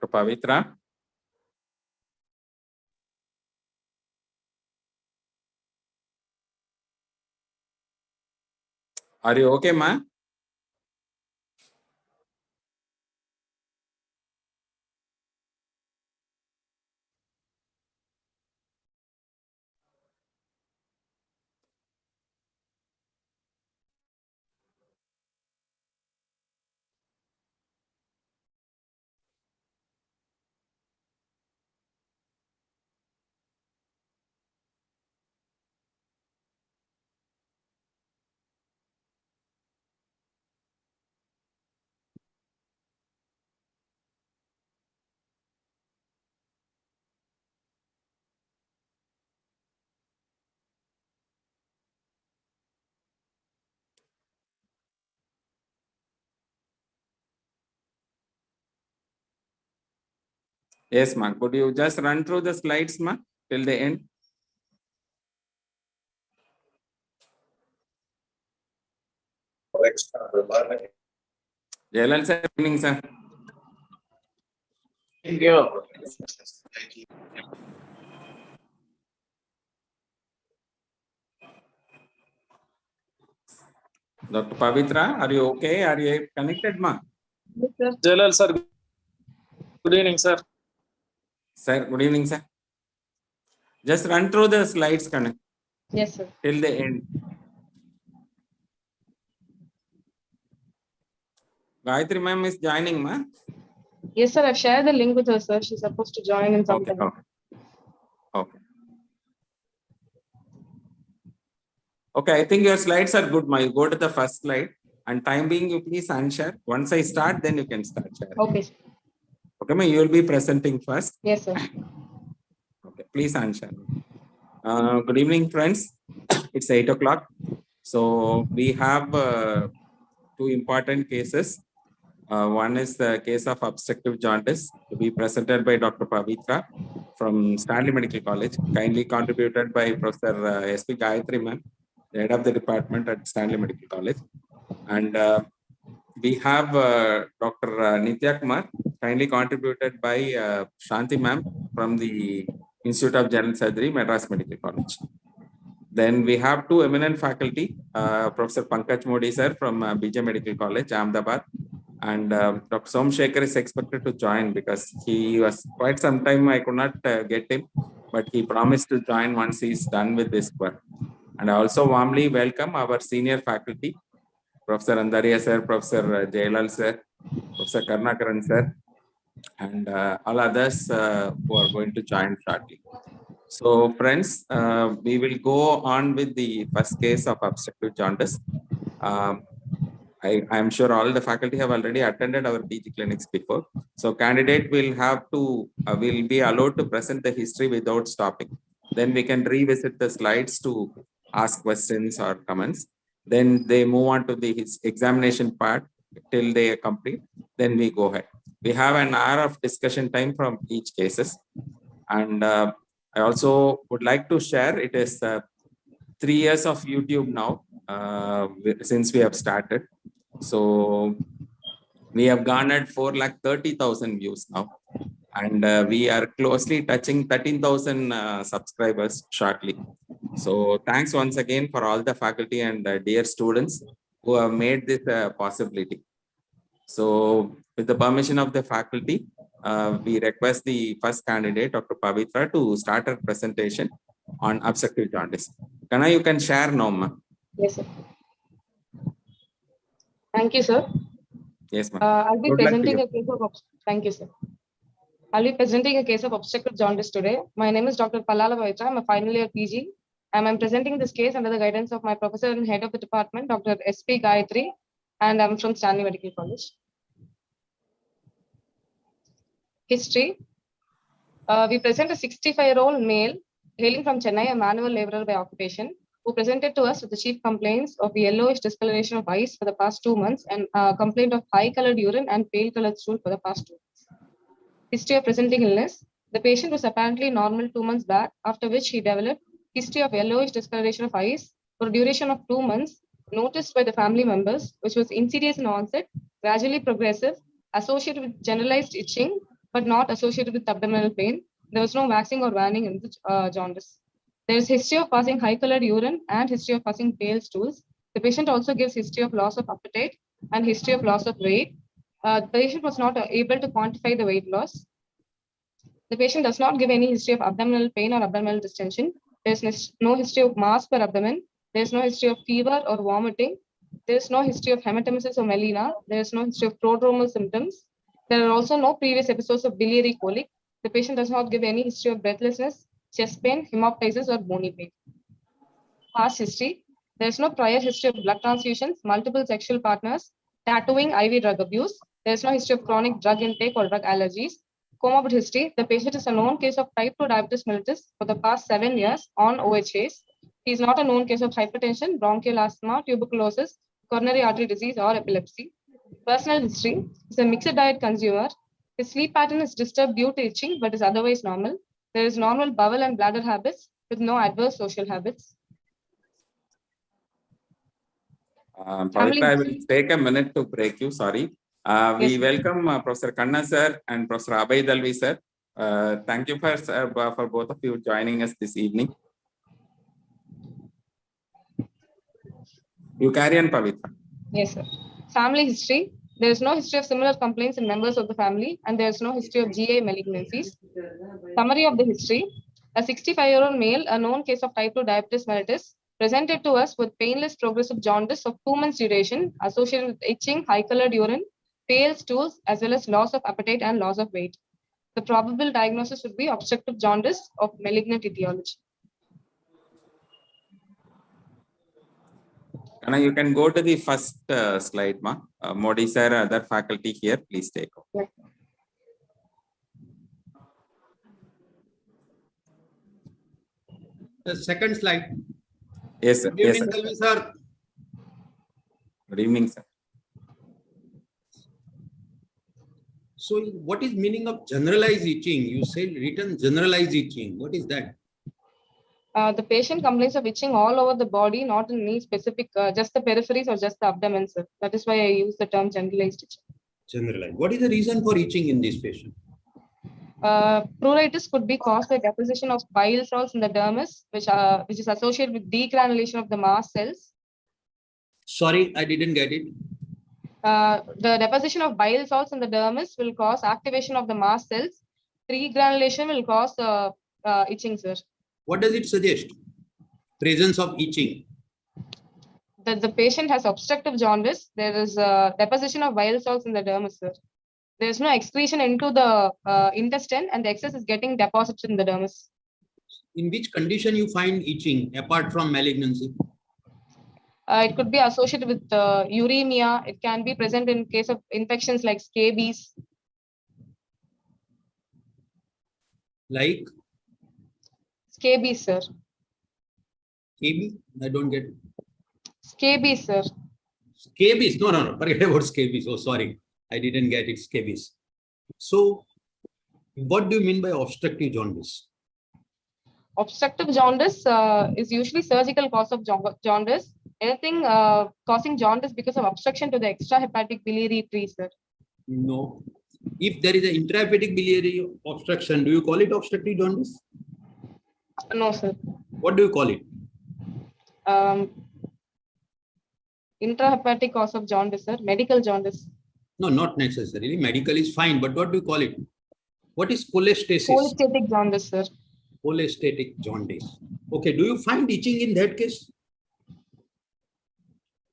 Pavitra. Are you okay, ma? Yes, ma. Could you just run through the slides, ma, till the end? Jailal sir, good evening, sir. Thank you. Dr. Pavitra, are you okay? Are you connected, ma? Yes, sir. Jalal sir, good evening, sir. Sir, good evening, sir. Just run through the slides, Kanak, Yes, sir. till the end. Gayatri ma'am is joining, ma? Yes, sir. I've shared the link with her, sir. She's supposed to join in some Okay, time. okay. Okay. Okay, I think your slides are good, ma. You go to the first slide, and time being, you please unshare. Once I start, then you can start sharing. Okay, sir. Okay, ma, you will be presenting first. Yes, sir. Okay, please unshare. Good evening, friends. It's 8 o'clock. So we have two important cases. One is the case of obstructive jaundice to be presented by Dr. Pavitra from Stanley Medical College, kindly contributed by Professor S.P. Gayatri ma'am, the head of the department at Stanley Medical College. And we have Dr. Nitya Kumar, kindly contributed by Shanti ma'am from the Institute of General Surgery, Madras Medical College. Then we have two eminent faculty, Professor Pankaj Modi sir from BJ Medical College, Ahmedabad, and Dr. Somshekhar is expected to join because he was quite some time I could not get him, but he promised to join once he's done with this work. And I also warmly welcome our senior faculty, Professor Andaria sir, Professor Jailal sir, Professor Karnakaran sir, and all others who are going to join shortly. So friends, we will go on with the first case of obstructive jaundice. I am sure all the faculty have already attended our PG clinics before. So candidate will have to, will be allowed to present the history without stopping. Then we can revisit the slides to ask questions or comments. Then they move on to the examination part till they complete. Then we go ahead. We have an hour of discussion time from each cases. And I also would like to share, it is 3 years of YouTube now, since we have started. So we have garnered 430,000 views now. And we are closely touching 13,000 subscribers shortly. So thanks once again for all the faculty and dear students who have made this a possibility. So with the permission of the faculty, we request the first candidate, Dr. Pavitra, to start her presentation on obstructive jaundice. Kana, you can share now, ma. Yes, sir. Thank you, sir. Yes, ma'am. I'll be Good luck to presenting you. a case of thank you, sir. I'll be presenting a case of obstructive jaundice today. My name is Dr. Pallala Pavitra. I'm a final year PG. And I'm presenting this case under the guidance of my professor and head of the department, Dr. S.P. Gayatri, and I'm from Stanley Medical College. History. We present a 65-year-old male hailing from Chennai, a manual laborer by occupation, who presented to us with the chief complaints of yellowish discoloration of eyes for the past 2 months and complaint of high-colored urine and pale-colored stool for the past 2 months. History of presenting illness. The patient was apparently normal 2 months back, after which he developed history of yellowish discoloration of eyes for a duration of 2 months, noticed by the family members, which was insidious in onset, gradually progressive, associated with generalized itching, but not associated with abdominal pain. There was no waxing or waning in the jaundice. There is history of passing high-colored urine and history of passing pale stools. The patient also gives history of loss of appetite and history of loss of weight. The patient was not able to quantify the weight loss. The patient does not give any history of abdominal pain or abdominal distension. There is no history of mass per abdomen. There is no history of fever or vomiting. There is no history of hematemesis or melena. There is no history of prodromal symptoms. There are also no previous episodes of biliary colic. The patient does not give any history of breathlessness, chest pain, hemoptysis, or bony pain. Past history. There is no prior history of blood transfusions, multiple sexual partners, tattooing, IV drug abuse. There is no history of chronic drug intake or drug allergies. Comorbid history. The patient is a known case of type 2 diabetes mellitus for the past 7 years on OHAs. He is not a known case of hypertension, bronchial asthma, tuberculosis, coronary artery disease, or epilepsy. Personal history. He is a mixed diet consumer. His sleep pattern is disturbed due to itching, but is otherwise normal. There is normal bowel and bladder habits with no adverse social habits. Pavitra, I will take a minute to break you. Sorry. We welcome Professor Kanna sir and Professor Abhay Dalvi sir. Thank you for both of you joining us this evening. You carry on, Pavitra. Yes, sir. Family history. There is no history of similar complaints in members of the family, and there is no history of GI malignancies. Summary of the history. A 65-year-old male, a known case of type 2 diabetes mellitus, presented to us with painless progressive jaundice of 2 months duration associated with itching, high-colored urine, pale stools, as well as loss of appetite and loss of weight. The probable diagnosis would be obstructive jaundice of malignant etiology. Anna, you can go to the first slide, ma. Modi sir, other faculty here, please take over. The second slide. Yes, sir. Good evening, Dalvi sir. Good evening, sir. So, what is meaning of generalized itching? You said written generalized itching. What is that? The patient complains of itching all over the body, not in any specific, just the peripheries or just the abdomen, sir. That is why I use the term generalized itching. Generalized. What is the reason for itching in this patient? Pruritus could be caused by deposition of bile salts in the dermis, which is associated with degranulation of the mast cells. Sorry, I didn't get it. The deposition of bile salts in the dermis will cause activation of the mast cells. Degranulation will cause itching, sir. What does it suggest? Presence of itching. That the patient has obstructive jaundice. There is a deposition of bile salts in the dermis, sir. There is no excretion into the intestine, and the excess is getting deposited in the dermis. In which condition you find itching apart from malignancy? It could be associated with uremia. It can be present in case of infections like scabies. Like? Scabies, sir. Scabies? I don't get it. Scabies, sir. Scabies? No. Forget about scabies. Oh, sorry. I didn't get it. Scabies. So, what do you mean by obstructive jaundice? Obstructive jaundice is usually surgical cause of jaundice. Anything causing jaundice because of obstruction to the extrahepatic biliary tree, sir. No. If there is an intrahepatic biliary obstruction, do you call it obstructive jaundice? No, sir. What do you call it? Intrahepatic cause of jaundice, sir. Medical jaundice. No, not necessarily. Medical is fine, but what do you call it? What is cholestasis? Cholestatic jaundice, sir. Cholestatic jaundice. Okay, do you find itching in that case?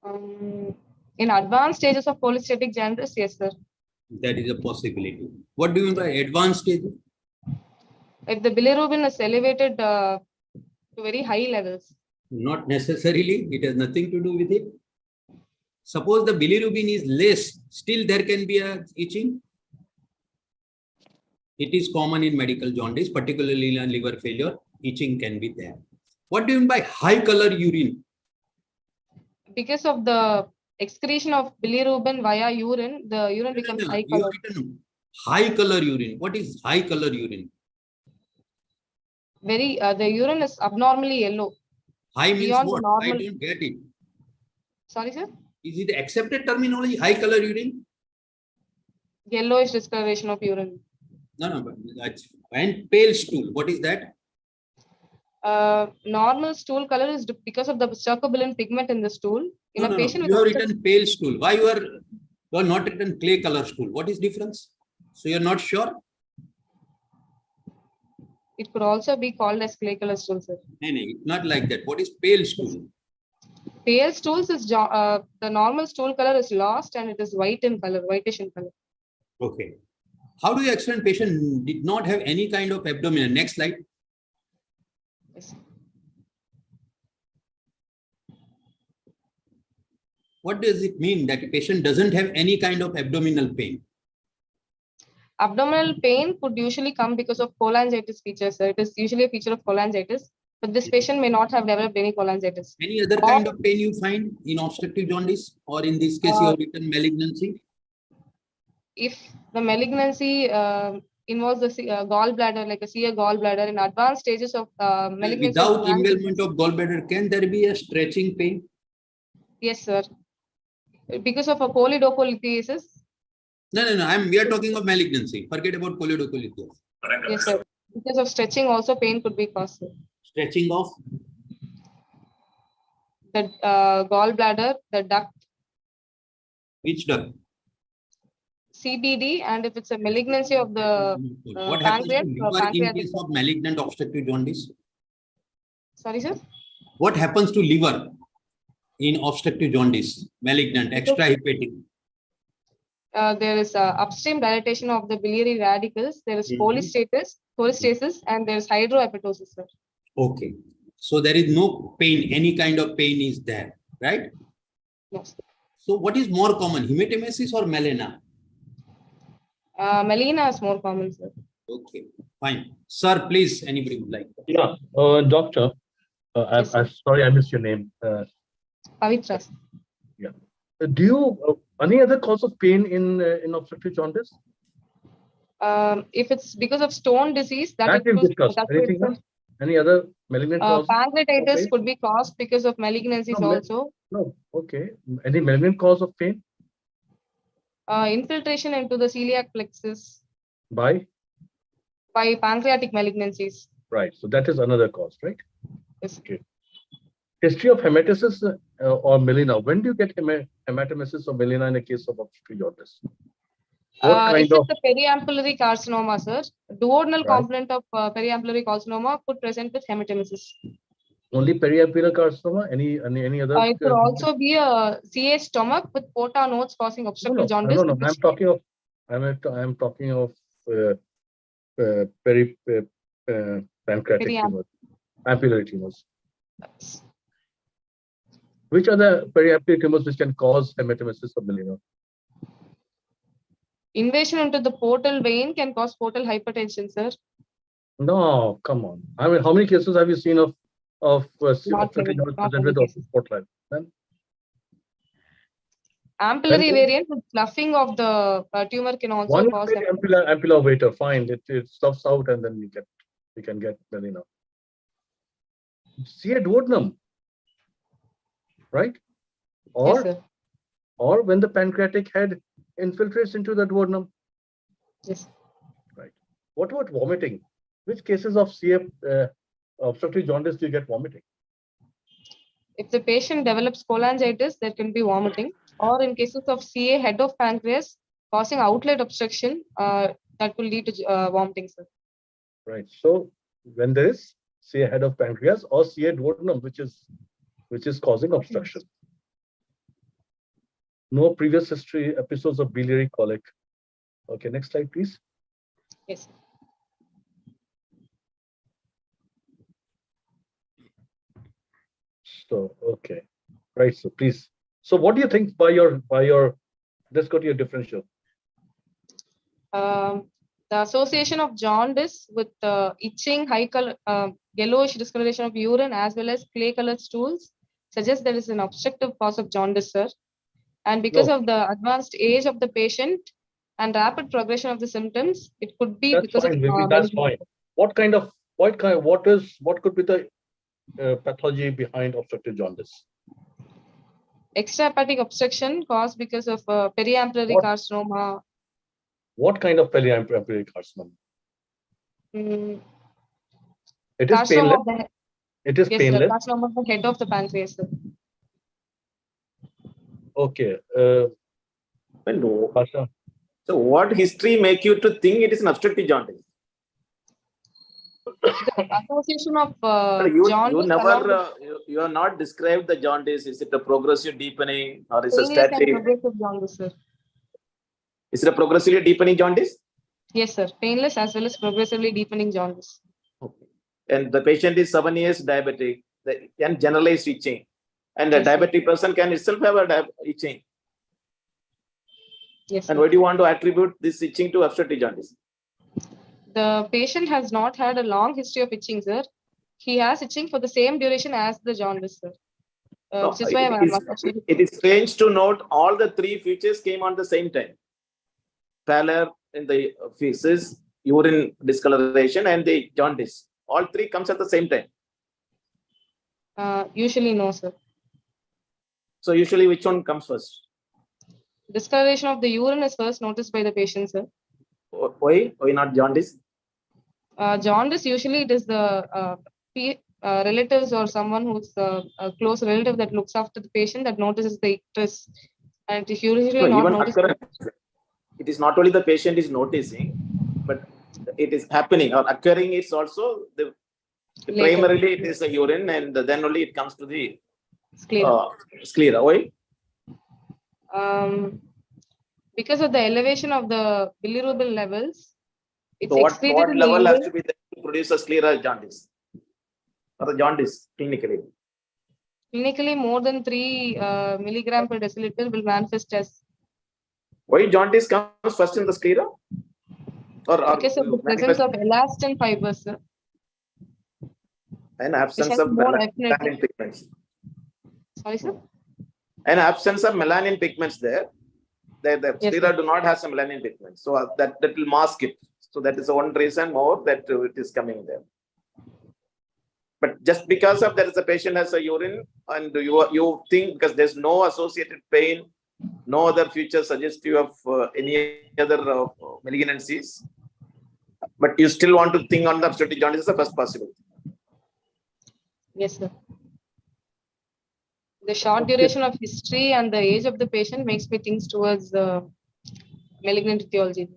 In advanced stages of cholestatic jaundice, yes, sir. That is a possibility. What do you mean by advanced stage? If the bilirubin is elevated to very high levels. Not necessarily. It has nothing to do with it. Suppose the bilirubin is less, still there can be a itching. It is common in medical jaundice, particularly in liver failure. Itching can be there. What do you mean by high color urine? Because of the excretion of bilirubin via urine, the urine becomes high color. High color urine. What is high color urine? The urine is abnormally yellow. High means what? I don't get it. Sorry, sir? Is it the accepted terminology, high color urine? Yellowish discoloration of urine. No, but that's and pale stool. What is that? Normal stool color is because of the circobilin pigment in the stool. In No, a no, no. patient You with have written pale stool. Why you are not written clay color stool? What is difference? So you're not sure? it could also be called as clay color stool, sir. No, not like that. What is pale stool? Pale stools is the normal stool color is lost and it is white in color, whitish in color. Okay. How do you explain patient did not have any kind of abdominal? Next slide. Yes. What does it mean that a patient doesn't have any kind of abdominal pain? Abdominal pain could usually come because of cholangitis features, sir. It is usually a feature of cholangitis, but this patient may not have developed any cholangitis. Any other Or, kind of pain you find in obstructive jaundice, or in this case you have written malignancy? if the malignancy involves the gallbladder, like a CA gallbladder, in advanced stages of malignancy. Without involvement of gallbladder, can there be a stretching pain? Yes, sir. Because of a polydocholithiasis. No. We are talking of malignancy. Forget about polydocholithiasis. Yes, sir. Because of stretching, also pain could be caused, sir. Stretching of The gallbladder, the duct, which duct? CBD, and if it's a malignancy of the What happens to pancreas, liver in pancreatic. case of malignant obstructive jaundice? Sorry, sir. What happens to liver in obstructive jaundice, malignant, extrahepatic? There is upstream dilatation of the biliary radicals. There is cholestasis, and there is hydrohepatosis, sir. Okay. So there is no pain, any kind of pain is there, right? Yes. So what is more common, hematemesis or melena? Melena is more common, sir. Okay, fine. Sir, please, anybody would like? Yeah, doctor, Yes, I'm sorry, I missed your name. Pavitra. Do you any other cause of pain in obstructive jaundice? If it's because of stone disease, that we've includes discussed. Anything else? Any other malignant cause? pancreatitis pain? could be caused because of malignancies No, also. No. Okay. Any malignant cause of pain? Infiltration into the celiac plexus By? by pancreatic malignancies. Right. So that is another cause, right? Yes. Okay. History of hematosis or melena. When do you get hematomesis or melena in a case of obstructive jaundice? What If kind of? it's a periampullary carcinoma, sir, duodenal Right. component of periampullary carcinoma could present with hematemesis. Only periampullary carcinoma? Any other? It could also be a CA stomach with porta nodes causing obstructive jaundice. No. I'm talking of pancreatic tumors, papillary tumors. Which are the periappullary tumors which can cause hematemesis or melena? Invasion into the portal vein can cause portal hypertension, sir. No, come on. I mean, how many cases have you seen of obstructive jaundice not present many with cases. portal? Then Ampullary variant with fluffing of the tumor can also one cause is ampulla waiter, fine. It stuffs out and then you can get melena. See a duodenum, right? Yes, sir. Or when the pancreatic head infiltrates into the duodenum. Yes. Right. What about vomiting? Which cases of CF obstructive jaundice do you get vomiting? If the patient develops cholangitis, there can be vomiting. Or in cases of CA head of pancreas causing outlet obstruction, that will lead to vomiting, sir. Right. So when there is CA head of pancreas or CA duodenum, which is causing obstruction. No previous history episodes of biliary colic. Okay, next slide, please. Yes. So okay, right. So please. So what do you think by your let's go to your differential. The association of jaundice with itching, high color, yellowish discoloration of urine, as well as clay colored stools, suggests there is an obstructive cause of jaundice, sir. And because of the advanced age of the patient and rapid progression of the symptoms, it could be That's because fine, of maybe that's fine. What could be the pathology behind obstructive jaundice? extrahepatic obstruction caused because of periampullary carcinoma. What kind of periampullary carcinoma? Mm, It is carcinoma painless. of the It is yes, sir. painless. Carcinoma of the head of the pancreas, sir. Okay. No. Pasha, So what history make you to think it is an obstructive jaundice? The association of But you jaundice never along with you have not described the jaundice. Is it a progressive deepening or is it a painless and static? progressive jaundice, sir. Is it a progressively deepening jaundice? Yes, sir. Painless as well as progressively deepening jaundice. Okay. And the patient is 7 years diabetic, they can generalize itching. And a Yes, sir. diabetic person can itself have a itching. Yes, And sir. why do you want to attribute this itching to obstructive jaundice? The patient has not had a long history of itching, sir. He has itching for the same duration as the jaundice, sir. No, Which is why I'm associated. it is strange to note all the three features came on the same time. Pallor in the feces, urine discoloration, and the jaundice. All three comes at the same time. Usually, no, sir. So usually which one comes first? Discoloration of the urine is first noticed by the patient, sir. Why? Why not jaundice? Jaundice, usually it is the relatives or someone who's a close relative that looks after the patient that notices the ictus. And it is usually No, not even noticed. occurrence. It is not only the patient is noticing, but it is happening or occurring. It's also the Later. primarily it is the urine, and then only it comes to the Sclera. sclera. Why? Because of the elevation of the bilirubin levels, it's So excreted what in the level has urine. to be there to produce a sclera jaundice or the jaundice clinically? Clinically, more than 3 milligram per deciliter will manifest as Why jaundice comes first in the sclera? Or because of the presence of elastin fibers, sir. an Which absence has of more melanin affinity. pigments. Sorry, sir. An absence of melanin pigments there. The Yes, sclera sir. do not have some melanin pigments. So that will mask it. So that is one reason more that it is coming there. But just because of there is a patient has a urine and you think because there's no associated pain, no other feature suggestive of any other malignancies, but you still want to think on the obstructive jaundice is the first possibility. Yes, sir. The short duration of history and the age of the patient makes me think towards malignant etiology.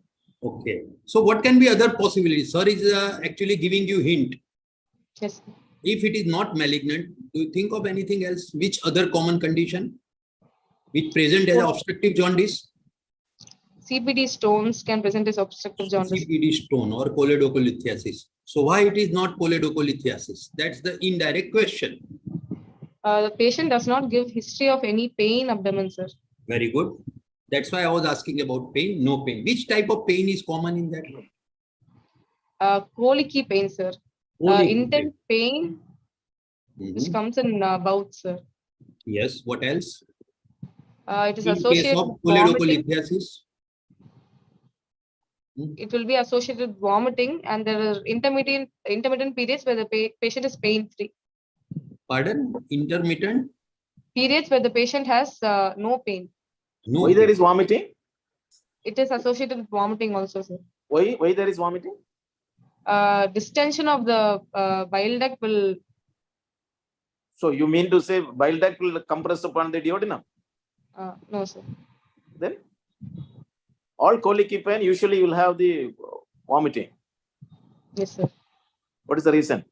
Okay. So what can be other possibilities? Sir is actually giving you hint. Yes. If it is not malignant, do you think of anything else? Which other common condition which present as obstructive jaundice? CPD stones can present as obstructive jaundice. CPD stone or choledocholithiasis. So why it is not choledocholithiasis? That's the indirect question. The patient does not give history of any pain abdomen, sir. Very good. That's why I was asking about pain. No pain. Which type of pain is common in that? Colicky pain, sir. Intense pain, which comes in bouts, sir. Yes. What else? It is In case associated of with vomiting. choledocholithiasis? It will be associated with vomiting, and there are intermittent periods where the patient is pain-free. Pardon? Intermittent? Periods where the patient has no pain. No. Why there is vomiting? It is associated with vomiting also, sir. Why there is vomiting? Distension of the bile duct will. So you mean to say bile duct will compress upon the duodenum? No, sir. Then all colicky pain usually will have the vomiting. Yes, sir. What is the reason?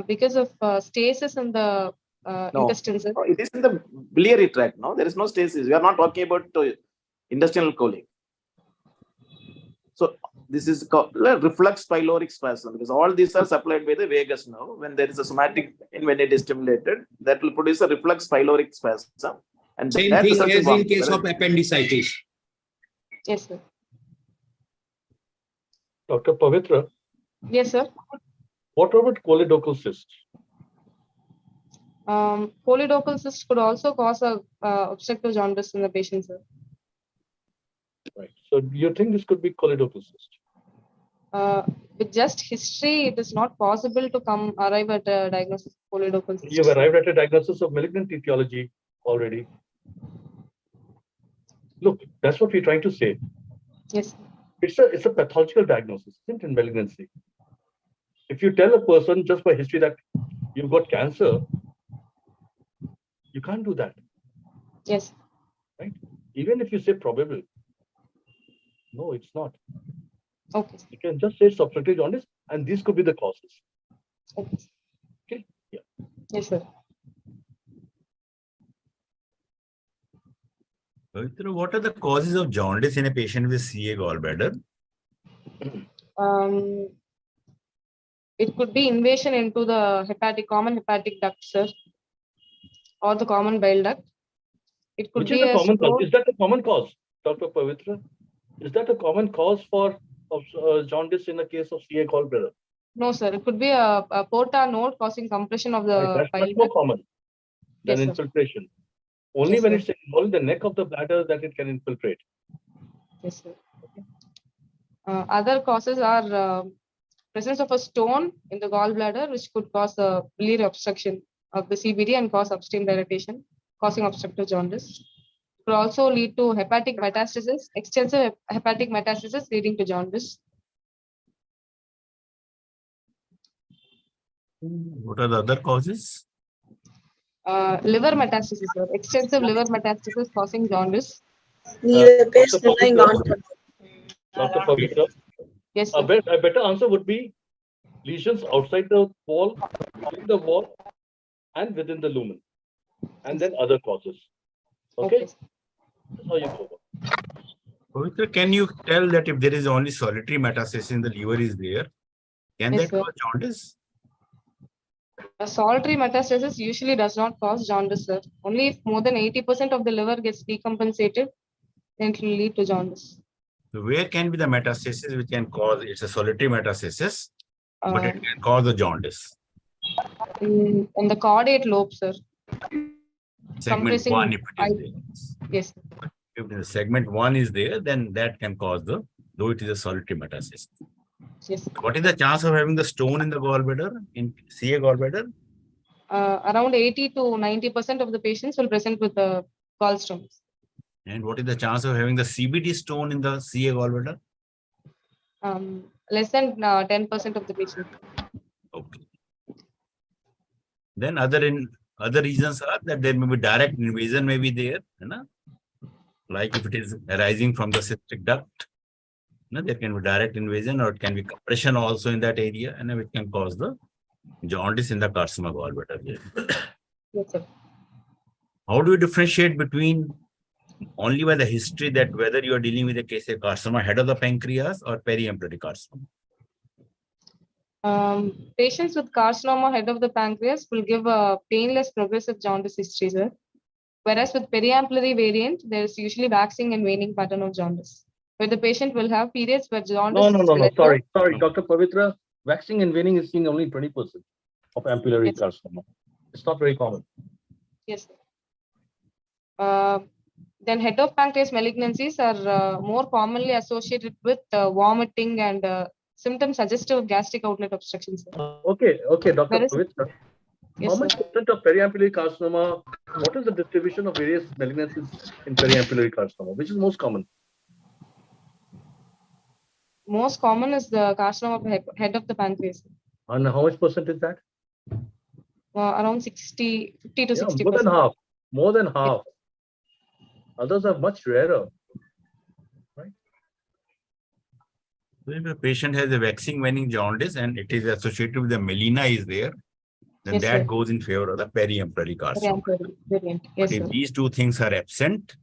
Because of stasis in the intestines. No, it is in the biliary tract. No, there is no stasis. We are not talking about intestinal colic. So this is called reflux pyloric spasm because all these are supplied by the vagus nerve. When there is a somatic pain, when it is stimulated, that will produce a reflux pyloric spasm. And Same that thing results as in case vomit. of appendicitis. Yes, sir. Dr. Pavitra, Yes, sir. what about choledochal cyst? Choledochal cyst could also cause a obstructive jaundice in the patient, sir. Right. So do you think this could be choledochal cyst? With just history, it is not possible to arrive at a diagnosis of choledochal cyst. You've arrived at a diagnosis of malignant etiology already. Look, that's what we're trying to say. Yes. It's a pathological diagnosis, isn't it, malignancy? If you tell a person just by history that you've got cancer, you can't do that, Yes. right? Even if you say probable, no, it's not. Okay. You can just say obstructive jaundice, and these could be the causes. Okay. Okay. Yeah. Yes, sir. Pavitra, what are the causes of jaundice in a patient with CA gallbladder? It could be invasion into the common hepatic duct, sir, or the common bile duct. It could Which is be a a common cause? stone. Is that a common cause, Dr. Pavitra? Is that a common cause for jaundice in the case of CA gallbladder? No, sir. It could be a porta node causing compression of Right, the that's bile much more duct. common than Yes, sir. infiltration. Only Yes, when sir. it's involved in the neck of the bladder that it can infiltrate. Yes, sir. Other causes are presence of a stone in the gallbladder, which could cause a biliary obstruction of the CBD and cause upstream dilatation, causing obstructive jaundice. It could also lead to hepatic metastasis, extensive hepatic metastasis leading to jaundice. What are the other causes? Liver metastasis, sir. Extensive liver metastasis causing jaundice. Dr. Pavitra, Dr. Pavitra, Yes, a sir. better answer would be lesions outside the wall, within the wall, and within the lumen, and then other causes. Okay? Okay. That's how you go about. Pavitra, can you tell that if there is only solitary metastasis in the liver is there, can Yes, that sir. cause jaundice? A solitary metastasis usually does not cause jaundice, sir. Only if more than 80% of the liver gets decompensated, then it will lead to jaundice. So where can be the metastasis which can cause, it's a solitary metastasis, but it Um, can cause the jaundice? in the caudate lobe, sir. Segment Compressing 1 if it is I- there. Yes. If the segment 1 is there, then that can cause though it is a solitary metastasis. Yes. What is the chance of having the stone in the gallbladder, in CA gallbladder? Around 80 to 90% of the patients will present with the gallstones. And what is the chance of having the CBD stone in the CA gallbladder? Less than 10% of the patients. Okay. Then other reasons are that there may be direct invasion may be there, you know? Like if it is arising from the cystic duct, you know, there can be direct invasion, or it can be compression also in that area, and it can cause the jaundice in the carcinoma gallbladder. Yes, sir. How do you differentiate between only by the history that whether you are dealing with a case of carcinoma head of the pancreas or periampullary carcinoma? Patients with carcinoma head of the pancreas will give a painless progressive jaundice history, sir. Whereas with periampullary variant, there is usually waxing and waning pattern of jaundice, where the patient will have periods where jaundice No. is lesser. Sorry, Dr. Pavitra. Waxing and waning is seen only 20% of ampullary Yes. carcinoma. It's not very common. Yes. Then head of pancreas malignancies are more commonly associated with vomiting and symptoms suggestive of gastric outlet obstruction, sir. Okay, Dr. Whereas, Pavitra. yes, How much sir. percent of periampullary carcinoma? What is the distribution of various malignancies in periampullary carcinoma? Which is most common? Most common is the carcinoma of the head of the pancreas. And how much percent is that? Around 50 to Yeah, 60%. more than half. More than half. Others are much rarer. Right? So if a patient has a waxing waning jaundice and it is associated with the melena is there, then Yes, that sir. goes in favor of the periampullary carcinoma. Variant. But Yes, if sir. these two things are absent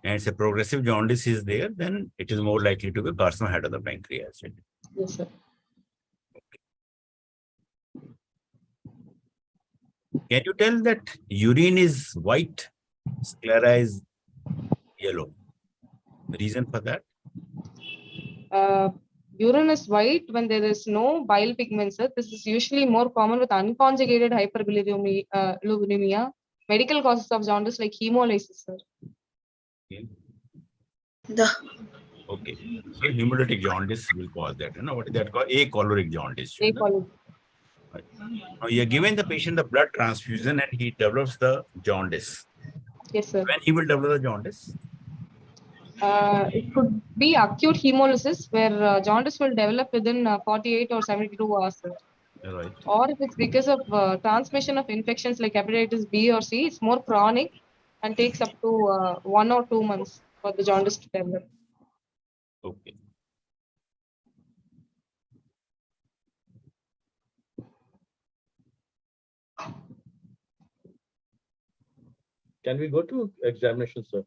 and it's a progressive jaundice is there, then it is more likely to be carcinoma head of the pancreas. Yes, sir. Can you tell that urine is white, sclera is yellow? The reason for that? Urine is white when there is no bile pigments, sir. This is usually more common with unconjugated hyperbilirubinemia, medical causes of jaundice like hemolysis, sir. Okay. So hemolytic jaundice will cause that. You know what is that called? Acholoric jaundice. You know? Right. Now you are giving the patient the blood transfusion and he develops the jaundice. Yes, sir. When he will develop the jaundice? It could be acute hemolysis where jaundice will develop within 48 or 72 hours, sir. Right. Or if it's because of transmission of infections like hepatitis B or C, it's more chronic and takes up to 1 or 2 months for the jaundice to develop. Okay. Can we go to examination, sir?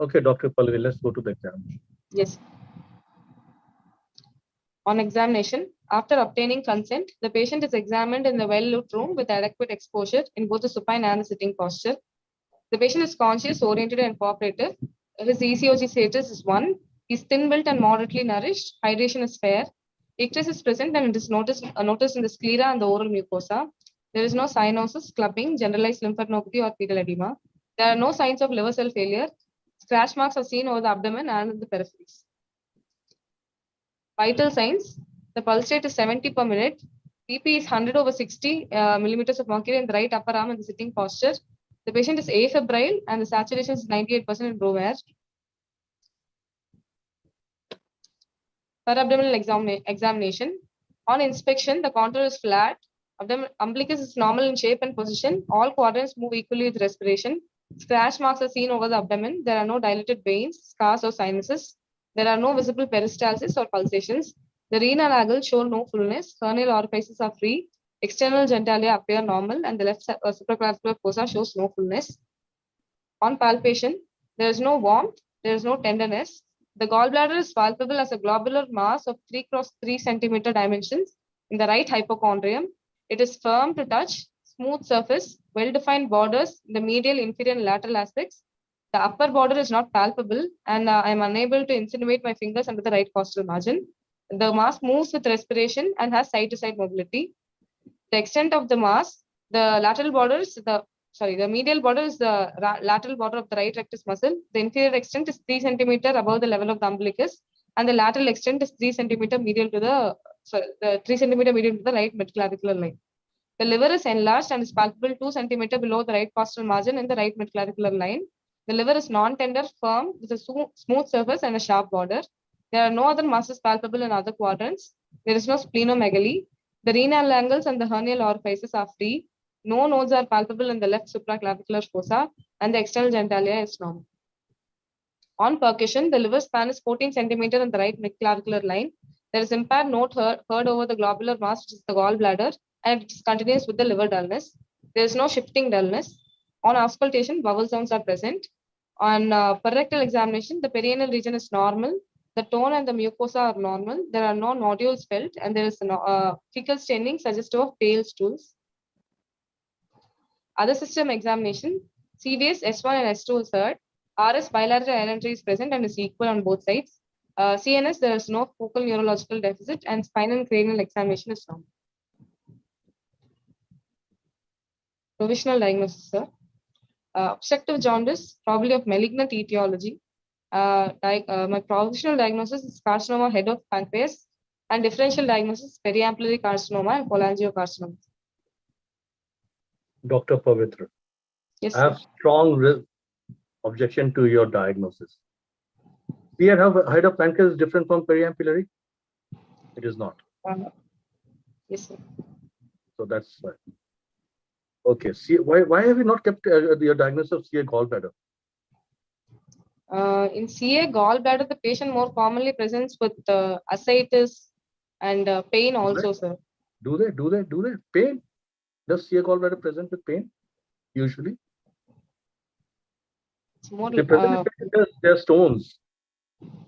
Okay, Dr. Pallavi, let's go to the examination. Yes. On examination, after obtaining consent, the patient is examined in the well-lit room with adequate exposure in both the supine and the sitting posture. The patient is conscious, oriented, and cooperative. His ECOG status is 1. He's thin-built and moderately nourished. Hydration is fair. Ictus is present and it is noticed in the sclera and the oral mucosa. There is no cyanosis, clubbing, generalized lymphadenopathy, or fetal edema. There are no signs of liver cell failure. Scratch marks are seen over the abdomen and in the peripheries. Vital signs: the pulse rate is 70 per minute. PP is 100 over 60 millimeters of mercury in the right upper arm in the sitting posture. The patient is afebrile and the saturation is 98% in room air. Perabdominal examination. On inspection, the contour is flat. Umbilicus is normal in shape and position. All quadrants move equally with respiration. Scratch marks are seen over the abdomen. There are no dilated veins, scars, or sinuses. There are no visible peristalsis or pulsations. The renal angles show no fullness. Hernial orifices are free. External genitalia appear normal, and the left supraclavicular fossa shows no fullness. On palpation, there is no warmth. There is no tenderness. The gallbladder is palpable as a globular mass of 3 cross 3 centimeter dimensions in the right hypochondrium. It is firm to touch, smooth surface, well-defined borders in the medial, inferior, and lateral aspects. The upper border is not palpable, and I am unable to insinuate my fingers under the right costal margin. The mass moves with respiration and has side-to-side mobility. The extent of the mass, the lateral border is the medial border is the lateral border of the right rectus muscle. The inferior extent is 3 centimeter above the level of the umbilicus, and the lateral extent is 3 centimeter medial to the 3 centimeter medial to the right midclavicular line. The liver is enlarged and is palpable 2 centimeter below the right costal margin in the right midclavicular line. The liver is non-tender, firm, with a smooth surface and a sharp border. There are no other masses palpable in other quadrants. There is no splenomegaly. The renal angles and the hernial orifices are free. No nodes are palpable in the left supraclavicular fossa, and the external genitalia is normal. On percussion, the liver span is 14 centimeter in the right midclavicular line. There is impaired node heard over the globular mass, which is the gallbladder, and it is continuous with the liver dullness. There is no shifting dullness. On auscultation, vowel sounds are present. On perrectal examination, the perianal region is normal. The tone and the mucosa are normal. There are no nodules felt, and there is fecal staining suggestive of pale stools. Other system examination, CVS S1 and S2 is heard. RS bilateral entry is present and is equal on both sides. CNS, there is no focal neurological deficit, and spinal and cranial examination is normal. Provisional diagnosis, sir. Obstructive jaundice, probably of malignant etiology. My provisional diagnosis is carcinoma head of pancreas, and differential diagnosis periampullary carcinoma and cholangiocarcinoma. Dr. Pavitra, Yes, I have sir. strong objection to your diagnosis. Head of pancreas is different from periampullary? It is not. Yes, sir. So that's why. Okay. Why have you not kept your diagnosis of CA gallbladder? In CA gallbladder, the patient more commonly presents with ascites and pain also, sir. Do they? Pain? Does CA gallbladder present with pain? Usually. It's more They present their stones.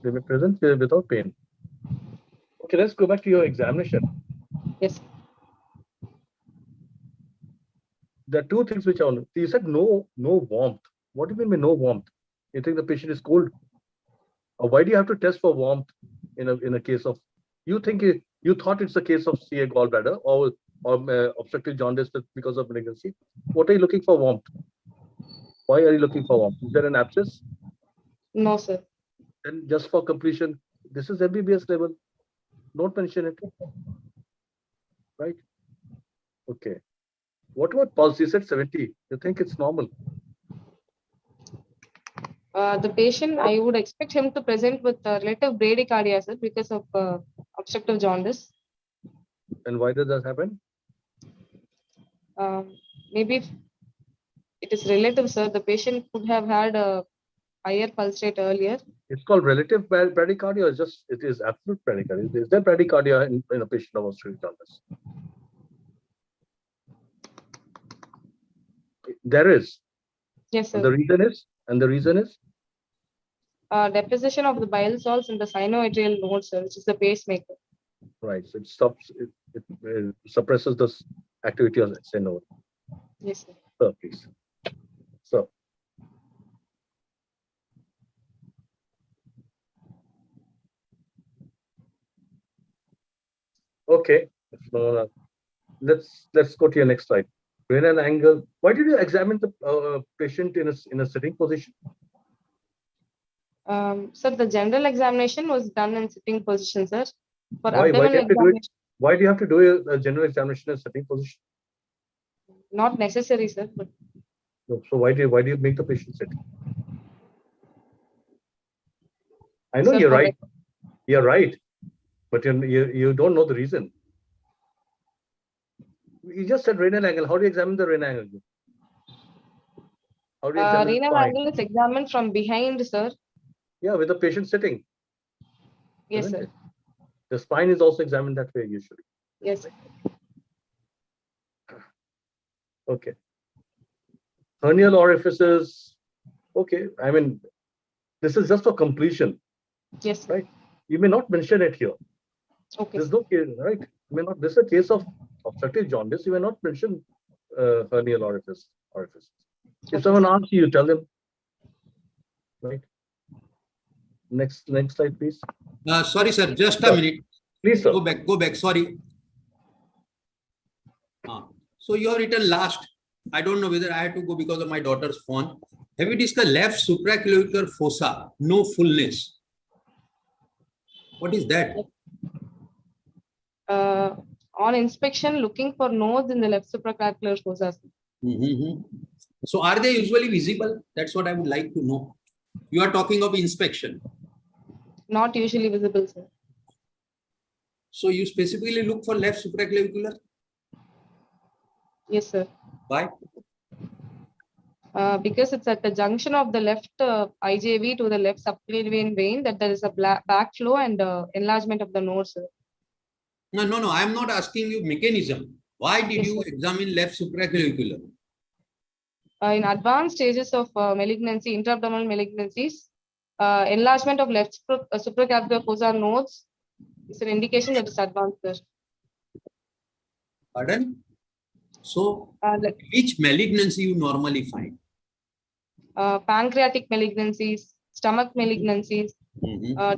They may present without pain. Okay, let's go back to your examination. yes. There are two things which are on. You said no warmth. What do you mean by no warmth? You think the patient is cold? Or why do you have to test for warmth in a case of? You think you thought it's a case of CA gallbladder or obstructive jaundice because of malignancy? What are you looking for warmth? Why are you looking for warmth? Is there an abscess? No, sir. Then just for completion, this is MBBS level. Don't mention it. Right? Okay. What about pulse? You said 70. You think it's normal? The patient, I would expect him to present with relative bradycardia, sir, because of obstructive jaundice. And why does that happen? Maybe it is relative, sir. The patient could have had a higher pulse rate earlier. It's called relative bradycardia, or just it is absolute bradycardia? Is there bradycardia in a patient of obstructive jaundice? There is. Yes, sir. And the reason is? Deposition of the bile salts in the sinoatrial node, sir, which is the pacemaker. Right. So it stops, it suppresses the activity of the node. Yes, sir. Sir, please. So. Okay. Let's go to your next slide. Renal angle. Why did you examine the patient in a sitting position? Sir, the general examination was done in sitting position, sir. For Why do abdominal examination, why do you have to do a general examination in sitting position? not necessary, sir. But So why do you make the patient sit? I know sir, you're for right. You're right, but you don't know the reason. You just said renal angle. How do you examine the renal angle? How do you examine the renal spine? angle is examined from behind, sir. Yeah, with the patient sitting. Yes, Isn't sir. it? The spine is also examined that way usually. Yes, sir. Okay. Hernial orifices. Okay. I mean, this is just for completion. Yes, sir. Right. You may not mention it here. Okay. There's no case, right? You may not. This is a case of obstructive jaundice. You may not mention hernial orifice. If Okay. someone asks you, tell them. Right. Next slide, please. Sorry, sir, just a minute. Please, sir. Go back, sorry. So you have written last. I don't know whether I had to go because of my daughter's phone. Have you discussed left supraclavicular fossa? No fullness. What is that? On inspection, looking for nodes in the left supraclavicular fossa. So are they usually visible? That's what I would like to know. You are talking of inspection. Not usually visible, sir. So you specifically look for left supraclavicular? Yes, sir. Why? Because it's at the junction of the left IJV to the left subclavian vein that there is a backflow and enlargement of the node, sir. No. I am not asking you mechanism. Why did Yes, you sir. examine left supraclavicular? In advanced stages of malignancy, intra-abdominal malignancies, enlargement of left supraclavicular fossa nodes is an indication that it's advanced, sir. Pardon? So, which malignancy you normally find? Pancreatic malignancies, stomach malignancies,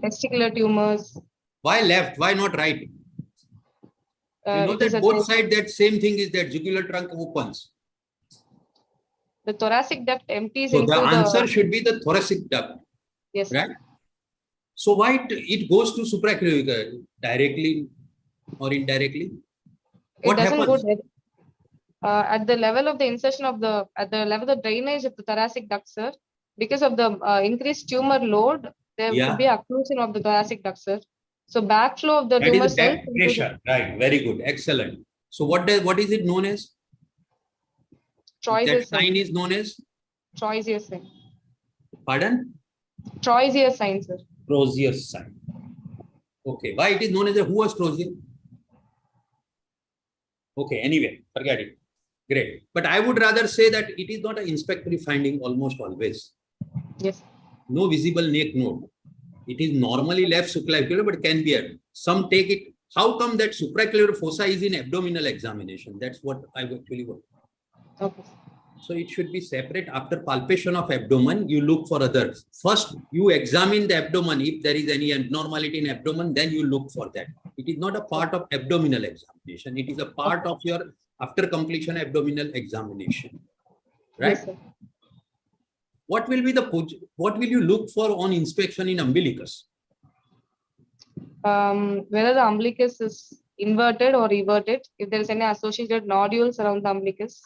testicular tumors. Why left? Why not right? You know that both sides, that same thing is that jugular trunk opens. The thoracic duct empties So into the answer should be the thoracic duct. Yes. Right? So why it goes to supraclavicular directly or indirectly? What it doesn't happens? go at the level of the insertion of at the level of drainage of the thoracic duct, sir. Because of the increased tumor load, there will be occlusion of the thoracic duct, sir. So backflow of the tumor That is cells. back pressure, right? Very good, excellent. So what is it known as? That sign is known as Troisier sign. Pardon? Troisier sign, sir. Troisier sign. Okay, why it is known as a who was Troisier? Okay, anyway, forget it. Great. But I would rather say that it is not an inspectory finding almost always. Yes. No visible neck node. It is normally left supraclavicular, but can be a. Some take it. How come that supraclavicular fossa is in abdominal examination? That's what I actually want. Okay. So it should be separate. After palpation of abdomen, you look for others. First, you examine the abdomen. If there is any abnormality in abdomen, then you look for that. It is not a part of abdominal examination. It is a part of your after completion abdominal examination. Right? Yes, sir. What will you look for on inspection in umbilicus? Whether the umbilicus is inverted or everted, if there is any associated nodules around the umbilicus.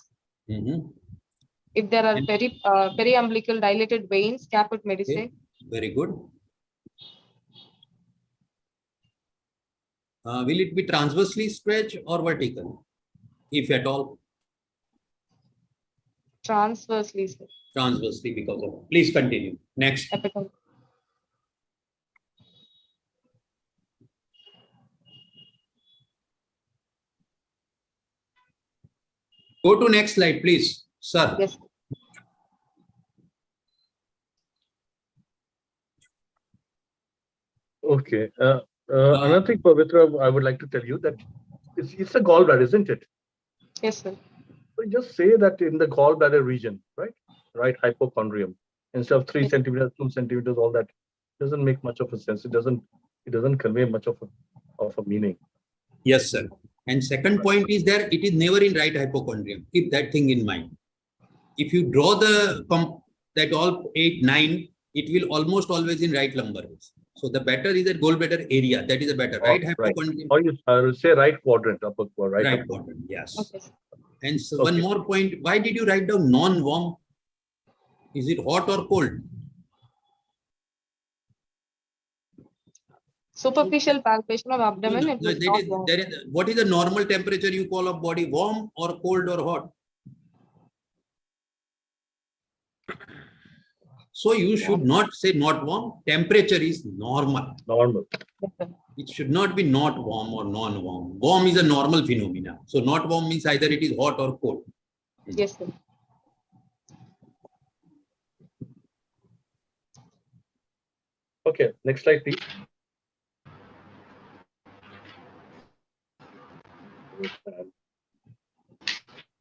If there are periumbilical dilated veins, caput medusae. Okay. Very good. Will it be transversely stretched or vertical, if at all? Transversely, sir. Transversely because of. Please continue. Next. Epitom. Go to next slide, please, sir. Yes. Okay. Another thing, Pavitra, I would like to tell you that it's a gallbladder, isn't it? Yes, sir. So just say that in the gallbladder region, right? Right hypochondrium. Instead of 3 centimeters, 2 centimeters, all that doesn't make much of a sense. It doesn't convey much of a meaning. Yes, sir. And second point is there, it is never in right hypochondrium. Keep that thing in mind. If you draw that all 8, 9, it will almost always in right lumbar. So the better is the gallbladder area. That is a better right hypochondrium. Or you say right quadrant, upper quadrant. Right quadrant, yes. Okay. And so one more point. Why did you write down non-warm? Is it hot or cold? Superficial palpation of abdomen. It was not warm. What is the normal temperature you call of body? Warm or cold or hot? So you should not say not warm. Temperature is normal. Normal. It should not be not warm or non-warm. Warm is a normal phenomena. So not warm means either it is hot or cold. Yes, sir. Okay, next slide, please.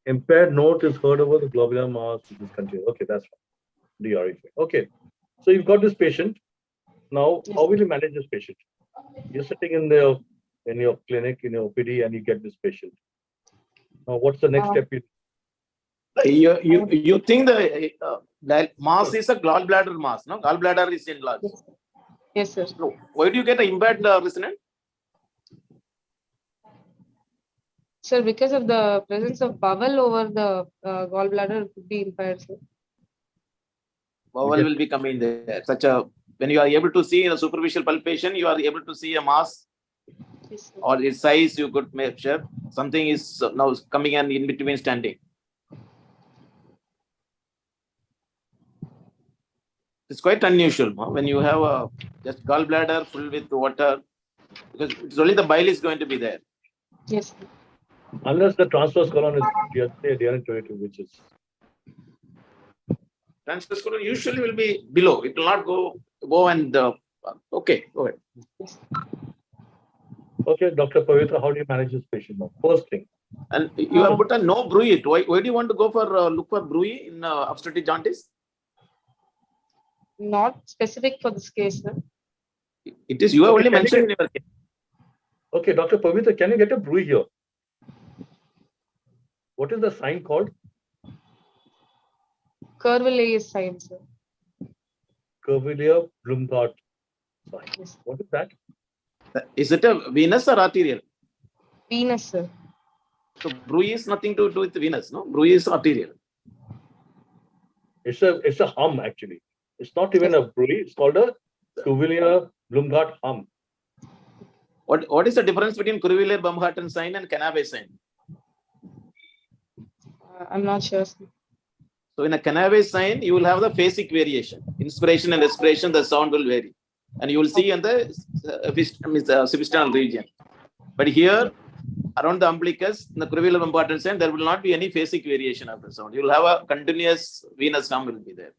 Impaired note is heard over the globular mass which is continued. Okay, that's fine. DRE. Okay, so you've got this patient. Now, how will you manage this patient? You're sitting in your clinic, in your OPD, and you get this patient. Now, what's the next step? You think the mass is a gallbladder mass, no? Gallbladder is enlarged. Yes, sir. So why do you get an impaired resonance? Sir, because of the presence of bowel over the gallbladder, it could be impaired, sir. Bowel will be coming there. When you are able to see in a superficial palpation, you are able to see a mass. Yes, or its size, you could measure. Something is now coming and in between standing. It's quite unusual when you have a just gallbladder filled with water, because it's only the bile is going to be there. Yes. Unless the transverse colon is degenerative, which is. Transverse colon usually will be below. It will not go and okay, go ahead. Yes. Okay, Dr. Pavitra, how do you manage this patient now? First thing. And you have put a no bruit. Why do you want to go for look for bruit in obstructive jaundice? Not specific for this case, sir. It is you have only mentioned in your case. Okay, Dr. Pavitra, can you get a bruit here? What is the sign called? Curvilier sign, sir. Curvilier Blumhardt sign. Yes. What is that? Is it a venous or arterial? Venous, sir. So bruit is nothing to do with venous, no? Bruit is arterial. It's a hum actually. It's not even a bruit. It's called a Curvilier Blumhardt hum. What is the difference between Curvilier Blumhardt sign and Canave sign? I'm not sure, sir. So in a Canave sign, you will have the phasic variation. Inspiration and expiration, the sound will vary. And you will see in the sepisternal region. But here, around the umbilicus, in the Curvilier Blumhardt sign, there will not be any phasic variation of the sound. You will have a continuous venous hum will be there.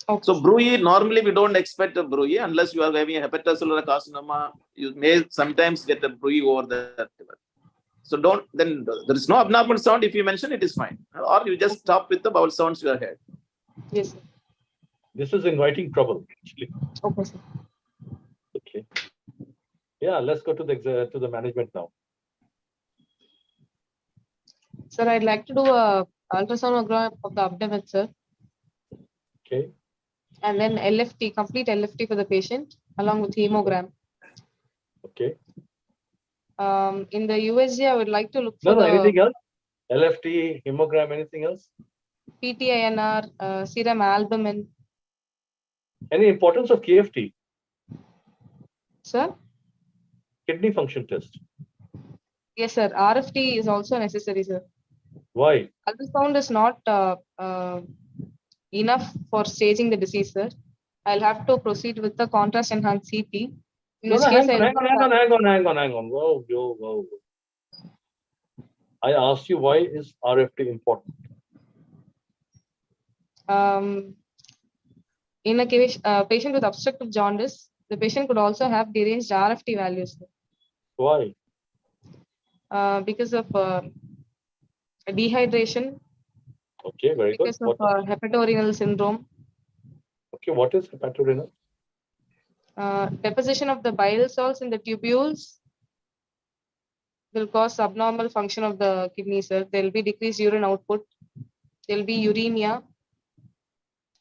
Okay. So bruit, normally we don't expect a bruit unless you are having a hepatocellular carcinoma. You may sometimes get a bruit over the. So then there is no abnormal sound. If you mention it is fine. Or you just stop with the bowel sounds you are heard. Yes, sir. This is inviting trouble, actually. Okay, sir. Okay. Yeah, let's go to the management now. Sir, I'd like to do a ultrasonograph of the abdomen, sir. Okay. And then LFT, complete LFT for the patient, along with hemogram. Okay. In the USG, I would like to look for No, anything else? LFT, hemogram, anything else? PTINR, serum albumin. Any importance of KFT, Sir? kidney function test? Yes, sir. RFT is also necessary, sir. Why? Ultrasound is not enough for staging the disease, sir. I'll have to proceed with the contrast enhanced CT. In No, which no, case hang I'll on. Whoa. I asked you, why is RFT important? In a case, patient with obstructive jaundice, the patient could also have deranged RFT values, sir. Why? Because of dehydration, Okay, very good. because of hepatorenal syndrome, Okay, what is hepatorenal? deposition of the bile salts in the tubules will cause abnormal function of the kidney, sir. There will be decreased urine output. There will be uremia.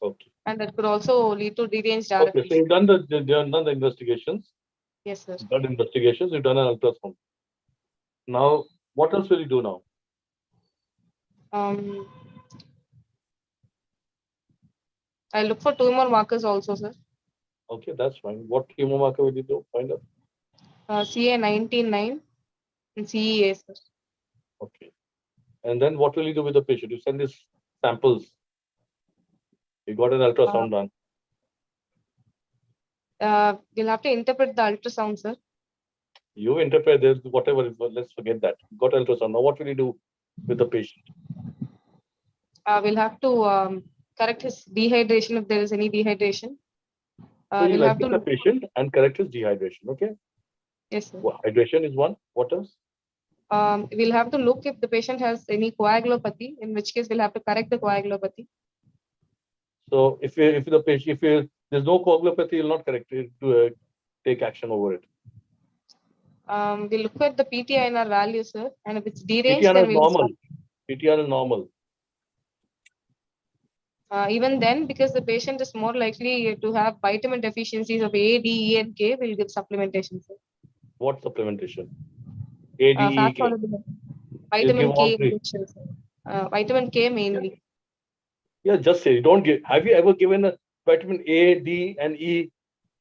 Okay. And that could also lead to deranged Okay, RFT. so you've done the investigations. Yes, sir. Blood investigations, you've done an ultrasound. Now, what else will you do now? I look for tumor markers also, sir. Okay, that's fine. What tumor marker will you do? Find out. CA19-9 and CEA, sir. Okay. And then what will you do with the patient? You send these samples. You got an ultrasound done. We'll have to interpret the ultrasound, sir. You interpret this, whatever it was, let's forget that. You got ultrasound. Now, what will you do with the patient? We'll have to correct his dehydration if there is any dehydration. So you We'll have to admit the look. patient and correct his dehydration. Okay. Yes, sir. Well, hydration is one. What else? We'll have to look if the patient has any coagulopathy, in which case we'll have to correct the coagulopathy. So if there's no coagulopathy, you'll not correct it to take action over it. We'll look at the PTINR value, sir, and if it's deranged, PTR then is we'll normal. PTR is normal. even then, because the patient is more likely to have vitamin deficiencies of A, D, E, and K, we'll give supplementation, sir. What supplementation? A, D, E, Fat K. soluble vitamin give all K three. injections. Vitamin K mainly. Yeah, just say, don't give. Have you ever given a vitamin A, D, and E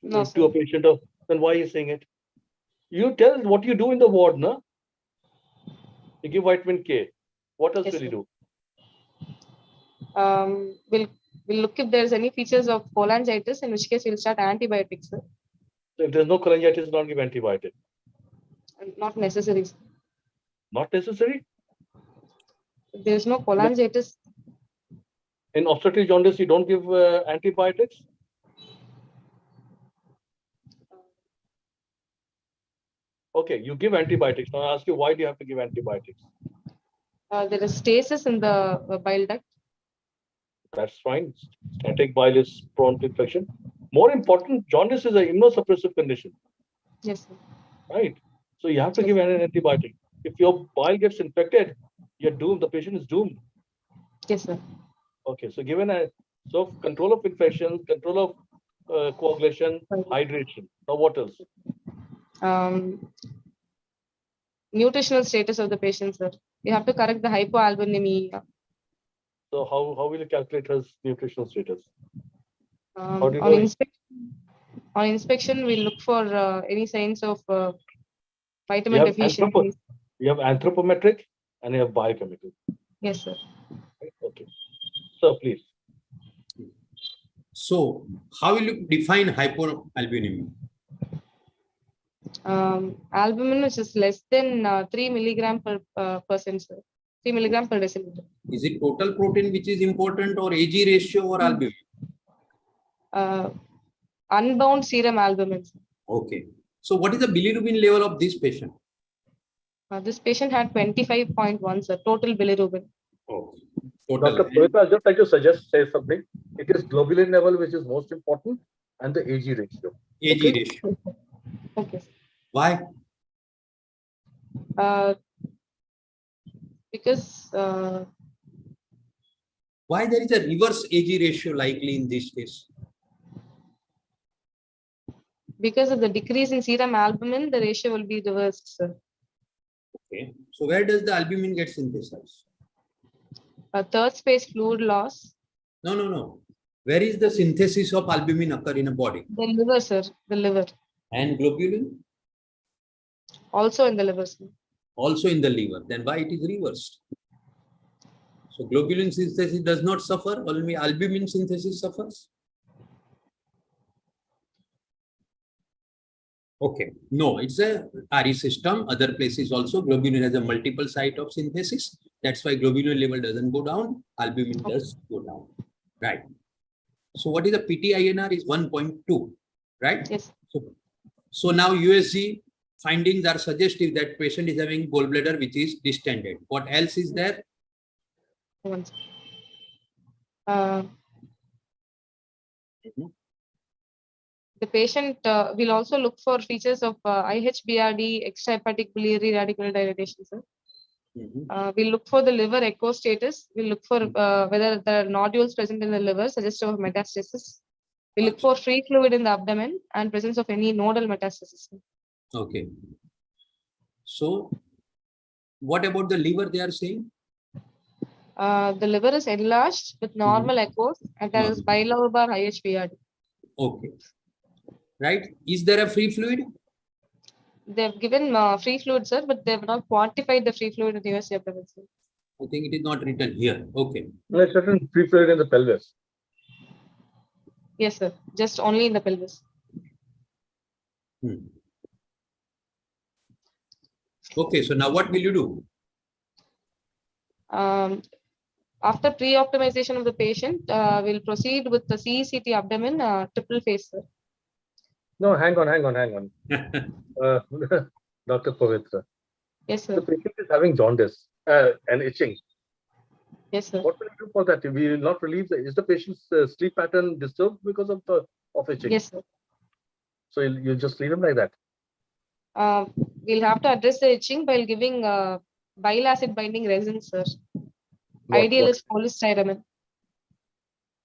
No, to sir. a patient? Then why are you saying it? You tell what you do in the ward, no? You give vitamin K. What else Yes, will you sir. do? We'll look if there's any features of cholangitis, in which case we'll start antibiotics, sir. So if there's no cholangitis, don't give antibiotic. Not necessary, sir. Not necessary. If there's no cholangitis, In obstructive jaundice, you don't give antibiotics. Okay, you give antibiotics. Now I ask you, why do you have to give antibiotics? there is stasis in the bile duct. That's fine. Static bile is prone to infection. More important, jaundice is an immunosuppressive condition, Yes, sir. right? So you have to give an antibiotic. If your bile gets infected, you're doomed. The patient is doomed. Yes, sir. Okay, so control of infection, control of coagulation, hydration. Now what else? Nutritional status of the patient, sir. You have to correct the hypoalbuminemia. So how will you calculate his nutritional status? On, How do you know on inspection, we look for any signs of vitamin deficiency. You have anthropometric and you have biochemical. Yes, sir. Okay. So please. So how will you define hypoalbuminemia? Albumin, which is less than 3 milligram per percent, sir. 3 milligram per deciliter. Is it total protein which is important, or AG ratio, or albumin? Unbound serum albumin, sir. Okay. So what is the bilirubin level of this patient? This patient had 25.1, sir, total bilirubin. Oh, total. Dr. Purita, I'd just like to say something. It is globulin level which is most important, and the AG ratio. AG Okay? ratio. Okay. Why? Because Why there is a reverse AG ratio likely in this case? because of the decrease in serum albumin, the ratio will be reversed, sir. Okay. So where does the albumin get synthesized? Third space fluid loss. No, no, no. Where is the synthesis of albumin occur in a body? The liver, sir. The liver. And globulin? Also in the liver, sir. Also in the liver. Then why it is reversed? So globulin synthesis does not suffer, only albumin synthesis suffers. Okay, no, it's a RE system. Other places also, globulin has a multiple site of synthesis. That's why globulin level doesn't go down, albumin does go down. Right. So what is the PT-INR is 1.2, right? Yes. So now USG findings are suggestive that patient is having gallbladder which is distended. What else is there? One second. The patient will also look for features of IHBRD, extrahepatic biliary radicular dilatation, sir. We'll look for the liver echo status. We'll look for whether there are nodules present in the liver suggestive of metastasis. We look for free fluid in the abdomen and presence of any nodal metastasis. Okay. So what about the liver they are saying? The liver is enlarged with normal echoes and there is bilobar IHBRD. Okay. Right. Is there a free fluid? They've given free fluid, sir, but they've not quantified the free fluid in the USC abdomen, sir. I think it is not written here. Okay. There's certain free fluid in the pelvis. Yes, sir. Just only in the pelvis. Okay. So now what will you do? After pre-optimization of the patient, we'll proceed with the CECT abdomen triple phase, sir. No, hang on. Dr. Pavitra. Yes, The sir. patient is having jaundice and itching. Yes, sir. What will you do for that? We will not relieve is the patient's sleep pattern disturbed because of itching? Yes, sir. So you just leave him like that. We'll have to address the itching by giving bile acid binding resin, sir. Ideal is cholestyramine.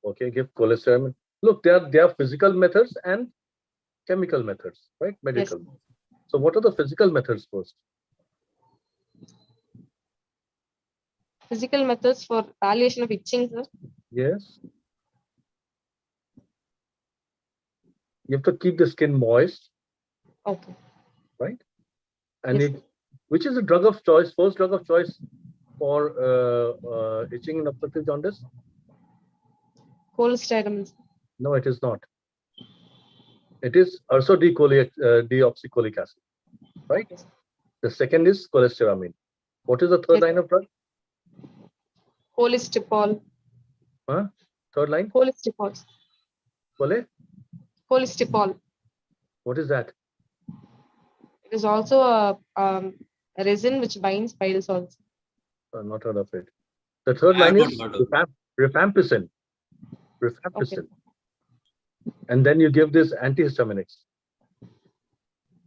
Okay, give cholestyramine. Look, there are physical methods and chemical methods, right? Medical. Yes. So what are the physical methods first? Physical methods for palliation of itching, sir. Yes. You have to keep the skin moist. Okay. Right? And Yes, which is the drug of choice, first drug of choice for itching and obstructive jaundice? cholestyramine. No, it is not. It is deoxycholic acid, right? Yes. The second is cholestyramine. What is the third Yes. line of drug? Cholestyramine. Third line? Cholestyramine. Cholestyramine. What is that? It is also a resin which binds bile salts. Not heard of it. The third I have line not is heard of it. rifampicin. Rifampicin. And then you give this antihistaminics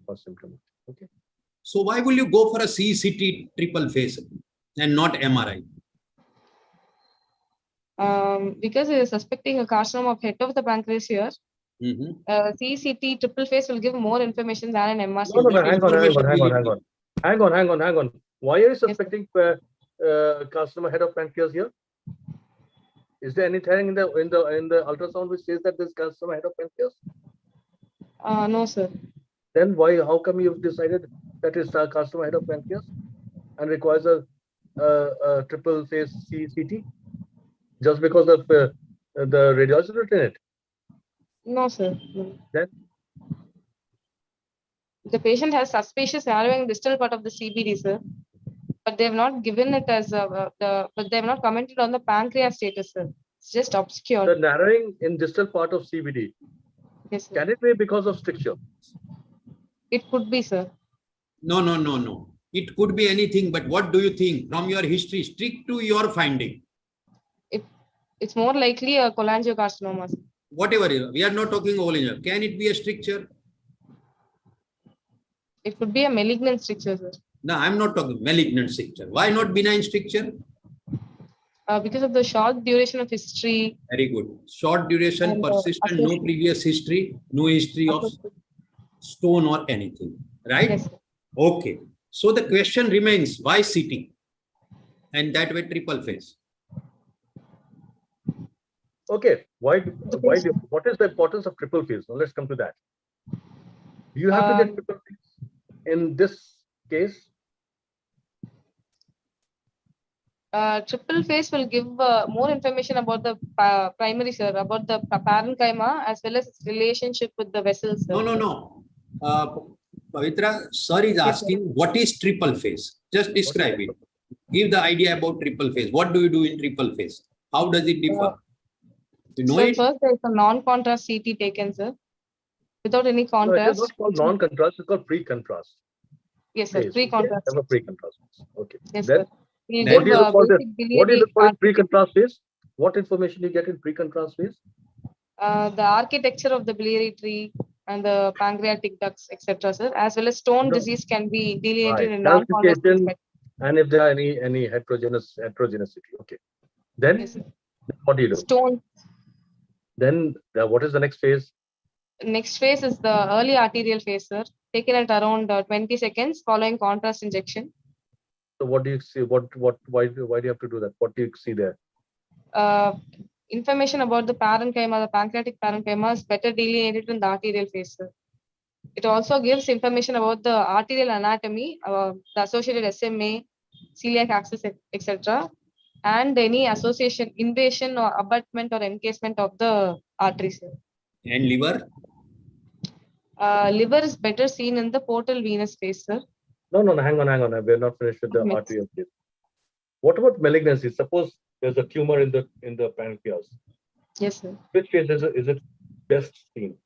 for symptoms. Okay. So why will you go for a CCT triple phase and not MRI? Because he is suspecting a carcinoma of head of the pancreas here. CCT triple phase will give more information than an MRC. No, hang on. Why are you suspecting carcinoma head of pancreas here? Is there anything in the ultrasound which says that this carcinoma head of pancreas? No, sir. Then why? How come you've decided that it's carcinoma head of pancreas and requires a triple phase CCT just because of the radiology written it? No, sir. No. Then the patient has suspicious narrowing distal part of the CBD, sir. But they have not given it as but they have not commented on the pancreas status, sir. It's just obscure. the narrowing in distal part of CBD, Yes, sir. can it be because of stricture? It could be, sir. No. It could be anything, but what do you think from your history? Stick to your finding. It's more likely a cholangiocarcinoma, sir. Whatever, we are not talking all. Can it be a stricture? It could be a malignant stricture, sir. No, I'm not talking malignant stricture. Why not benign stricture? Because of the short duration of history. Very good. Short duration, And, persistent, no previous history, no history of stone or anything. Right? Yes, sir. Okay. So the question remains, why CT? And that way triple phase. Okay, what is the importance of triple phase? Now let's come to that. Do you have to get triple phase in this case? Triple phase will give more information about the primary, sir, about the parenchyma as well as its relationship with the vessels. Sir. No. Pavitra, sir is asking what is triple phase? Just describe it. Give the idea about triple phase. What do you do in triple phase? How does it differ? You know So it? first, there is a non-contrast CT taken, sir, without any No, it is contrast. not called non-contrast, it's called pre-contrast. Yes, sir, Phase. pre-contrast. Have a pre-contrast. Okay. Yes, Then, sir. We'll Then what give do you look for this? basic What do you look for in biliary pre-contrast phase? What information you get in pre-contrast phase? the architecture of the biliary tree and the pancreatic ducts, etc., sir, as well as stone No. disease can be delineated Right. in non-contrast. Calcification, and if there are any heterogeneity. Okay. Then Yes, sir. what do you do? Stone. Then what is the next phase? Next phase is the early arterial phase, sir, taken at around 20 seconds following contrast injection. So what do you see? Why do you have to do that? What do you see there? Information about the parenchyma, the pancreatic parenchyma, is better delineated in the arterial phase, sir. It also gives information about the arterial anatomy, the associated SMA, celiac axis, etc., and any association, invasion or abutment or encasement of the arteries. And liver? Liver is better seen in the portal venous phase, sir. No. Hang on. We're not finished with the arterial phase. What about malignancy? Suppose there's a tumor in the pancreas. Yes, sir. Which phase is it best seen?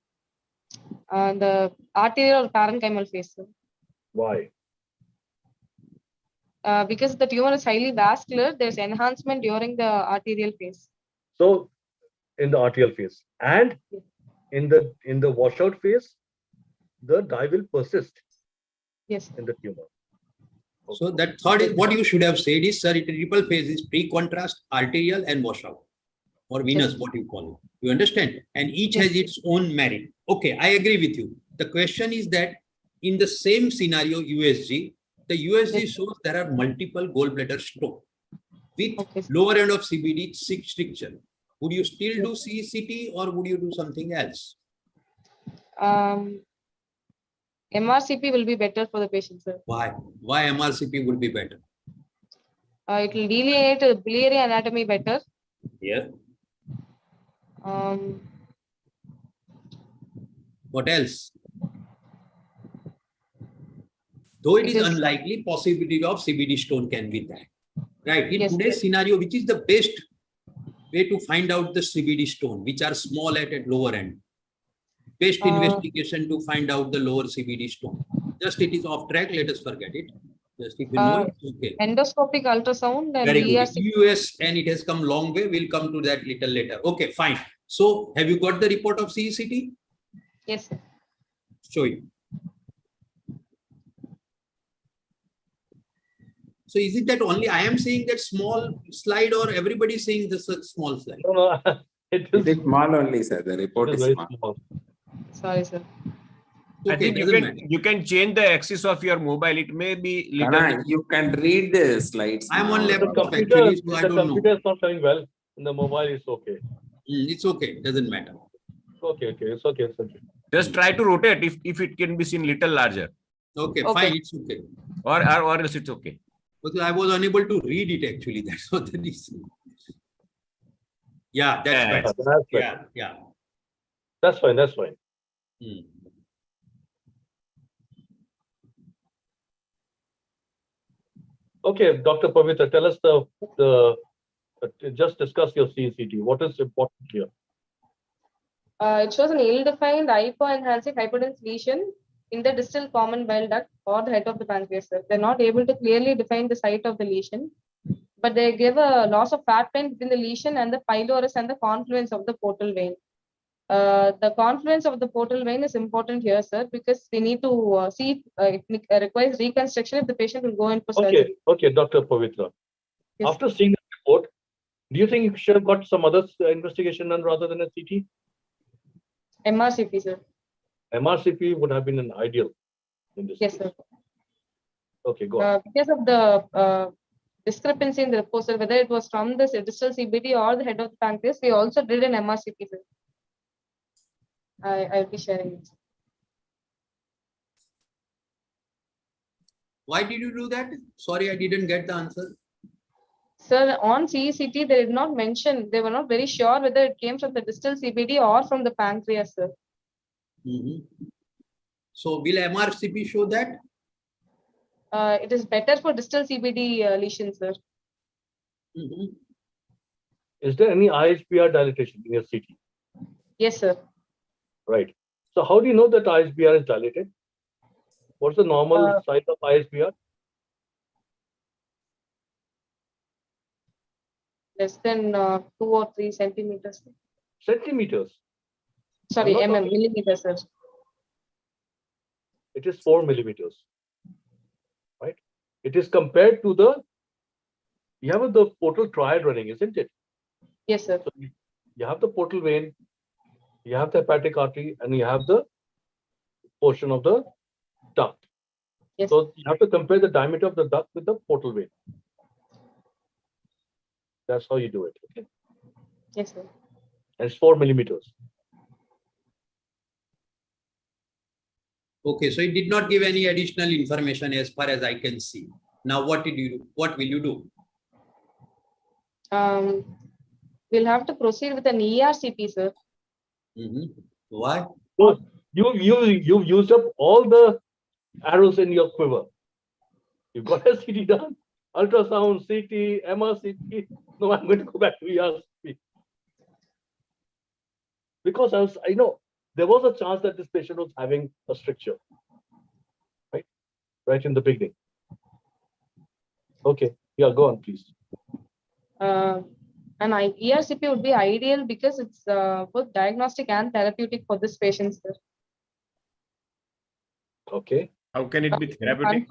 The arterial or parenchymal phase, sir. Why? Because the tumor is highly vascular, there's enhancement during the arterial phase. So in the arterial phase, and in the washout phase, the dye will persist. Yes. In the tumor. Okay. So that third is what you should have said is, sir, triple phase is pre-contrast, arterial, and washout, or venous, what you call it. You understand? And each has its own merit. Okay, I agree with you. The question is that in the same scenario, USG, the USG shows there are multiple gallbladder stone with lower end of CBD stricture. Would you still do CCT or would you do something else? MRCP will be better for the patient, sir. Why? Why MRCP would be better? It will delineate biliary anatomy better. Yeah. What else? Though it is unlikely, possibility of CBD stone can be there. Right. In today's scenario, which is the best way to find out the CBD stone, which are small at lower end? Best investigation to find out the lower CBD stone. Just it is off track, let us forget it. Just if you know it, okay. Endoscopic ultrasound and very good. US, and it has come long way. We'll come to that little later. Okay, fine. So have you got the report of CECT? Yes, sir. Show you. So is it that only I am seeing that small slide, or everybody is seeing this small slide? No. It is small only, sir. The report is very small. Sorry, sir. Okay, I think you can change the axis of your mobile. It may be little. You can read the slides. I'm on laptop computer, actually, so I don't know. The computer is not showing well. In the mobile, it's okay. It's okay. Doesn't matter. Okay. It's okay. Just try to rotate if it can be seen little larger. Okay, fine. It's okay. Or else it's okay. Because I was unable to read it actually. That's what the reason. Yeah, that's right. Yeah. That's fine. Okay, Dr. Pavitra, tell us just discuss your CCT. What is important here? It shows an ill-defined hypo-enhancing hyperdense lesion in the distal common bile duct or the head of the pancreas. They're not able to clearly define the site of the lesion, but they give a loss of fat pen between the lesion and the pylorus and the confluence of the portal vein. The confluence of the portal vein is important here, sir, because they need to see if it requires reconstruction if the patient will go in for surgery. Okay, Dr. Pavitra. Yes. After seeing the report, do you think you should have got some other investigation done rather than a CT? MRCP, sir. MRCP would have been an ideal in this case. Sir. Okay, go on. Because of the discrepancy in the report, sir, whether it was from the distal CBD or the head of the pancreas. We also did an MRCP, sir. I'll be sharing it. Why did you do that? Sorry, I didn't get the answer. Sir, on CECT, they did not mention, they were not very sure whether it came from the distal CBD or from the pancreas, sir. So will MRCP show that? It is better for distal CBD lesions, sir. Is there any ISBR dilatation in your CT? Yes, sir. Right. So how do you know that ISBR is dilated? What's the normal size of ISBR? Less than 2 or 3 centimeters. Centimeters. Sorry, I'm not millimeters, sir. It is 4 millimeters. Right. It is compared to the, you have the portal triad running, isn't it? Yes, sir. So you have the portal vein, you have the hepatic artery, and you have the portion of the duct. Yes. So you have to compare the diameter of the duct with the portal vein. That's how you do it. Okay. Yes, sir. And it's 4 millimeters. Okay, so it did not give any additional information as far as I can see. Now, what did you do? What will you do? We'll have to proceed with an ERCP, sir. Why? So you've used up all the arrows in your quiver. You've got a CT done, ultrasound, CT, MRCP. No, I'm going to go back to ERCP. Because I know there was a chance that this patient was having a stricture, right? Right in the beginning. Okay, yeah, go on, please. An ERCP would be ideal because it's both diagnostic and therapeutic for this patient, sir. Okay. How can it be therapeutic?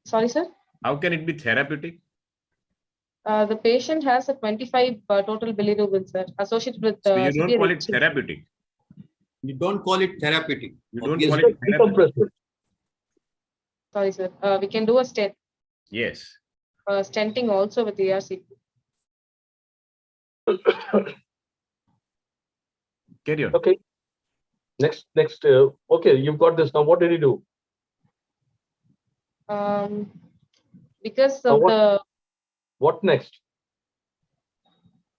Sorry, sir. How can it be therapeutic? The patient has a 25 total bilirubin, sir, associated with. So you don't call it therapeutic. You don't call it therapeutic. You don't call it therapeutic. Decompressive. Sorry, sir. We can do a stent. Yes. Stenting also with ERCP. Carry on. Okay. Next. Okay, you've got this now. What did he do? Because of what next?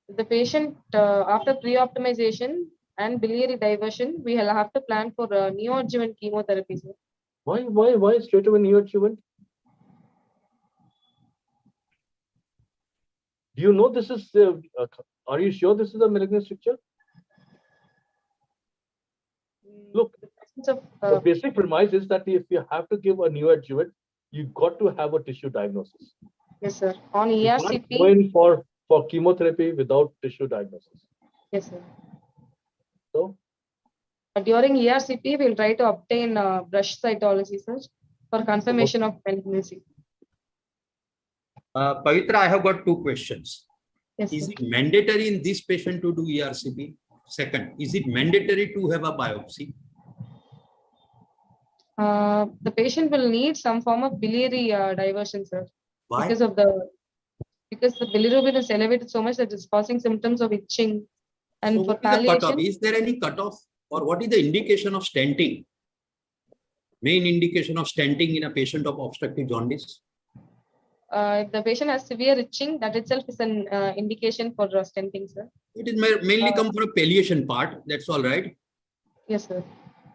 The patient, after pre-optimization and biliary diversion, we will have to plan for neoadjuvant chemotherapy, sir. Why straight away neoadjuvant? Do you know this is? Are you sure this is a malignant stricture? Look, the basic premise is that if you have to give a neoadjuvant, you've got to have a tissue diagnosis. Yes, sir. On ERCP. You can't go in for chemotherapy without tissue diagnosis. Yes, sir. So during ERCP, we'll try to obtain brush cytology, sir, for confirmation of malignancy. Pavitra, I have got 2 questions. Yes, is sir. it mandatory in this patient to do ERCP? Second, is it mandatory to have a biopsy? The patient will need some form of biliary diversion, sir. Why? Because the bilirubin is elevated so much that it's causing symptoms of itching. And so for what is the cutoff? palliation, Is there any cutoff, or what is the indication of stenting? Main indication of stenting in a patient of obstructive jaundice? if the patient has severe itching, that itself is an indication for stenting, sir. It is mainly come from a palliation part. That's all right. Yes, sir.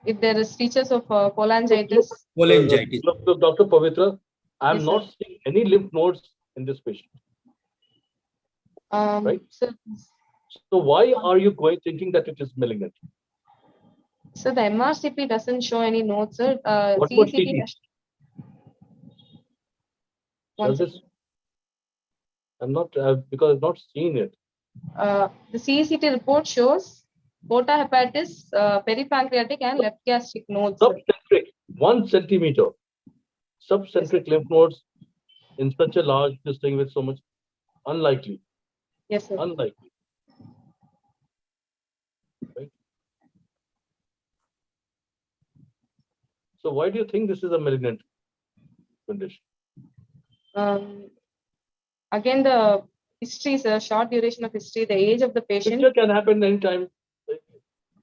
If there is features of cholangitis. Cholangitis. Dr. Pavitra, I'm Yes, not sir. seeing any lymph nodes in this patient. Right? So why are you thinking that it is malignant? So the MRCP doesn't show any nodes, sir. What about CECT CT? One second. I'm not because I've not seen it. The CECT report shows porta hepatis, peripancreatic, and left gastric nodes. Subcentric, 1 centimeter. Subcentric lymph nodes in such a large this thing with so much, unlikely. Yes, sir. Unlikely. Right? So why do you think this is a malignant condition? Again, the history is a short duration of history, the age of the patient. Stricture can happen anytime.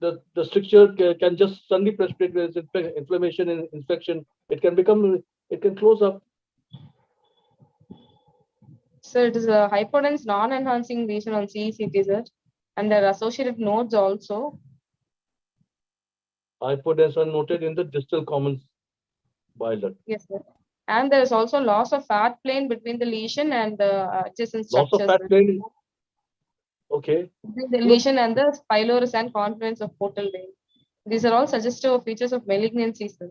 The stricture can just suddenly precipitate with inflammation and infection. It can close up. So it is a hypodense non-enhancing lesion on CECT, sir. And there are associated nodes also. Hypodense are noted in the distal common bile duct. Yes, sir. And there is also loss of fat plane between the lesion and the adjacent Loss structures. of fat plane. Okay. Between the lesion and the pylorus and confluence of portal vein. These are all suggestive of features of malignancy, sir.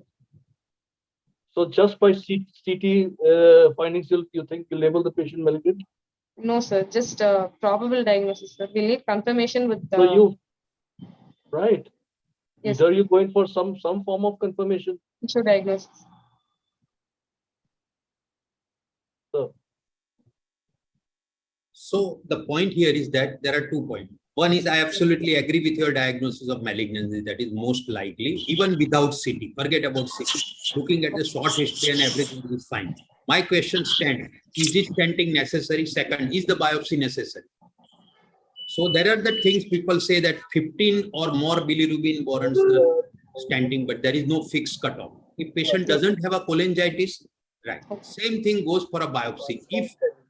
So just by CT findings, you think you label the patient malignant? No, sir. Just a probable diagnosis, sir. We need confirmation with the. So you, right? Yes. Either you going for some form of confirmation. Tissue diagnosis. So the point here is that there are 2 points. One is I absolutely agree with your diagnosis of malignancy, that is most likely, even without CT. Forget about CT. Looking at the short history and everything is fine. My question stands, is this stenting necessary? Second, is the biopsy necessary? So there are the things people say that 15 or more bilirubin warrants the stenting, but there is no fixed cutoff. If patient doesn't have a cholangitis, right. Same thing goes for a biopsy.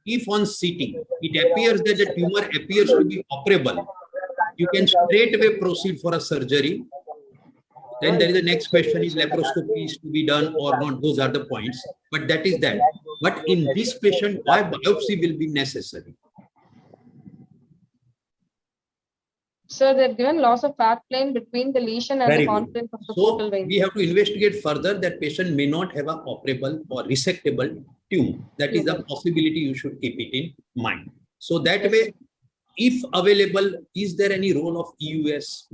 If on CT, it appears that the tumor appears to be operable, you can straight away proceed for a surgery. Then there is the next question, is laparoscopy is to be done or not? Those are the points, but that is that. But in this patient, why biopsy will be necessary? So they've given loss of fat plane between the lesion and Very the good. confluence of the portal So vein. we have to investigate further that patient may not have a operable or resectable tumor. That is a possibility, you should keep it in mind. So that way, if available, is there any role of EUS?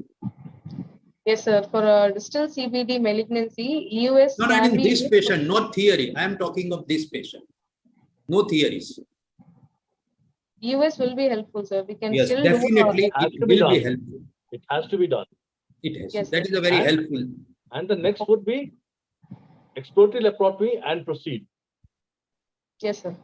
Yes, sir. For a distal CBD malignancy, EUS No, I can mean be this used. patient, not theory. I am talking of this patient. No theories. EUS will be helpful, sir. We can Yes, still definitely do. it will be helpful. It has to be done. It has. Yes, That sir. is a very And- helpful. And the next would be exploratory laparotomy and proceed. Yes, sir.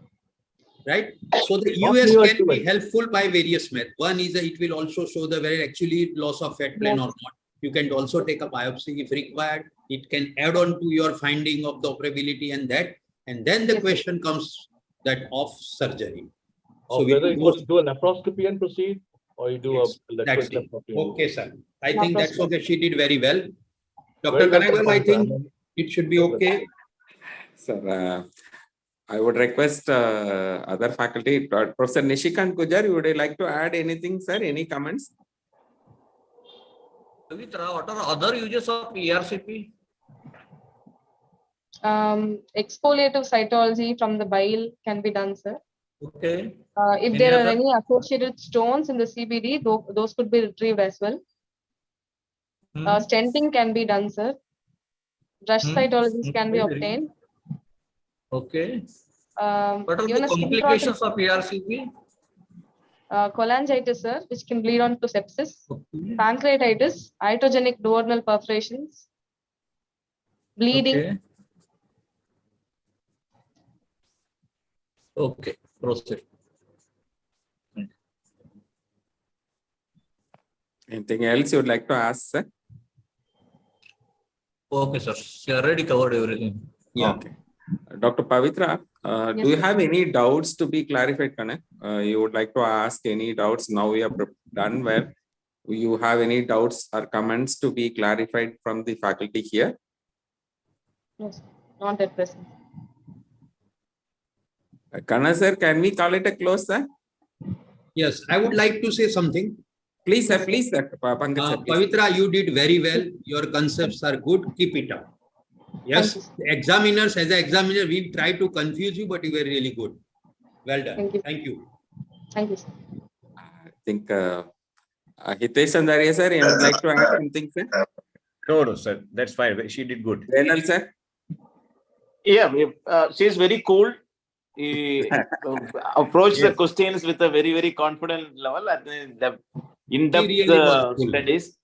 Right? So the Not US can be neoadjuvant. helpful by various methods. One is that it will also show the very actually loss of fat plane or not. You can also take a biopsy if required. It can add on to your finding of the operability and that. And then the Yes, sir. question comes that of surgery. Or So we whether will you go- want to do a laparoscopy and proceed, or you do Yes, a that's electric it. laparoscopy. Okay, sir. I think that's okay. She did very well. Dr. Very well Kanagal, I performed, think sir. it should be okay. Sir, I would request other faculty, Professor Nishikant Gujar, would you like to add anything, sir? Any comments? What are other uses of ERCP? Exfoliative cytology from the bile can be done, sir. Okay. If Any there are other? any associated stones in the CBD, those could be retrieved as well. Stenting can be done, sir. Brush cytologies can be obtained. Okay. What are Even the a skin complications of ERCP? cholangitis, sir, which can lead on to sepsis. Okay. Pancreatitis, iatrogenic duodenal perforations, bleeding. Okay. Okay. Proceed. Anything else you would like to ask, sir? Okay, sir. You already covered everything. Yeah. Okay. Dr. Pavitra, Yes, do you sir. have any doubts to be clarified, Kanak? You would like to ask any doubts now we have done where you have any doubts or comments to be clarified from the faculty here? Yes, not at present. Kana sir, can we call it a close, sir? Yes, I would like to say something. Please, sir, please, sir. Pankaj, sir, please. Pavitra, you did very well. Your concepts are good. Keep it up. Yes, Thank the examiners, as an examiner, we try to confuse you, but you were really good. Well done. Thank you. Thank you. Thank you, sir. I think Hitesh Andaria, sir, you would like to add something, sir? No, sir. That's fine. She did good. Renal, sir? Yeah, she's very cool. He approached the Yes. questions with a very, very confident level. And then the in-depth He really was cool. studies.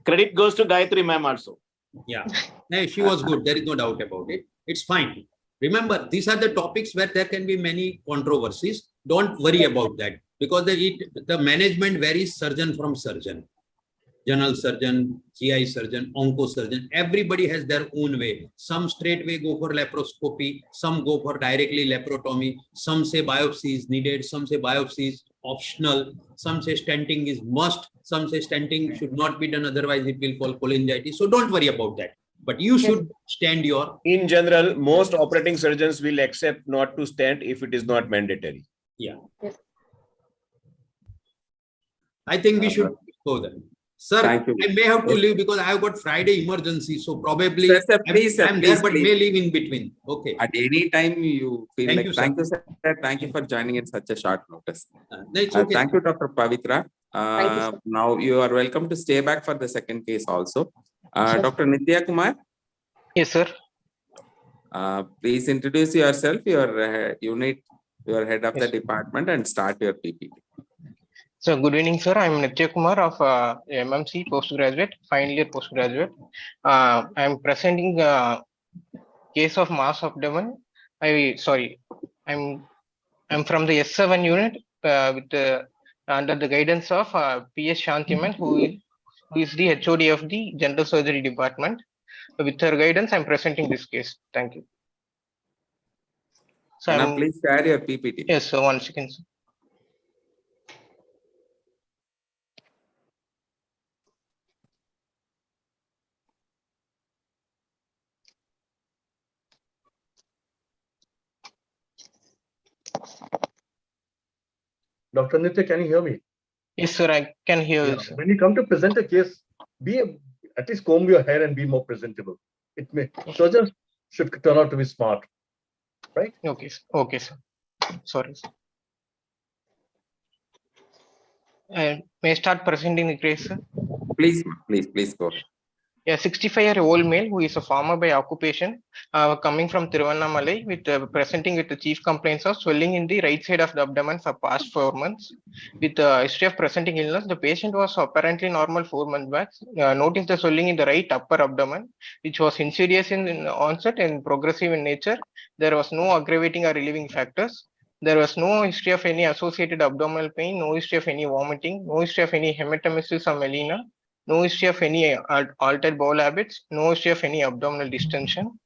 Credit goes to Gayatri ma'am also. Yeah, no, she was good. There is no doubt about it. It's fine. Remember, these are the topics where there can be many controversies. Don't worry about that because the management varies surgeon from surgeon. General surgeon, GI surgeon, onco surgeon, everybody has their own way. Some straight way go for laparoscopy, some go for directly laparotomy, some say biopsy is needed, some say biopsy is optional, some say stenting is must, some say stenting should not be done, otherwise it will cause cholangitis. So don't worry about that. But you should stand your... In general, most operating surgeons will accept not to stent if it is not mandatory. Yeah. Yes. I think we should go there. Sir, Thank you. I may have to Yes. leave because I have got Friday emergency. So probably Sir, please, I'm please, there, but please. may leave in between. Okay. At any time you feel Thank like, you, sir. thank you, sir. Thank you for joining in such a short notice. No, it's okay. Thank you, Dr. Pavitra. Thank you, sir. Now you are welcome to stay back for the second case also. Sure. Dr. Nitya Kumar, Yes, sir. please introduce yourself, your unit, your head of the department, and start your PPT. So good evening, sir. I'm Nitya Kumar of MMC postgraduate, final year postgraduate. I'm presenting case of mass abdomen. I'm from the S7 unit with under the guidance of PS Shantiman, who is the HOD of the general surgery department. With her guidance, I'm presenting this case. Thank you. So Can I please share your PPT? yes, so 1 second, sir. Dr. Nitya, can you hear me? Yes, sir. I can hear you, sir. When you come to present a case, at least comb your hair and be more presentable. Surgeons should turn out to be smart, right? Okay, sir. Okay, sir. Sorry, sir. May I start presenting the case, sir? Please go. A 65-year-old male who is a farmer by occupation, coming from Tiruvannamalai, with presenting with the chief complaints of swelling in the right side of the abdomen for past 4 months. With history of presenting illness, the patient was apparently normal 4 months back. Noticed the swelling in the right upper abdomen, which was insidious in onset and progressive in nature. There was no aggravating or relieving factors. There was no history of any associated abdominal pain, no history of any vomiting, no history of any hematemesis or melena, no history of any altered bowel habits, no history of any abdominal distension.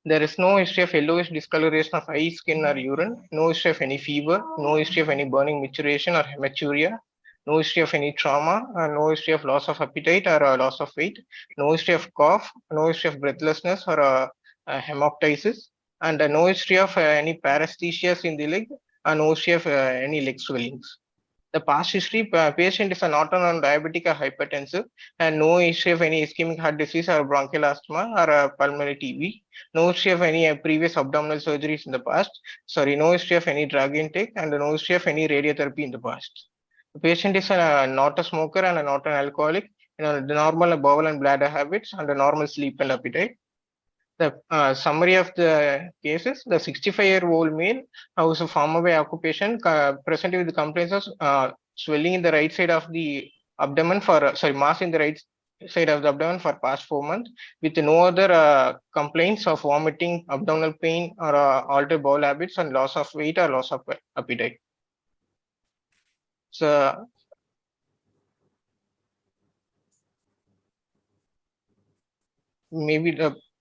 There is no history of yellowish discoloration of eye, skin, or urine, no history of any fever, no history of any burning micturition or hematuria, no history of any trauma, no history of loss of appetite or loss of weight, no history of cough, no history of breathlessness or hemoptysis, and no history of any paresthesias in the leg, and no history of any leg swellings. The past history, patient is not on diabetic or hypertensive, and no history of any ischemic heart disease or bronchial asthma or pulmonary TB. No history of any previous abdominal surgeries in the past. No history of any drug intake, and no history of any radiotherapy in the past. The patient is not a smoker and not an alcoholic. The normal bowel and bladder habits and the normal sleep and appetite. The summary of the cases: the 65-year-old male who is a farmer by occupation presented with the complaints of swelling in the right side of the abdomen mass in the right side of the abdomen for past 4 months, with no other complaints of vomiting, abdominal pain, or altered bowel habits, and loss of weight or loss of appetite. So maybe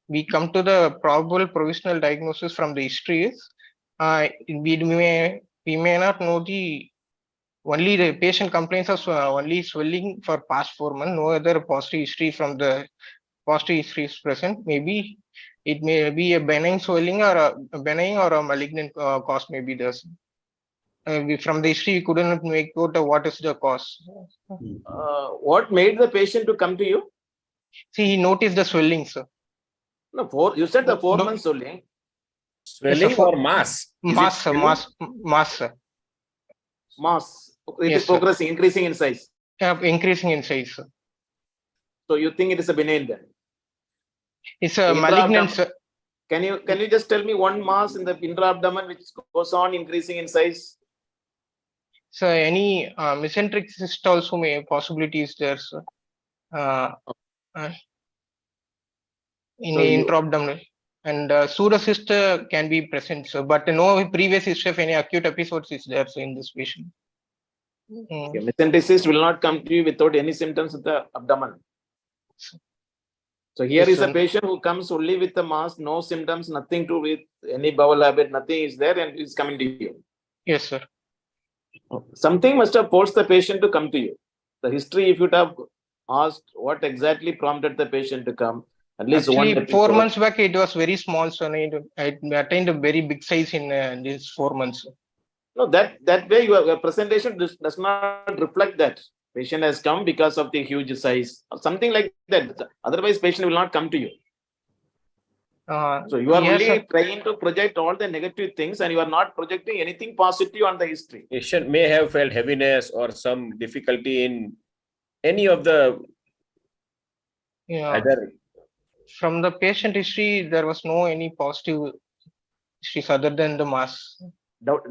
we come to the probable provisional diagnosis from the history is we may not know only the patient complaints of only swelling for past 4 months, no other positive history from the positive history is present. Maybe it may be a benign swelling or a benign or a malignant cause may be there. From the history, we couldn't make out what is the cause. What made the patient to come to you? See, he noticed the swelling, sir. No, you said the 4 months swelling. Swelling or mass? Mass, sir. Mass, sir. Mass. It Yes, is progressing, increasing in size. Increasing in size, sir. So you think it is a benign then? It's a malignant, sir. Can you just tell me one mass in the intra-abdomen which goes on increasing in size? So any mesenteric cyst also may possibility is there, sir. In So intra-abdominal. and pseudocyst can be present, so but no previous history of any acute episodes is there, so in this patient. Okay, mesentesis will not come to you without any symptoms of the abdomen. So here Yes, is a sir. patient who comes only with the mass, no symptoms, nothing to with any bowel habit, nothing is there, and is coming to you. Yes, sir. Something must have forced the patient to come to you. The history, if you would have asked what exactly prompted the patient to come, at least one Actually, episode. 4 months back it was very small, so I attained a very big size in these 4 months. No, that way your presentation does not reflect that. Patient has come because of the huge size or something like that. Otherwise, patient will not come to you. So you are yes, only sir. trying to project all the negative things and you are not projecting anything positive on the history. Patient may have felt heaviness or some difficulty in any of the Yeah. other. From the patient history, there was no any positive histories other than the mass.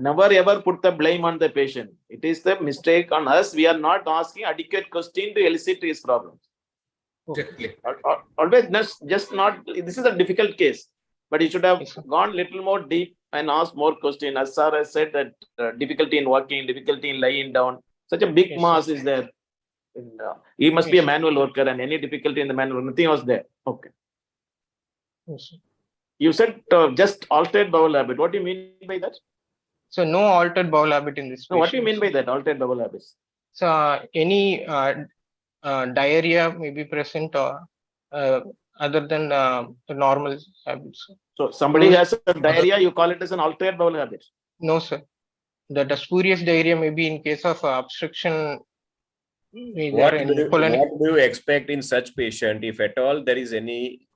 Never ever put the blame on the patient. It is the mistake on us. We are not asking adequate question to elicit his problems. Exactly. Always just not. This is a difficult case, but you should have Yes, sir. gone little more deep and asked more question. As sir has said that difficulty in walking, difficulty in lying down. Such a big Yes, mass sir. is there. He must be Yes, a sir. manual worker, and any difficulty in the manual, nothing was there. Okay. Yes, sir. You said just altered bowel habit. What do you mean by that? So no altered bowel habit in this No, what do you patient. mean by that? Altered bowel habits. So any diarrhea may be present or other than the normal habits. So somebody Those- has a diarrhea, you call it as an altered bowel habit. No, sir. The spurious diarrhea may be in case of obstruction. What do you expect in such patient if at all there is any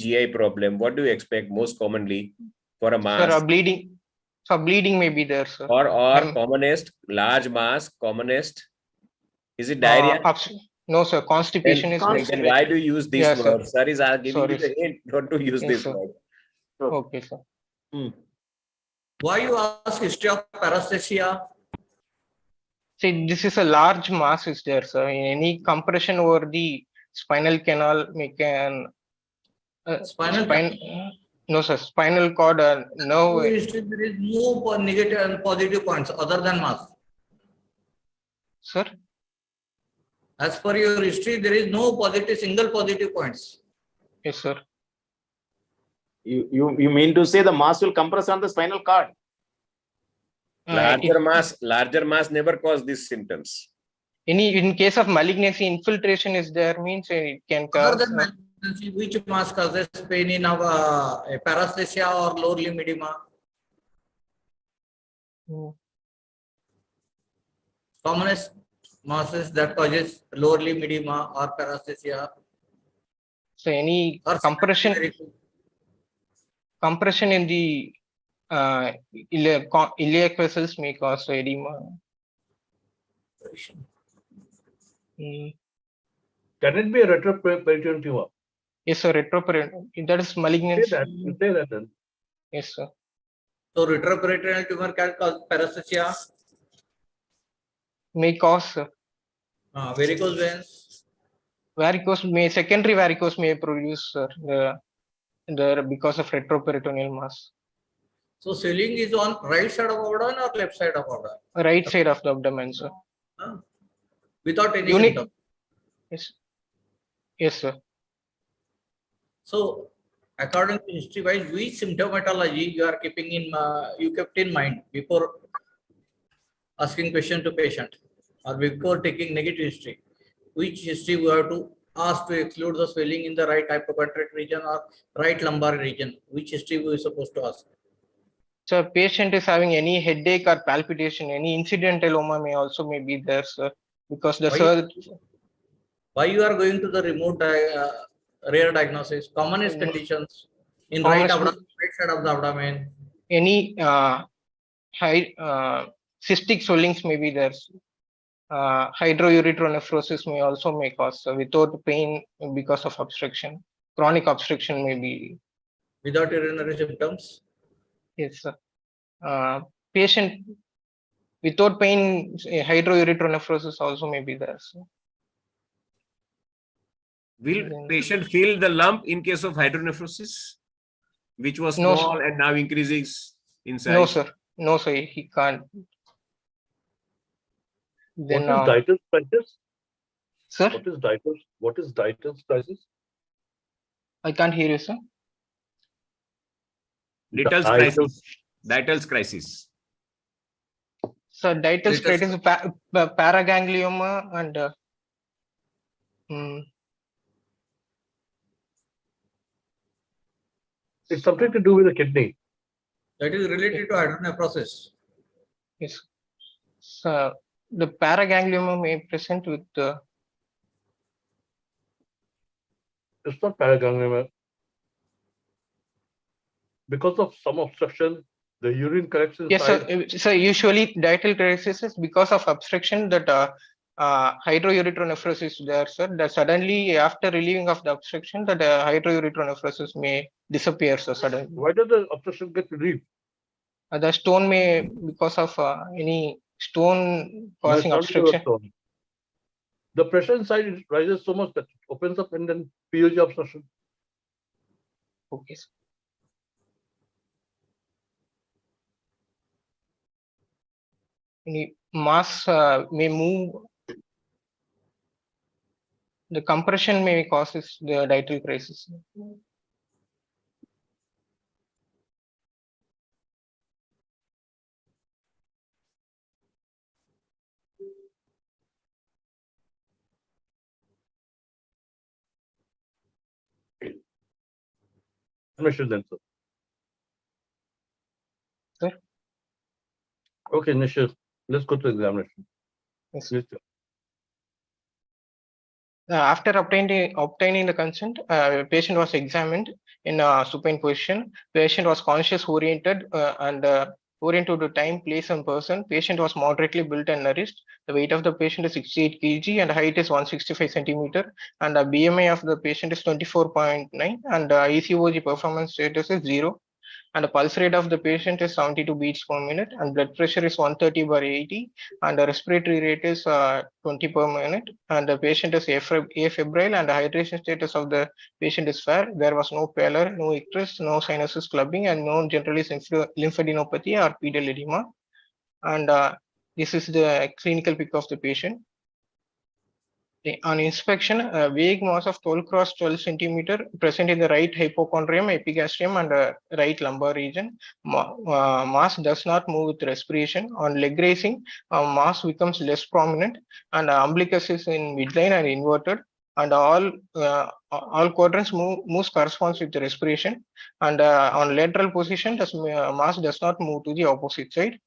GI problem? What do you expect most commonly for a mass? Sir, bleeding. So bleeding may be there, sir. Or commonest, large mass, commonest. Is it diarrhea? No, sir. Constipation is then why do you use this Yes, word? sir. Sir is giving Sorry, you the hint not to use Yes, this sir. word. Okay, sir. Why you ask history of paresthesia? See, this is a large mass is there, sir. Any compression over the spinal canal can no, sir. Spinal cord nerve. History, there is no negative and positive points other than mass. Sir? As per your history, there is no single positive points. Yes, sir. You mean to say the mass will compress on the spinal cord? Larger mass never cause these symptoms. In case of malignancy, infiltration is there, means it can cause. Other than malignancy, which mass causes pain in paresthesia or lower limb edema? Commonest masses that causes lower limb edema or paresthesia. So any compression in the iliac vessels may cause edema. Can it be a retroperitoneal tumor? Yes, sir. Retroperitoneal. That is malignancy. You say that then. Yes, sir. So retroperitoneal tumor can cause paresthesia. May cause, sir. Varicose veins. Secondary varicose may produce, sir, because of retroperitoneal mass. So swelling is on right side of abdomen or left side of abdomen? Right side of the abdomen, sir. Without any symptom. Yes. Yes, sir. So according to history wise, which symptomatology you kept in mind before asking question to patient or before taking negative history? Which history we have to ask to exclude the swelling in the right hypochondriac region or right lumbar region? Which history we are supposed to ask? So patient is having any headache or palpitation, any incidentaloma may also be there, sir. Because the why you are going to the remote rare diagnosis? Commonest conditions in right side of the abdomen. Any cystic swellings may be there. Hydroureteronephrosis may also cause without pain because of obstruction. Chronic obstruction may be. Without urinary symptoms? Yes, sir. Patient without pain, hydroureteronephrosis also may be there, sir. Will patient feel the lump in case of hydronephrosis, which was No, small sir. and now increases in size? No, sir. No, sir. He can't. Then, what is Dieter's crisis? sir, What is Dieter's crisis? I can't hear you, sir. Dieter's crisis. Dieter's crisis. So Dieter's crisis, paraganglioma and it's something to do with the kidney. That is related to hydronephrosis. yes. So the paraganglioma may present with It's not paraganglioma. Because of some obstruction, the urine collects inside. yes, sir. So usually Dieter crisis is because of obstruction that hydrourethronephrosis there, sir. That suddenly after relieving of the obstruction, that hydrourethronephrosis may disappear, so suddenly. Why does the obstruction get relieved? The stone may because of any stone causing obstruction. The pressure inside rises so much that it opens up and then POG obstruction. Okay, sir. Any mass may move. The compression may causes the Dieter crisis. Examination then, sir. Sir? Okay, Nishir, let's go to examination. Yes. Yes, sir. After obtaining the consent, patient was examined in a supine position. Patient was conscious oriented and oriented to time, place, and person. Patient was moderately built and nourished. The weight of the patient is 68 kg and height is 165 centimeter. And the BMI of the patient is 24.9 and ECOG performance status is 0. And the pulse rate of the patient is 72 beats per minute and blood pressure is 130/80 and the respiratory rate is 20 per minute and the patient is afebrile and the hydration status of the patient is fair. There was no pallor, no icterus, no sinuses clubbing and no generalized lymphadenopathy or pedal edema. And this is the clinical pic of the patient. On inspection, a vague mass of 12 cross 12 centimeter present in the right hypochondrium, epigastrium, and right lumbar region. Mass does not move with respiration. On leg raising, mass becomes less prominent, and umbilicus is in midline and inverted. And all quadrants moves corresponds with the respiration. And on lateral position, mass does not move to the opposite side.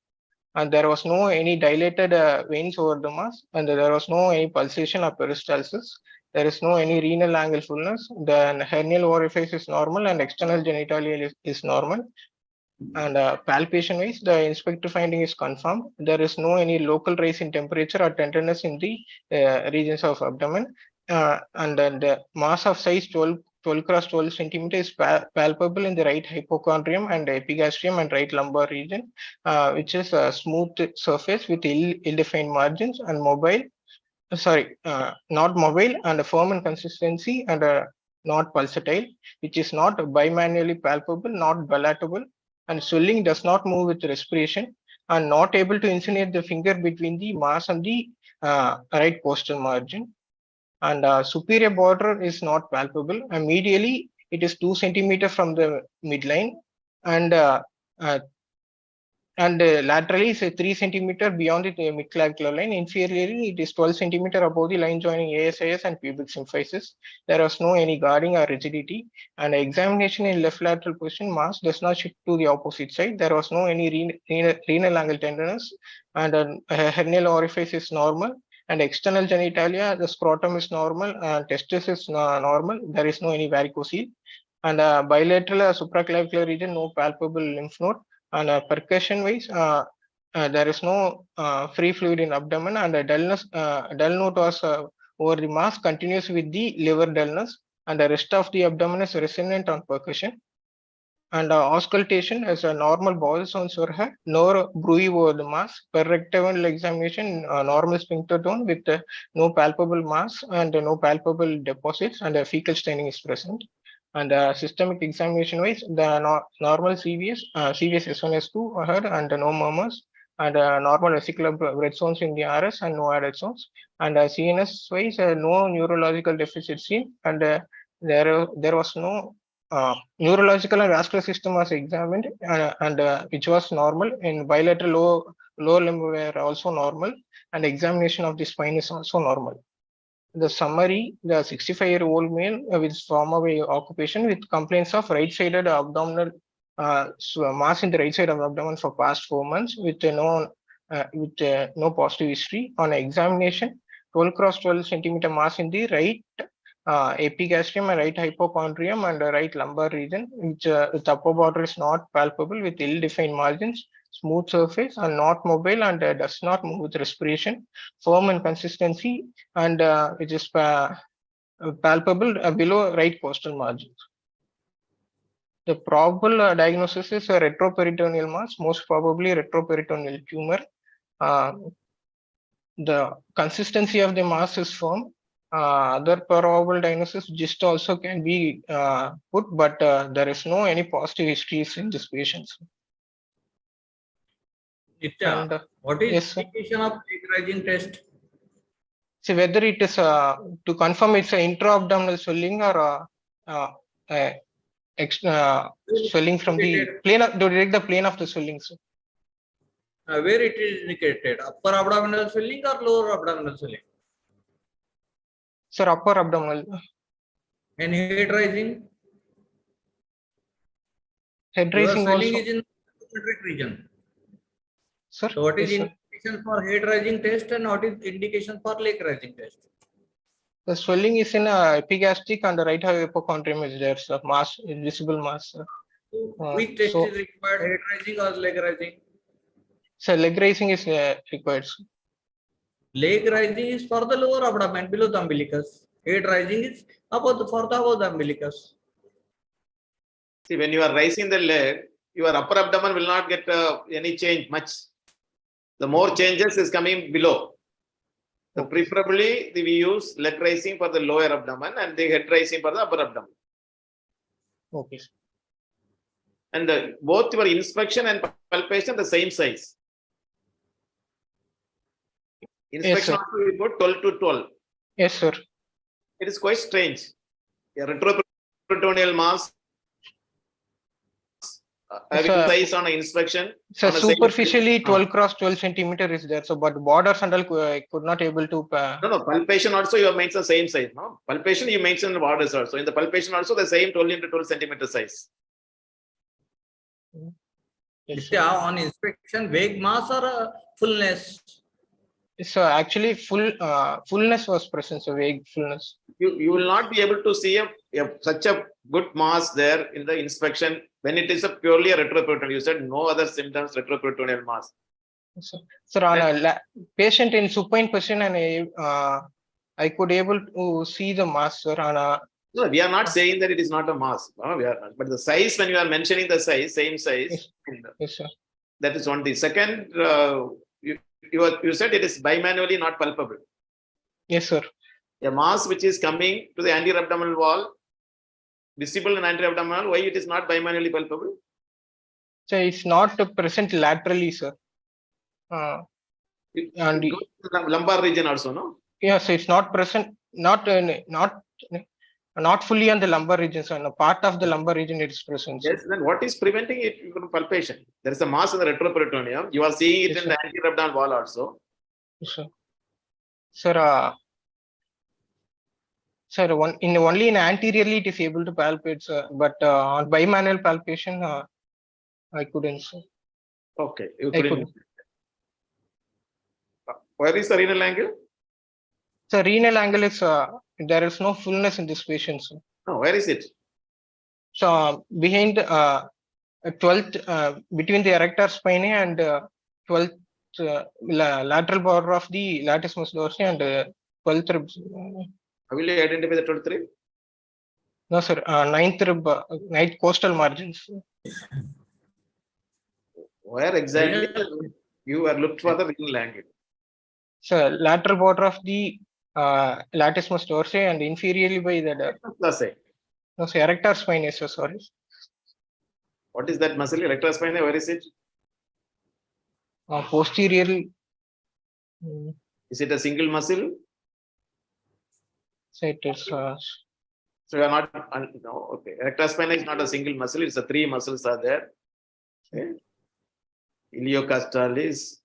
And there was no any dilated veins over the mass, and there was no any pulsation or peristalsis. There is no any renal angle fullness. The hernial orifice is normal and external genitalia is normal. And palpation wise, the inspector finding is confirmed. There is no any local rise in temperature or tenderness in the regions of abdomen. And then the mass of size 12 cross 12 centimeter is palpable in the right hypochondrium and epigastrium and right lumbar region, which is a smooth surface with ill-defined margins and mobile. Not mobile and firm in consistency and not pulsatile, which is not bimanually palpable, not palatable, and swelling does not move with respiration and not able to insinuate the finger between the mass and the right costal margin. And superior border is not palpable. And medially, it is 2 centimeter from the midline, and laterally is 3 centimeter beyond the midclavicular line. Inferiorly, it is 12 centimeter above the line joining ASIS and pubic symphysis. There was no any guarding or rigidity. And examination in left lateral position, mass does not shift to the opposite side. There was no any renal angle tenderness, and hernial orifice is normal. And external genitalia, the scrotum is normal, testis is normal. There is no any varicocele. And bilateral supraclavicular region, no palpable lymph node. And percussion wise, there is no free fluid in abdomen, and the dullness, dull note was over the mass continues with the liver dullness, and the rest of the abdomen is resonant on percussion. and auscultation as a normal bowel sounds were had, no bruit over the mass. Per rectal examination, normal sphincter tone with no palpable mass and no palpable deposits, and fecal staining is present. And systemic examination wise, the normal CVS, CVS S1, S2 were had, and no murmurs, and normal vesicular red zones in the RS and no added zones. And CNS wise, no neurological deficit seen, and there was no neurological and vascular system was examined, and which was normal. In bilateral lower limb were also normal, and examination of the spine is also normal. The summary: the 65-year-old male with former occupation with complaints of right-sided abdominal mass in the right side of the abdomen for past 4 months with no positive history. On examination, 12 cross 12 centimeter mass in the right epigastrium and right hypochondrium and right lumbar region, which with upper border is not palpable with ill-defined margins, smooth surface and not mobile, and does not move with respiration, firm in consistency, and which is palpable below right costal margins. The probable diagnosis is a retroperitoneal mass, most probably retroperitoneal tumor. The consistency of the mass is firm. Other probable diagnosis GIST also can be put, but there is no any positive histories in these patients. What is yes, the indication of Lake-Rising test? See whether it is to confirm it's an intra-abdominal swelling or swelling from the plane of, to detect the plane of the swelling. Sir. Where it is indicated? Upper abdominal swelling or lower abdominal swelling? Sir, upper abdominal. And head rising? Head Your rising swelling also. is in the pituitary region. Sir, so what is yes, indication for head rising test and what is indication for leg rising test? The swelling is in epigastric and the right hypochondrium is there, sir. Mass, visible mass. Sir. Which test is required, head rising or leg rising? So leg rising is required. Sir. Leg rising is for the lower abdomen below the umbilicus. Head rising is for the above the umbilicus. See, when you are raising the leg, your upper abdomen will not get any change much. The more changes is coming below. So preferably, we use leg raising for the lower abdomen and the head raising for the upper abdomen. Okay. And both your inspection and palpation the same size. Inspection yes, also we put 12 to 12. Yes, sir. It is quite strange. A retroperitoneal mass having size on an inspection. So superficially 12 cross 12 centimeter is there. So, but borders and all could not able to. No, palpation also you have mentioned the same size. No, palpation you mentioned the borders also. In the palpation also the same 12 into 12 centimeter size. Yes, on inspection, vague mass or fullness? So actually fullness was present, so vague fullness. You will not be able to see such a good mass there in the inspection when it is a purely a retroperitoneal. You said no other symptoms, retroperitoneal mass. Sir, on a patient in supine position, and I could able to see the mass, sir. On a no, we are not saying that it is not a mass. No, we are not. But the size, when you are mentioning the size, same size. Yes, sir. That is one thing. Second, you said it is bimanually not palpable. Yes, sir. A mass which is coming to the anterior abdominal wall, visible in anterior abdominal, why it is not bimanually palpable? So it's not present laterally, sir. And lumbar region also, no? Yes, so it's not present, not fully on the lumbar region, so in a part of the lumbar region it is present. Yes, then what is preventing it from palpation? There is a mass in the retroperitoneum. You are seeing it in the anterior abdominal wall also. Yes, sir. Sir, sir, only in anteriorly it is able to palpate, sir, but on bimanual palpation, I couldn't, sir. Okay, you couldn't. Where is the renal angle? So renal angle is there is no fullness in this patient, sir. No, where is it? So behind 12th between the erector spinae and 12th lateral border of the latissimus dorsi and 12th ribs. How will you identify the 12th rib? No, sir. Ninth coastal margins. Where exactly you are looked for the renal angle? So lateral border of the latissimus dorsi and inferiorly by the no, so erector spinae, so sorry. What is that muscle? Erector spinae, where is it? Posteriorly. Is it a single muscle? So it is. So you are not, no, okay. Erector spinae is not a single muscle, it's a 3 muscles are there. Okay. Iliocostalis.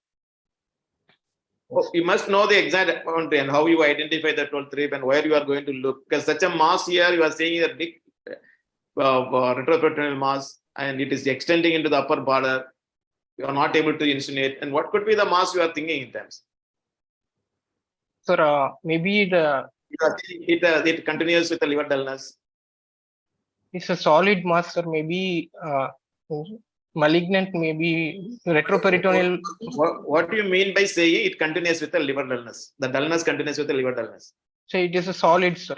Oh, you must know the exact boundary and how you identify the 12th rib and where you are going to look. Because such a mass here, you are seeing a big retroperitoneal mass and it is extending into the upper border. You are not able to insinuate. And what could be the mass you are thinking in terms? Sir, maybe it continues with the liver dullness. It's a solid mass, sir. Maybe malignant, maybe retroperitoneal. What do you mean by saying it continues with the liver dullness? The dullness continues with the liver dullness. So it is a solid, sir.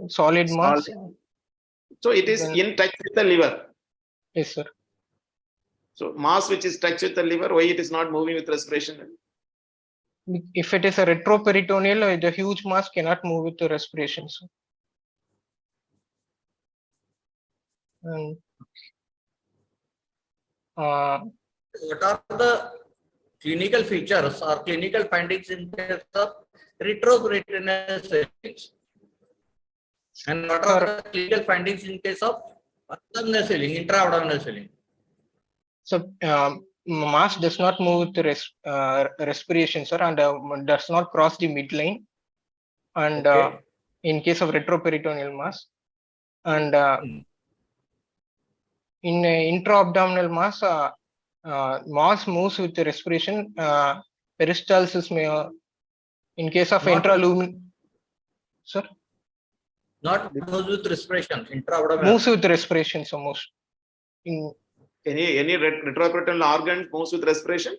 Solid mass. So it is in touch with the liver. Yes, sir. So mass which is touch with the liver, why it is not moving with respiration? If it is a retroperitoneal, the huge mass cannot move with the respiration, sir. And what are the clinical features or clinical findings in case of retroperitoneal swellings? And what are the clinical findings in case of abdominal swelling, intra-abdominal swelling? So mass does not move with the respiration, sir, and does not cross the midline. And in case of retroperitoneal mass, and in intra-abdominal mass, mass moves with the respiration. Peristalsis may, in case of intraluminal, sir. Not moves with respiration, intra-abdominal. Moves with respiration, so most. Any retroperitoneal organ moves with respiration?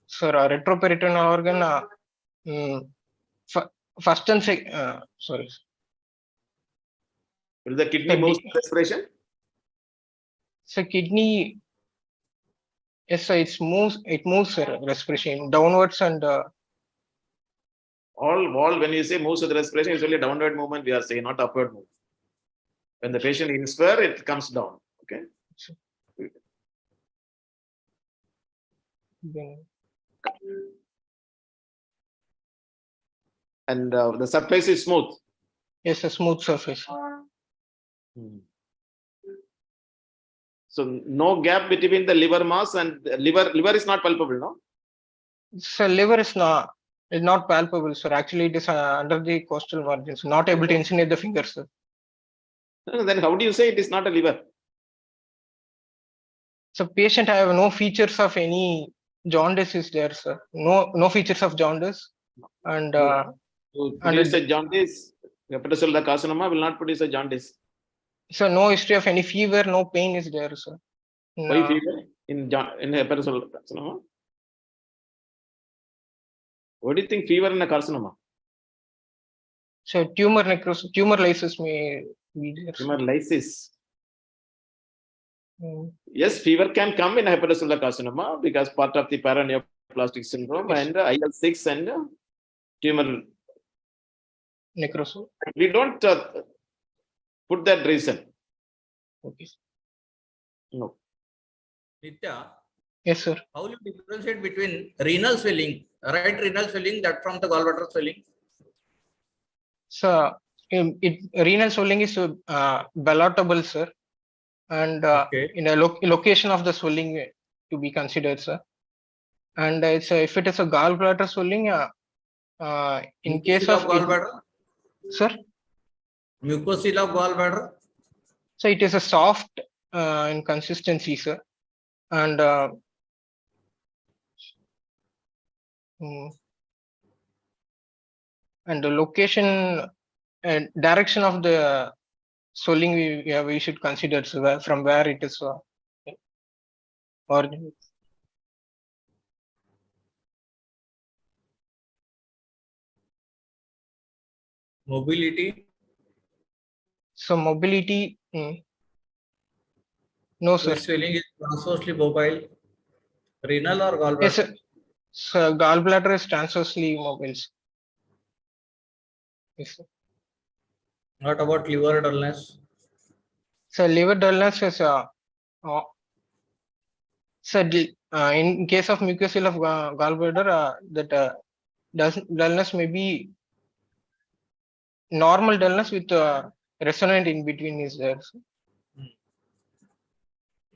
Sir, retroperitoneal organ, first and second, sorry. Will the kidney move with respiration? So kidney, yes, sir, it moves respiration downwards and all when you say moves with respiration, it's only downward movement we are saying, not upward movement. When the patient inspires, it comes down. Okay. And the surface is smooth. Yes, a smooth surface. So no gap between the liver mass and liver is not palpable, no? So liver is not palpable, sir. Actually, it is under the costal margins, not able to insinuate the fingers, sir. Then how do you say it is not a liver? So patient have no features of any jaundice is there, sir. No features of jaundice, and produce a jaundice. Hepatocellular carcinoma will not produce a jaundice. So no history of any fever, no pain is there, sir. Why fever in hepatocellular carcinoma? What do you think fever in a carcinoma? So tumor necrosis, tumor lysis may be there. Tumor lysis. Yes, fever can come in hepatocellular carcinoma because part of the paraneoplastic syndrome and IL-6 and tumor necrosis. We don't put that reason. Okay. No. Nitya. Yes, sir. How will you differentiate between renal swelling, right renal swelling, that from the gallbladder swelling? So renal swelling is ballotable, sir, and in a location of the swelling to be considered, sir. And it's if it is a gallbladder swelling, in case of gallbladder, sir, mucosal of gallbladder. So it is a soft in consistency, sir, and and the location and direction of the swelling we should consider, so from where it is originated. Mobility. So mobility, no, sir. This swelling is transversely mobile. Renal or gallbladder? Yes, sir. So gallbladder is transversely mobile. Yes, sir. What about liver dullness? So liver dullness is so in case of mucosal of gallbladder, that dullness may be normal dullness with resonant in between is there. So.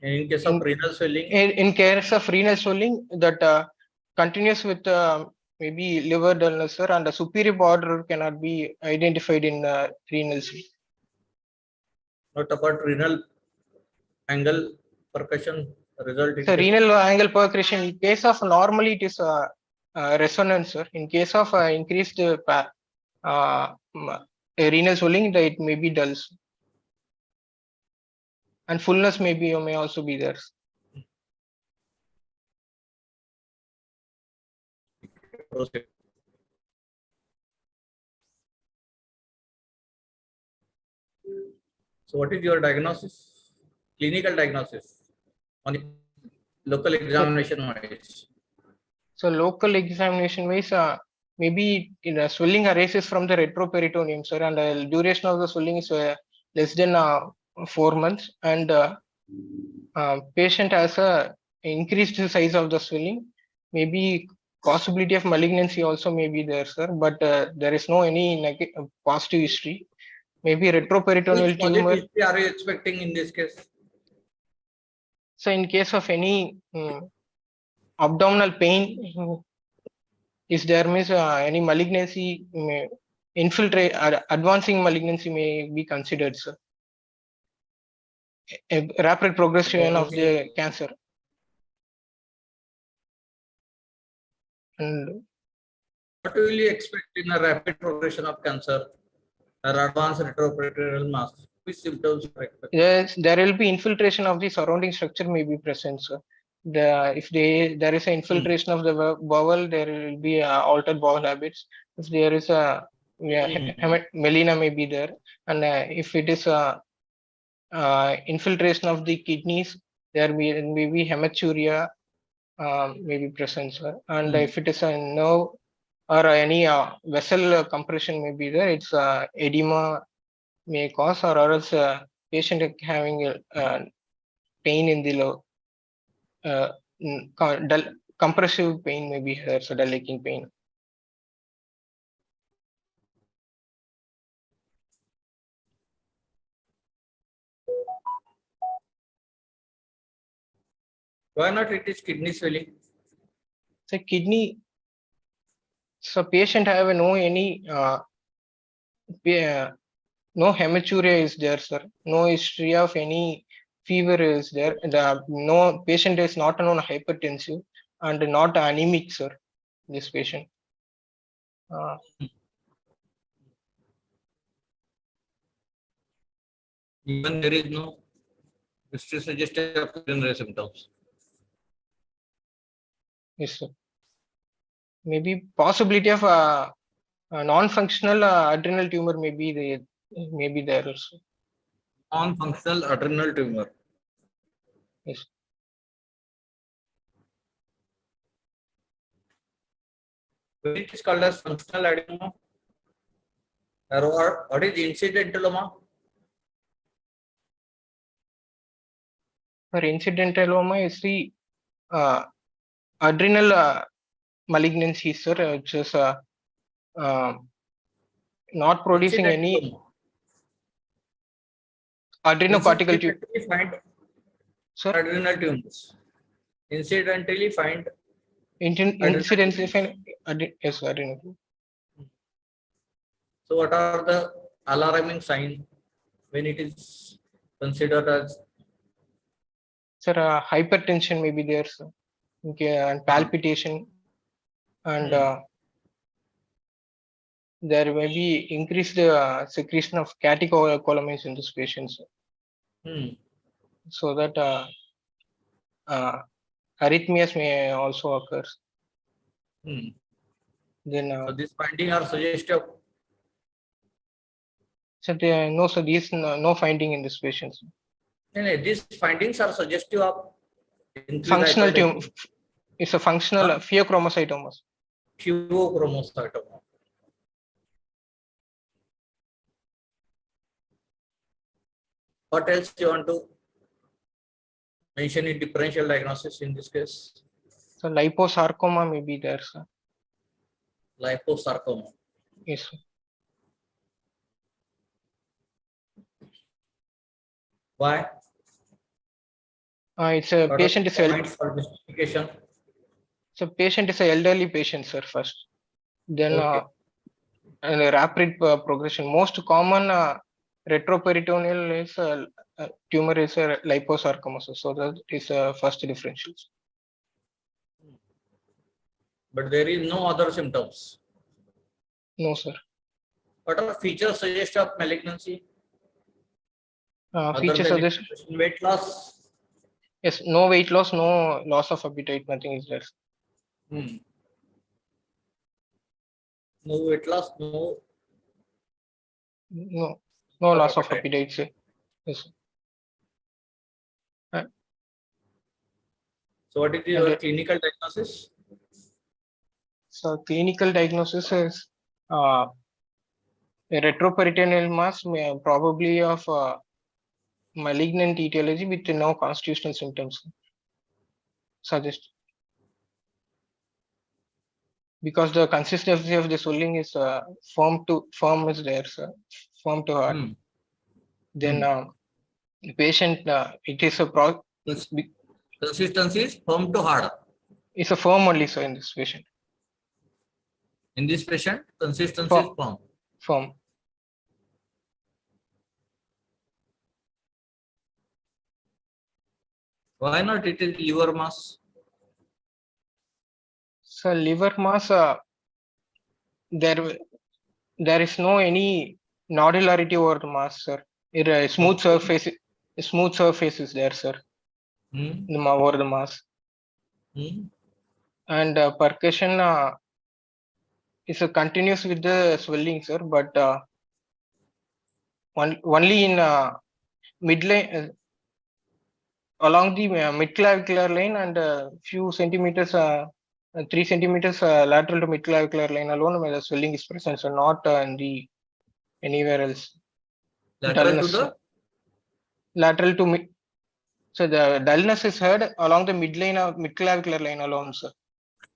In case of renal swelling? In case of renal swelling, that continues with maybe liver dullness, sir, and the superior border cannot be identified in renal swelling. What about renal angle percussion result? So renal angle percussion, in case of normally it is resonance, sir. In case of increased renal swelling, it may be dull. And fullness may also be there. So what is your diagnosis? Clinical diagnosis on local examination wise? So local examination wise, maybe swelling arises from the retroperitoneum, sir, and the duration of the swelling is less than 4 months, and patient has a increased size of the swelling. Maybe possibility of malignancy also may be there, sir, but there is no any positive history. Maybe retroperitoneal tumor. Which history are you expecting in this case? So in case of any abdominal pain, is there means any malignancy may infiltrate, advancing malignancy may be considered, sir. A rapid progression of the cancer. And what will you expect in a rapid progression of cancer or advanced retroperitoneal mass? Which symptoms are expected? yes, there will be infiltration of the surrounding structure may be present, sir. If there is an infiltration of the bowel, there will be altered bowel habits. If there is a melena may be there, and if it is a infiltration of the kidneys, there may be hematuria may be present, sir. And if it is a nerve or any vessel compression may be there, it's edema may cause, or else patient having pain in the low, compressive pain may be here, so dull aching pain. Why not it is kidney swelling? So kidney, so patient have no any no hematuria is there, sir. No history of any fever is there. No patient is not known hypertensive and not anemic, sir. This patient. Even there is no history suggested of urinary symptoms. Yes, sir. Maybe possibility of a non-functional adrenal tumor may be there also. Non-functional adrenal tumor. Yes. When it is called as functional adenoma, or what is incidentaloma? For incidentaloma is the adrenal malignancy, sir, which is not producing any adrenocortical tumor. Find adrenal tumors. Incidentally find. Incidentally find yes, adrenal. So what are the alarming signs when it is considered as? Sir, hypertension may be there, sir. Okay, and palpitation, and there may be increased secretion of catecholamines in this patient, sir. So that arrhythmias may also occur. Then so this finding are suggestive So no, so these no finding in this patient. These findings are suggestive of Functional tumor. increased It's a functional pheochromocytoma. pheochromocytoma. What else you want to mention in differential diagnosis in this case? So liposarcoma may be there, sir. Liposarcoma. Yes, sir. Why? It's a What patient are is the points for justification? so patient is an elderly patient, sir, first. Then Okay. and a rapid progression. Most common retroperitoneal is tumor is a liposarcoma. So that is first differential. But there is no other symptoms. No, sir. What are features suggest of malignancy? Other Features than suggest weight loss? yes, no weight loss, no loss of appetite, nothing is there. No weight loss, no No loss of appetite, sir. Yes. So what is your clinical diagnosis? So clinical diagnosis is a retroperitoneal mass, probably of malignant etiology with no constitutional symptoms. Suggest because the consistency of the swelling is firm is there, sir. Firm to hard. Then the patient it is a consistency is firm to hard. It's a firm only, sir, in this patient. In this patient, consistency is firm. Firm. Why not it is liver mass? So liver mass, there is no any nodularity over the mass, sir. A smooth surface is there, sir. Over the mass. And percussion is continuous with the swelling, sir, but only in midline along the midclavicular line and few centimeters, 3 centimeters lateral to midclavicular line alone where the swelling is present, so not in the anywhere else. Lateral to the? Lateral to mid. So the dullness is heard along the midline of midclavicular line alone, sir,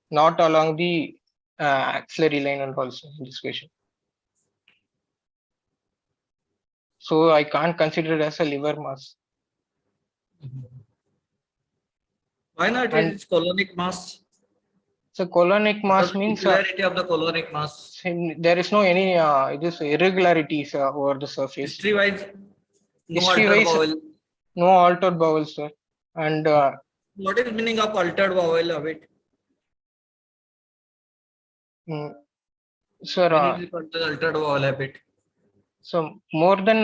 not along the axillary line and also in this patient. So I can't consider it as a liver mass. Why not it is colonic mass? So colonic mass means irregularity of the colonic mass. There is no any irregularities over the surface. History wise, no altered bowel. No altered bowel, sir. And what is meaning of altered bowel of it? Sir, altered bowel habit. So more than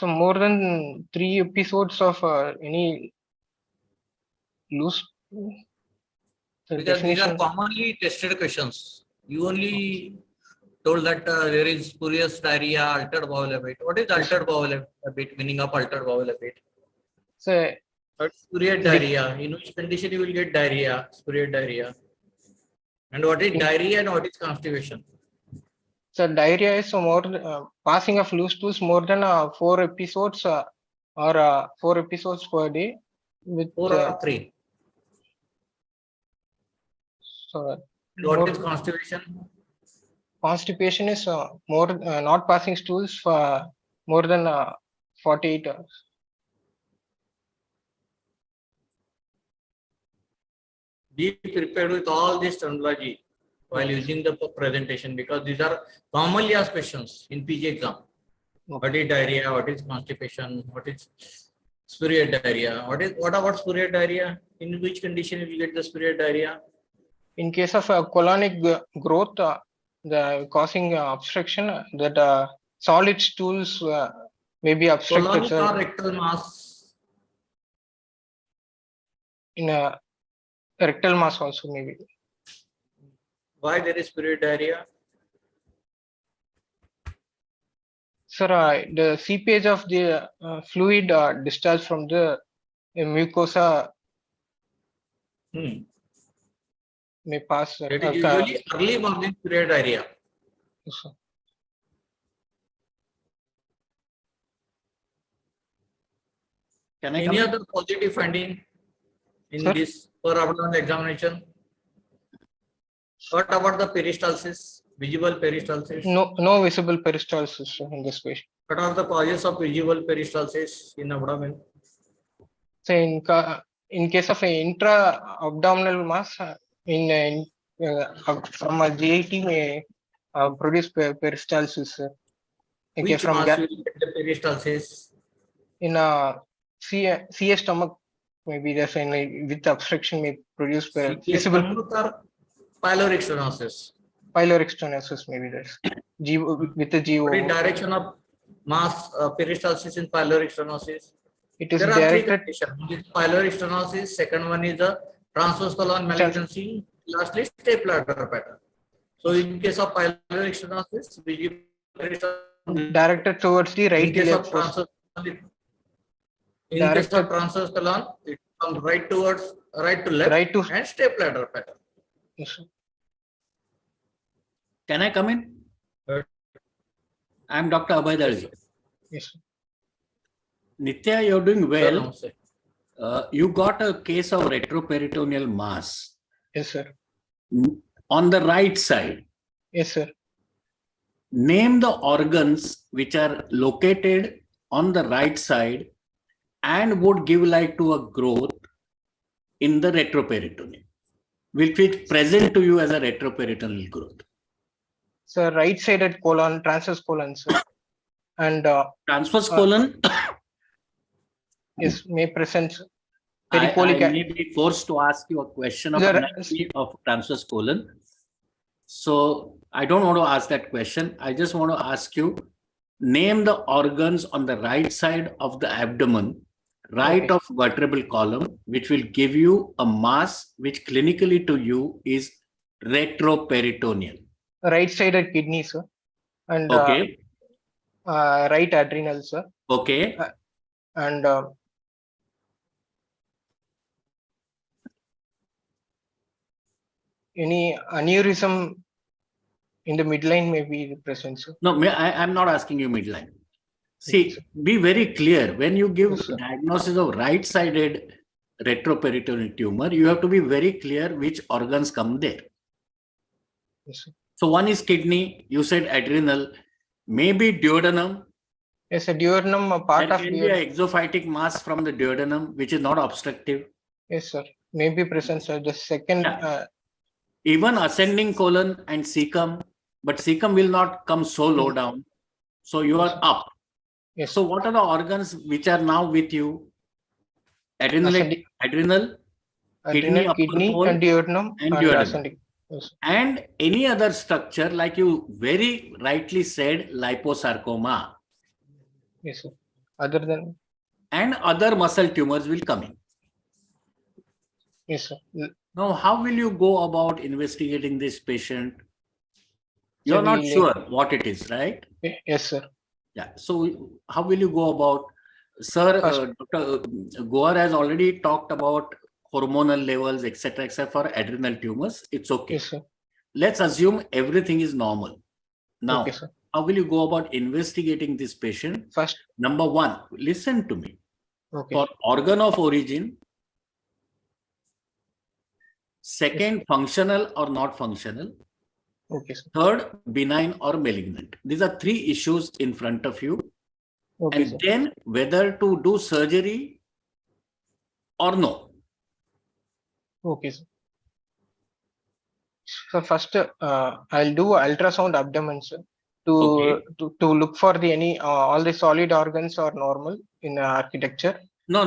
more than 3 episodes of any loose. Because these are commonly tested questions. You only told that there is spurious diarrhea, altered bowel habit. What is altered bowel habit? Meaning of altered bowel habit? So spurious diarrhea. In which condition you will get diarrhea, spurious diarrhea. And what is diarrhea and what is constipation? So diarrhea is more passing of loose stools more than 4 episodes or 4 episodes per day. With 4 or 3. So what is constipation? Constipation is more not passing stools for more than 48 hours. Be prepared with all this terminology while using the presentation, because these are commonly asked questions in PG exam. What is diarrhea? What is constipation? What is spurious diarrhea? What about spurious diarrhea? In which condition you will get the spurious diarrhea? In case of colonic growth, the causing obstruction, that solid stools may be obstructed. Colonic or rectal mass? In a rectal mass also maybe. Why there is spurious diarrhea? Sir, the seepage of the fluid discharged from the mucosa may pass. It is usually early morning period area. Yes, sir. Can I Any come in? other positive finding in Sir? this per abdominal examination? What about the peristalsis? Visible peristalsis? No visible peristalsis in this patient. What are the causes of visible peristalsis in abdomen? So in case of intra-abdominal mass, from a GIT may produce peristalsis. Okay, Which from mass will get the peristalsis? in a CA stomach, maybe there's with obstruction may produce visible Pyloric stenosis. pyloric stenosis, maybe there's with the GO. What is direction of mass peristalsis in pyloric stenosis? It is There are three directed. conditions. One is pyloric stenosis, second one is the transverse colon malignancy, lastly step ladder pattern. So in case of pyloric stenosis, Directed towards the right in case of left. transverse colon, it comes right to left and step ladder pattern. Yes, sir. Can I come in? I'm Dr. Abhay Dalvi. Yes, sir. Nitya, you're doing well. Sir, You got a case of retroperitoneal mass Yes, sir. on the right side. Yes, sir. Name the organs which are located on the right side and would give light to a growth in the retroperitoneum, which is present to you as a retroperitoneal growth. So right-sided colon, transverse colon, sir. And transverse colon. Yes, may present. I may be forced to ask you a question of anatomy of transverse colon. So I don't want to ask that question. I just want to ask you, name the organs on the right side of the abdomen, right of vertebral column, which will give you a mass which clinically to you is retroperitoneal. Right-sided kidney, sir. And right adrenal, sir. Okay. And any aneurysm in the midline may be present, sir. No, I'm not asking you midline. See, be very clear. When you give diagnosis of right-sided retroperitoneal tumor, you have to be very clear which organs come there. Yes, sir. So one is kidney, you said adrenal, maybe duodenum. Yes, a duodenum, a part of there can be an exophytic mass from the duodenum, which is not obstructive. Yes, sir. May be present, sir. The second. Even ascending colon and cecum, but cecum will not come so low down. So you are up. Yes. So what are the organs which are now with you? Adrenal, kidney, and duodenum, and duodenum. Yes. And any other structure, like you very rightly said, liposarcoma. Yes, sir. Other than. And other muscle tumors will come in. Yes, sir. Now, how will you go about investigating this patient? You're not sure what it is, right? Yes, sir. Yeah. So how will you go about, sir? Dr. Goar has already talked about hormonal levels, etc., for adrenal tumors. It's okay. Yes, sir. Let's assume everything is normal. Now, okay, sir. How will you go about investigating this patient? First, number one, listen to me. Okay. For organ of origin. Second, functional or not functional. Okay, sir. Third, benign or malignant. These are three issues in front of you. Okay, and sir. then whether to do surgery or no. Okay, sir. So first, I'll do ultrasound abdomen, sir, to look for the any all the solid organs are normal in architecture. No.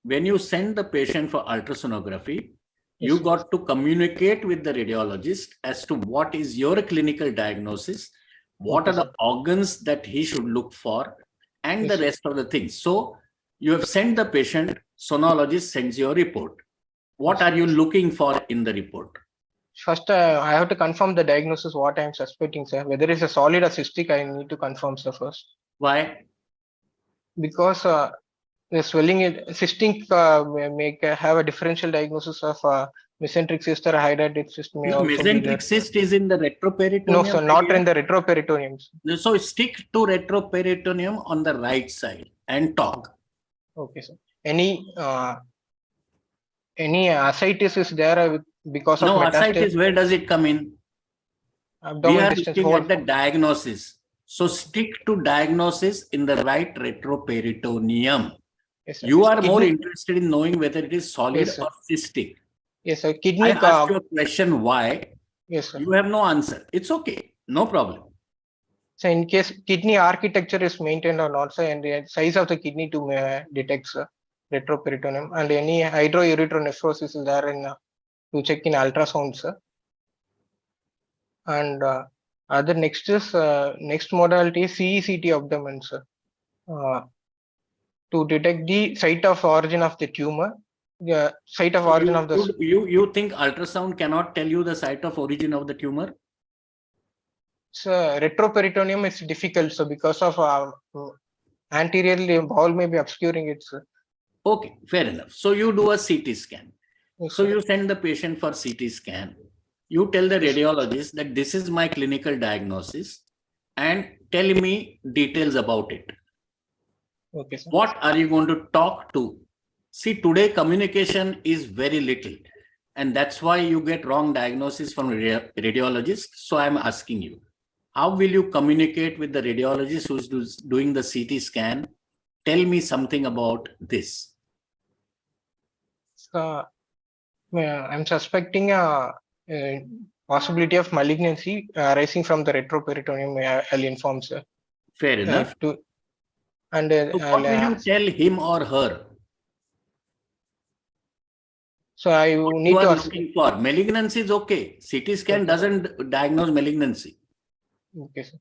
When you send the patient for ultrasonography, you got to communicate with the radiologist as to what is your clinical diagnosis, what are the organs that he should look for, and the rest of the things. So you have sent the patient, sonologist sends your report. What are you looking for in the report? First, I have to confirm the diagnosis, what I am suspecting, sir. Whether it's a solid or cystic, I need to confirm, sir, first. Why? Because the swelling, cystic have a differential diagnosis of mesenteric cyst or hydatid cyst may No, also be there. mesenteric cyst is in the retroperitoneum. No, sir, not in the retroperitoneum. So stick to retroperitoneum on the right side and talk. Okay, sir. Any ascites is there because of No, metastasis? ascites, where does it come in? Abdomen We are distance looking whole. at the diagnosis. So stick to diagnosis in the right retroperitoneum. Yes, sir. You are more Kidney- interested in knowing whether it is solid Yes, sir. or cystic. Yes, sir. I Kidney. asked you a question, why? Yes, sir. You have no answer. It's okay. No problem. So in case kidney architecture is maintained or not, sir, and the size of the kidney to detect, sir, retroperitoneum, and any hydrouretronephrosis is there in to check in ultrasound, sir. And other next is next modality is CECT abdomen, sir, to detect the site of origin of the tumor. The site of So origin of the you think ultrasound cannot tell you the site of origin of the tumor? retroperitoneum is difficult, so because of anteriorly bowel may be obscuring it, sir. Okay, fair enough. So you do a CT scan. Yes, So sir. you send the patient for CT scan. You tell the radiologist that this is my clinical diagnosis and tell me details about it. Okay, sir. What are you going to talk to? See, today communication is very little, and that's why you get wrong diagnosis from radiologists. So I'm asking you, how will you communicate with the radiologist who's doing the CT scan? Tell me something about this. I'm suspecting a possibility of malignancy arising from the retroperitoneum. I'll inform, sir. Fair enough. So what will you tell him or her? So I What need you to are ask. looking for. Malignancy is okay. CT scan Okay. doesn't diagnose malignancy. Okay, sir.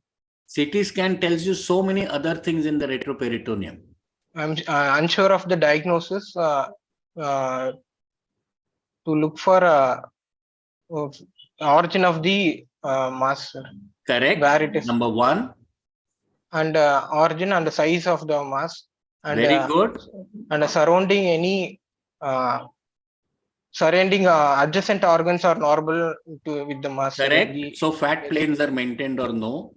CT scan tells you so many other things in the retroperitoneum. I'm unsure of the diagnosis. To look for origin of the mass. Correct. Where it is. Number one. And origin and the size of the mass. And, very good. And surrounding any surrounding adjacent organs are normal with the mass. Correct. So fat planes are maintained or no?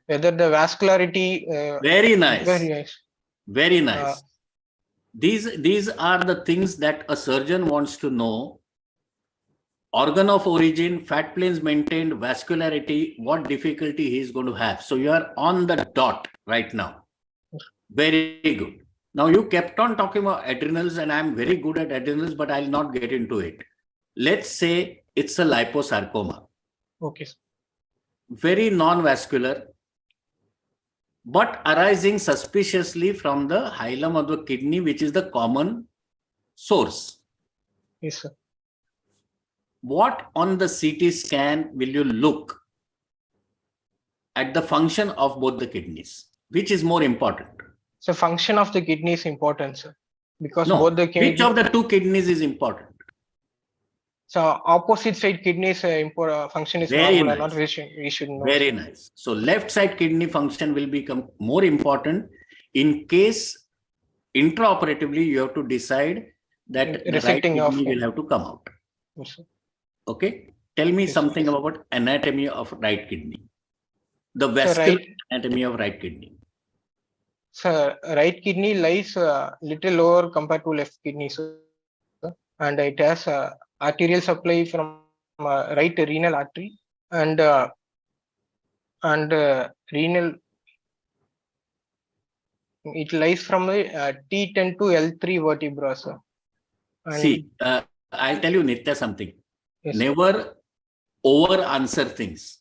Whether the vascularity. Very nice. Very nice. Very nice. These are the things that a surgeon wants to know. Organ of origin, fat planes maintained, vascularity, what difficulty he is going to have. So you are on the dot right now. Very good. Now you kept on talking about adrenals, and I'm very good at adrenals, but I'll not get into it. Let's say it's a liposarcoma. Okay. Very non-vascular, but arising suspiciously from the hilum of the kidney, which is the common source. Yes, sir. What on the CT scan will you look at the function of both the kidneys? Which is more important? So function of the kidney is important, sir. Because no, both the which of the two kidneys is important? So opposite side kidneys function is very normal nice. or not. We should know. Very nice. So left side kidney function will become more important in case intraoperatively you have to decide that the right kidney will have to come out. Yes, sir. Okay. Tell me something about anatomy of right kidney. The vascular anatomy of right kidney. So right kidney lies little lower compared to left kidney, sir. And it has arterial supply from right renal artery and renal. It lies from the T10 to L3 vertebra, sir. And see, I'll tell you, Nitya, something. Yes, never over answer things.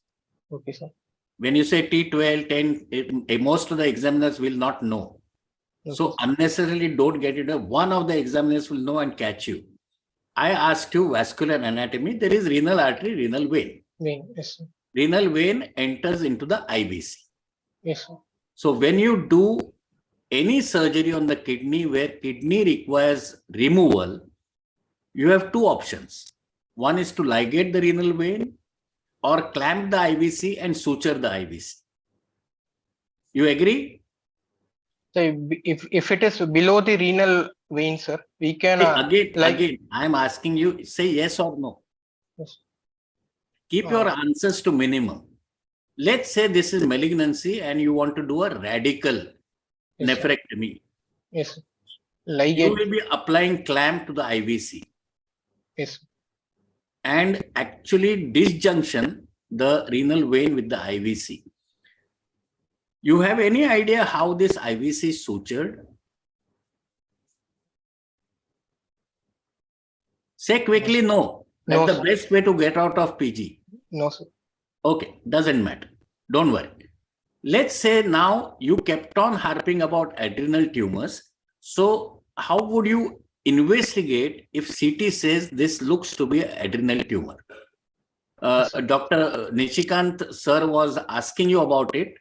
Okay, sir. When you say T12, 10, most of the examiners will not know. Okay, so unnecessarily don't get it. One of the examiners will know and catch you. I asked you vascular anatomy. There is renal artery, renal vein. Yes, sir. Renal vein enters into the IVC. Yes, sir. So when you do any surgery on the kidney where kidney requires removal, you have two options. One is to ligate the renal vein or clamp the IVC and suture the IVC. You agree? So if it is below the renal vein, sir, we can Again, I am asking you, say yes or no. Yes. Keep your answers to minimum. Let's say this is malignancy and you want to do a radical nephrectomy. Yes. You will be applying clamp to the IVC. Yes. And actually disjunction the renal vein with the IVC. You have any idea how this IVC is sutured? Say quickly no. That's the best way to get out of PG. No, sir. Okay, doesn't matter. Don't worry. Let's say now you kept on harping about adrenal tumors. So how would you investigate if CT says this looks to be an adrenal tumor? Dr. Nishikant sir was asking you about it.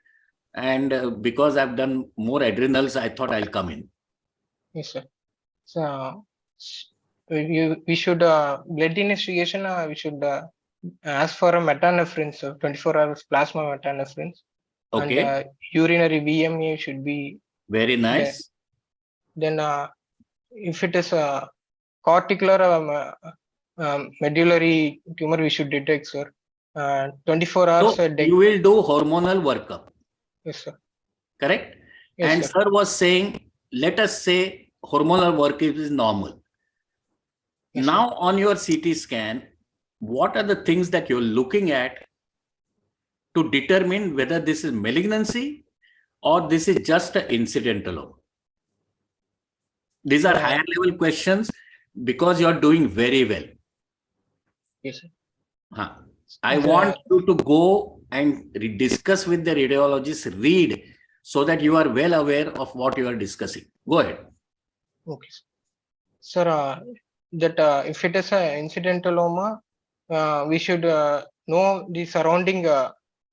And because I've done more adrenals, I thought I'll come in. Yes, sir. So we should blood investigation. We should ask for a metanephrin, so 24 hours plasma metanephrin. Okay. And urinary VMA should be very nice. Then if it is a cortical medullary tumor, we should detect, sir. 24 hours. So you will do hormonal workup. Yes, sir. Correct? Yes, and sir was saying, let us say hormonal work is normal. Yes, now sir. On your CT scan, what are the things that you're looking at to determine whether this is malignancy or this is just an incidental? These are higher level questions because you're doing very well. Yes, sir. I want you to go and discuss with the radiologist, read, so that you are well aware of what you are discussing. Go ahead. Okay, sir. That if it is an incidentaloma, we should know the surrounding,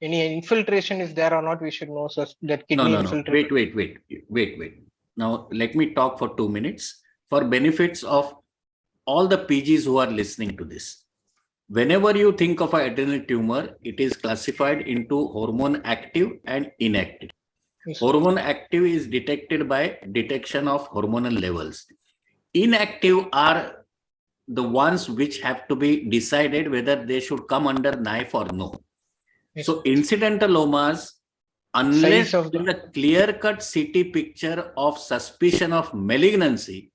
any infiltration is there or not, we should know, sir, that kidney infiltration. Wait. Now, let me talk for 2 minutes for benefits of all the PGs who are listening to this. Whenever you think of an adrenal tumor, it is classified into hormone active and inactive. Yes. Hormone active is detected by detection of hormonal levels. Inactive are the ones which have to be decided whether they should come under knife or no. Yes. So incidentalomas, unless in the clear-cut CT picture of suspicion of malignancy,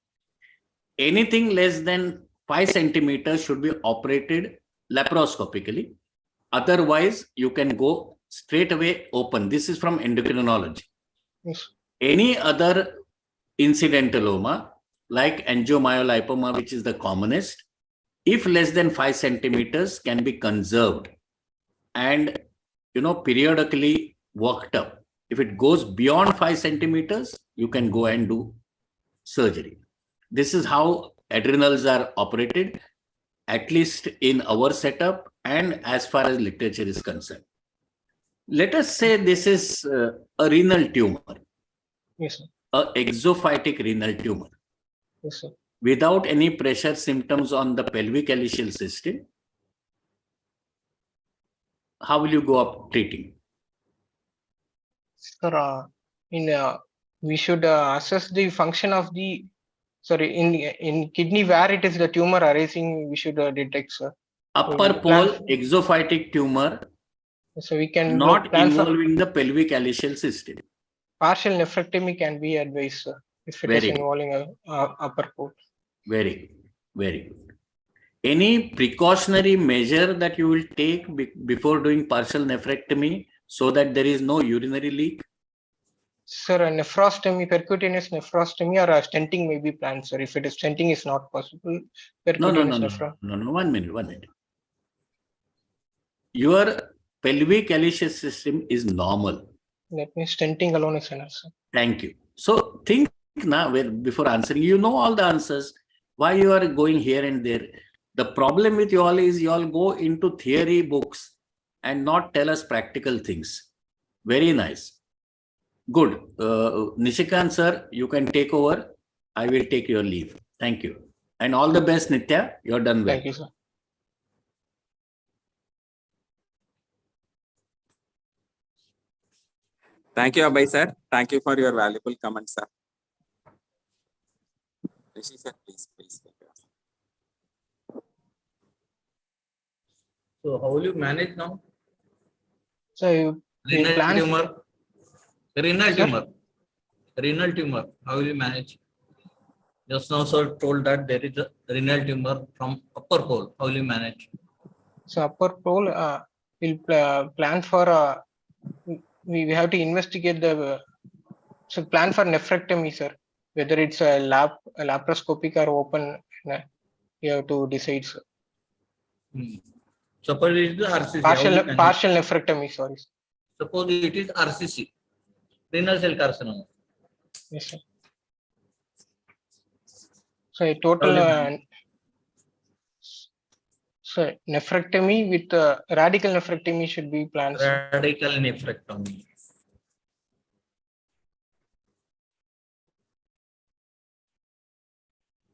anything less than 5 centimeters should be operated laparoscopically. Otherwise, you can go straight away open. This is from endocrinology. Yes. Any other incidentaloma, like angiomyolipoma, which is the commonest, if less than 5 centimeters, can be conserved and, periodically worked up. If it goes beyond 5 centimeters, you can go and do surgery. This is how adrenals are operated, at least in our setup and as far as literature is concerned. Let us say this is a renal tumor. Yes, sir. An exophytic renal tumor. Yes, sir. Without any pressure symptoms on the pelvic calyceal system. How will you go up treating? Sir, we should assess the function of the, in kidney where it is the tumor arising, we should detect, sir. Upper pole exophytic tumor. So we can not involving the pelvic calyceal system. Partial nephrectomy can be advised, sir, if it is involving upper pole. Very good. Any precautionary measure that you will take before doing partial nephrectomy so that there is no urinary leak? Sir, a nephrostomy, percutaneous nephrostomy or a stenting may be planned, sir. If it is stenting is not possible, percutaneous No, 1 minute. Your pelvic calyceal system is normal. That means stenting alone is enough, sir. Thank you. So think now, before answering, you know all the answers. Why you are going here and there? The problem with you all is you all go into theory books and not tell us practical things. Very nice. Good. Nishikant sir, you can take over. I will take your leave. Thank you. And all the best, Nitya. You're done well. Thank you, sir. Thank you, Abhay sir. Thank you for your valuable comments, sir. Rishi sir, please. So how will you manage now? So you Renal plan. tumor. Renal Sir? tumor. Renal tumor. How will you manage? Just now, sir told that there is a renal tumor from upper pole. How will you manage? So upper pole, we'll plan for. We have to investigate the. So plan for nephrectomy, sir. Whether it's a laparoscopic or open, you have to decide, sir. Suppose it is RCC. Partial nephrectomy, sorry. Suppose it is RCC, renal cell carcinoma. Yes, sir. So a total. So nephrectomy with radical nephrectomy should be planned. Radical nephrectomy.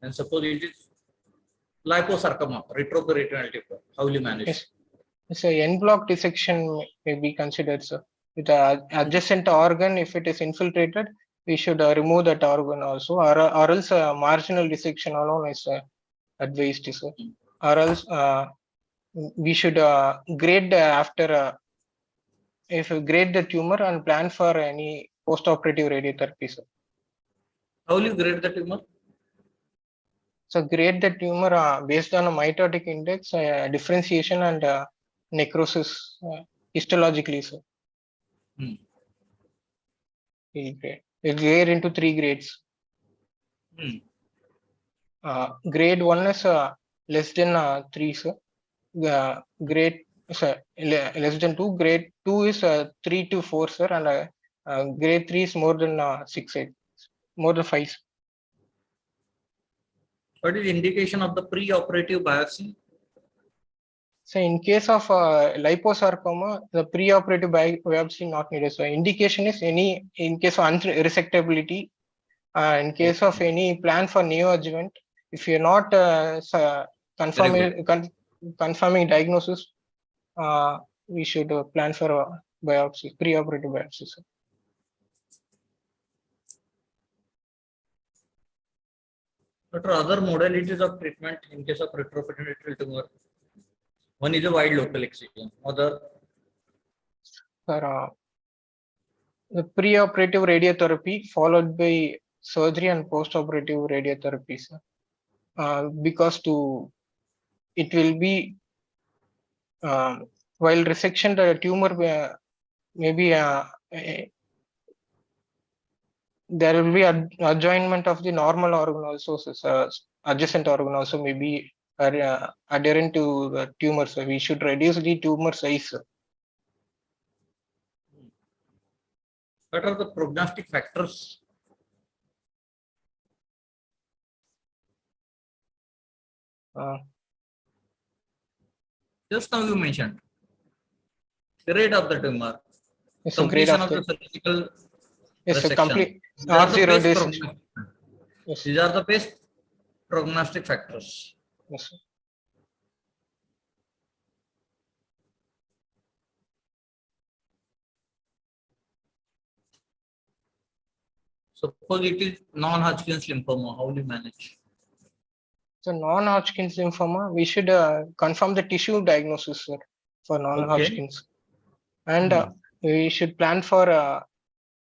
And suppose it is liposarcoma, retroperitoneal tumor. How will you manage? Yes. So en bloc dissection may be considered, sir. With the adjacent organ, if it is infiltrated, we should remove that organ also, or else marginal dissection alone is advised, sir. Or else we should grade after if we grade the tumor and plan for any post-operative radiotherapy, sir. How will you grade the tumor? So grade the tumor based on a mitotic index, differentiation and necrosis histologically, sir. We'll grade into 3 grades. Grade 1 is less than 3, sir. Grade less than 2. Grade 2 is 3 to 4, sir, and grade 3 is more than 6, 8, more than 5. What is the indication of the pre-operative biopsy? So in case of liposarcoma, the pre-operative biopsy not needed. So indication is any in case of unresectability, in case of any plan for neoadjuvant, if you're not confirming diagnosis, we should plan for a biopsy, pre-operative biopsy. Sir. What are other modalities of treatment in case of retroperitoneal tumor? One is a wide local excision. Other? The pre-operative radiotherapy followed by surgery and post-operative radiotherapy, sir. Because it will be while resection the tumor maybe there will be adjoinement of the normal organ also, so adjacent organ also may be adherent to the tumor, so we should reduce the tumor size. Sir. What are the prognostic factors? Just now you mentioned grade of the tumor, yes, completion of the surgical resection. Complete R0 dissection. Yes. These are the best prognostic factors. Yes, sir. Suppose it is non-Hodgkin's lymphoma, how will you manage? So non-Hodgkin's lymphoma, we should confirm the tissue diagnosis, sir, for non-Hodgkin's. And we should plan for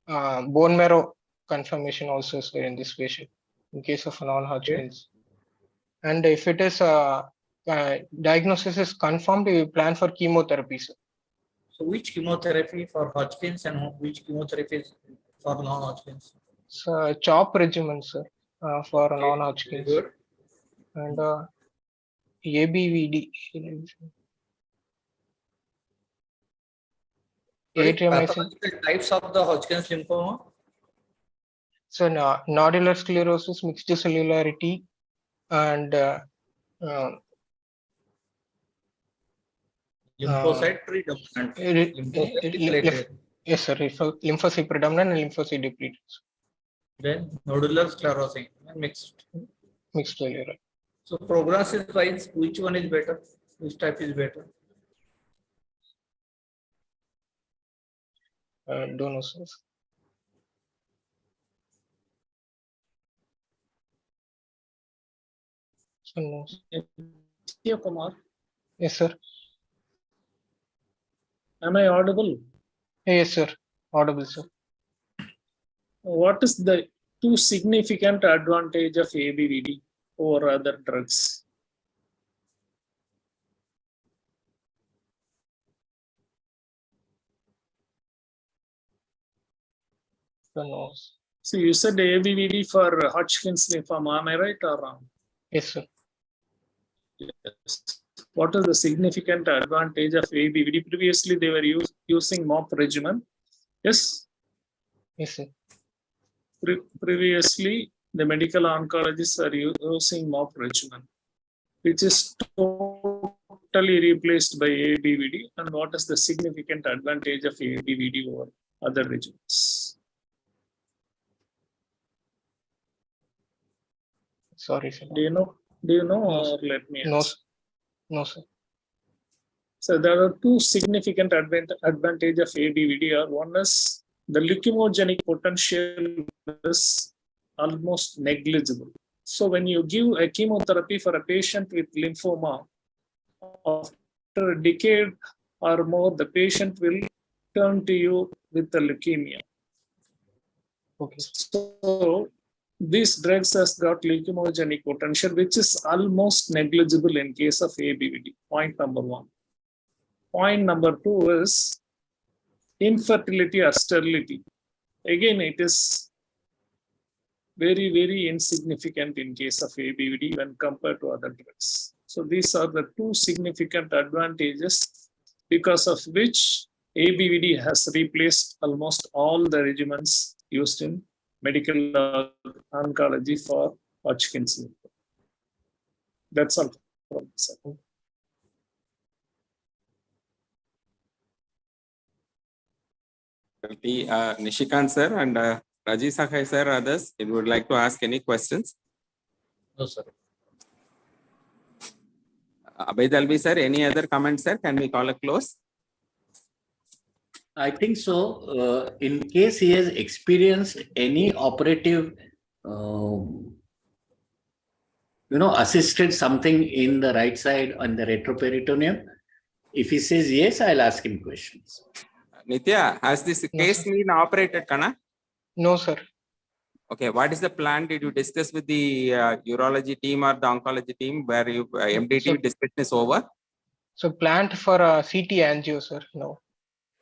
bone marrow confirmation also, sir, in this patient, in case of non-Hodgkin's. And if it is diagnosis is confirmed, we plan for chemotherapy, sir. So which chemotherapy for Hodgkin's and which chemotherapy is for non-Hodgkin's? So CHOP regimen, sir, for non-Hodgkin's. And ABVD. Pathological types of the Hodgkin's lymphoma? So nodular sclerosis, mixed cellularity, and lymphocyte predominant. Yes, sir. Lymphocyte predominant and lymphocyte depleted. Then nodular sclerosis and mixed cellular. So prognosis wise, which one is better? Which type is better? Don't know, sir. So, no. Kumar, Yes, sir. am I audible? Yes, sir. Audible, sir. What is the two significant advantage of ABVD over other drugs? Don't know. So you said ABVD for Hodgkin's lymphoma, am I right or wrong? Yes, sir. Yes. What is the significant advantage of ABVD? Previously, they were using MOP regimen. Yes. Yes, sir. Previously, the medical oncologists are using MOP regimen, which is totally replaced by ABVD. And what is the significant advantage of ABVD over other regimens? Sorry, sir. Do you know? No, Or let me No, answer? sir. No, sir. So there are two significant advantage of ABVD. One is the leukemogenic potential is almost negligible. So when you give a chemotherapy for a patient with lymphoma, after a decade or more, the patient will turn to you with the leukemia. Okay. So these drugs has got leukemogenic potential, which is almost negligible in case of ABVD. Point number one. Point number two is infertility or sterility. Again, it is very, very insignificant in case of ABVD when compared to other drugs. So these are the two significant advantages because of which ABVD has replaced almost all the regimens used in medical oncology for Hodgkin's lymphoma. That's all from my side. Nishikant sir and Raji Sakai sir, others, if you would like to ask any questions. No, sir. Abhay Dalvi sir, any other comments, sir? Can we call a close? I think so. In case he has experienced any operative, assisted something in the right side on the retroperitoneum, if he says yes, I'll ask him questions. Nitya, has this case been operated, Kana? No, sir. Okay, what is the plan? Did you discuss with the urology team or the oncology team where you MDT discussion is over? So planned for a CT angio, sir. No.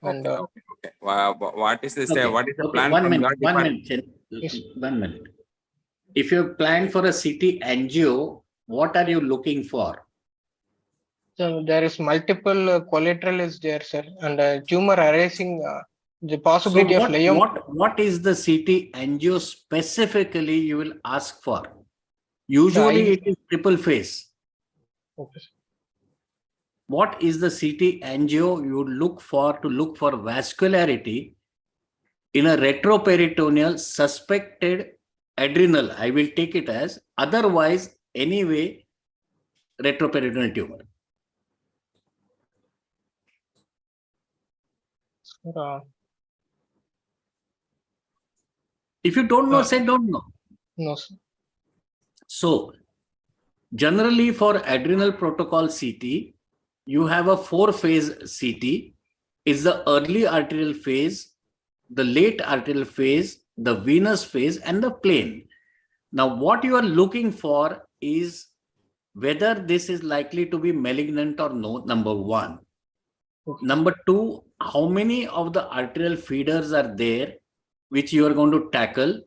And Okay. What is this? Okay. What is the Okay, plan? One from minute. your department? Yes. 1 minute. If you plan for a CT angio, what are you looking for? so there is multiple collateral is there, sir, and tumor arising. The possibility of What is the CT angio specifically you will ask for? Usually it is triple phase. Okay. What is the CT angio you would look for to look for vascularity in a retroperitoneal suspected adrenal? I will take it as otherwise anyway retroperitoneal tumor. If you don't know, say don't know. No, sir. So generally for adrenal protocol CT, you have a 4-phase CT. Is the early arterial phase, the late arterial phase, the venous phase, and the plain. Now, what you are looking for is whether this is likely to be malignant or no, number one. Okay. Number two, how many of the arterial feeders are there which you are going to tackle?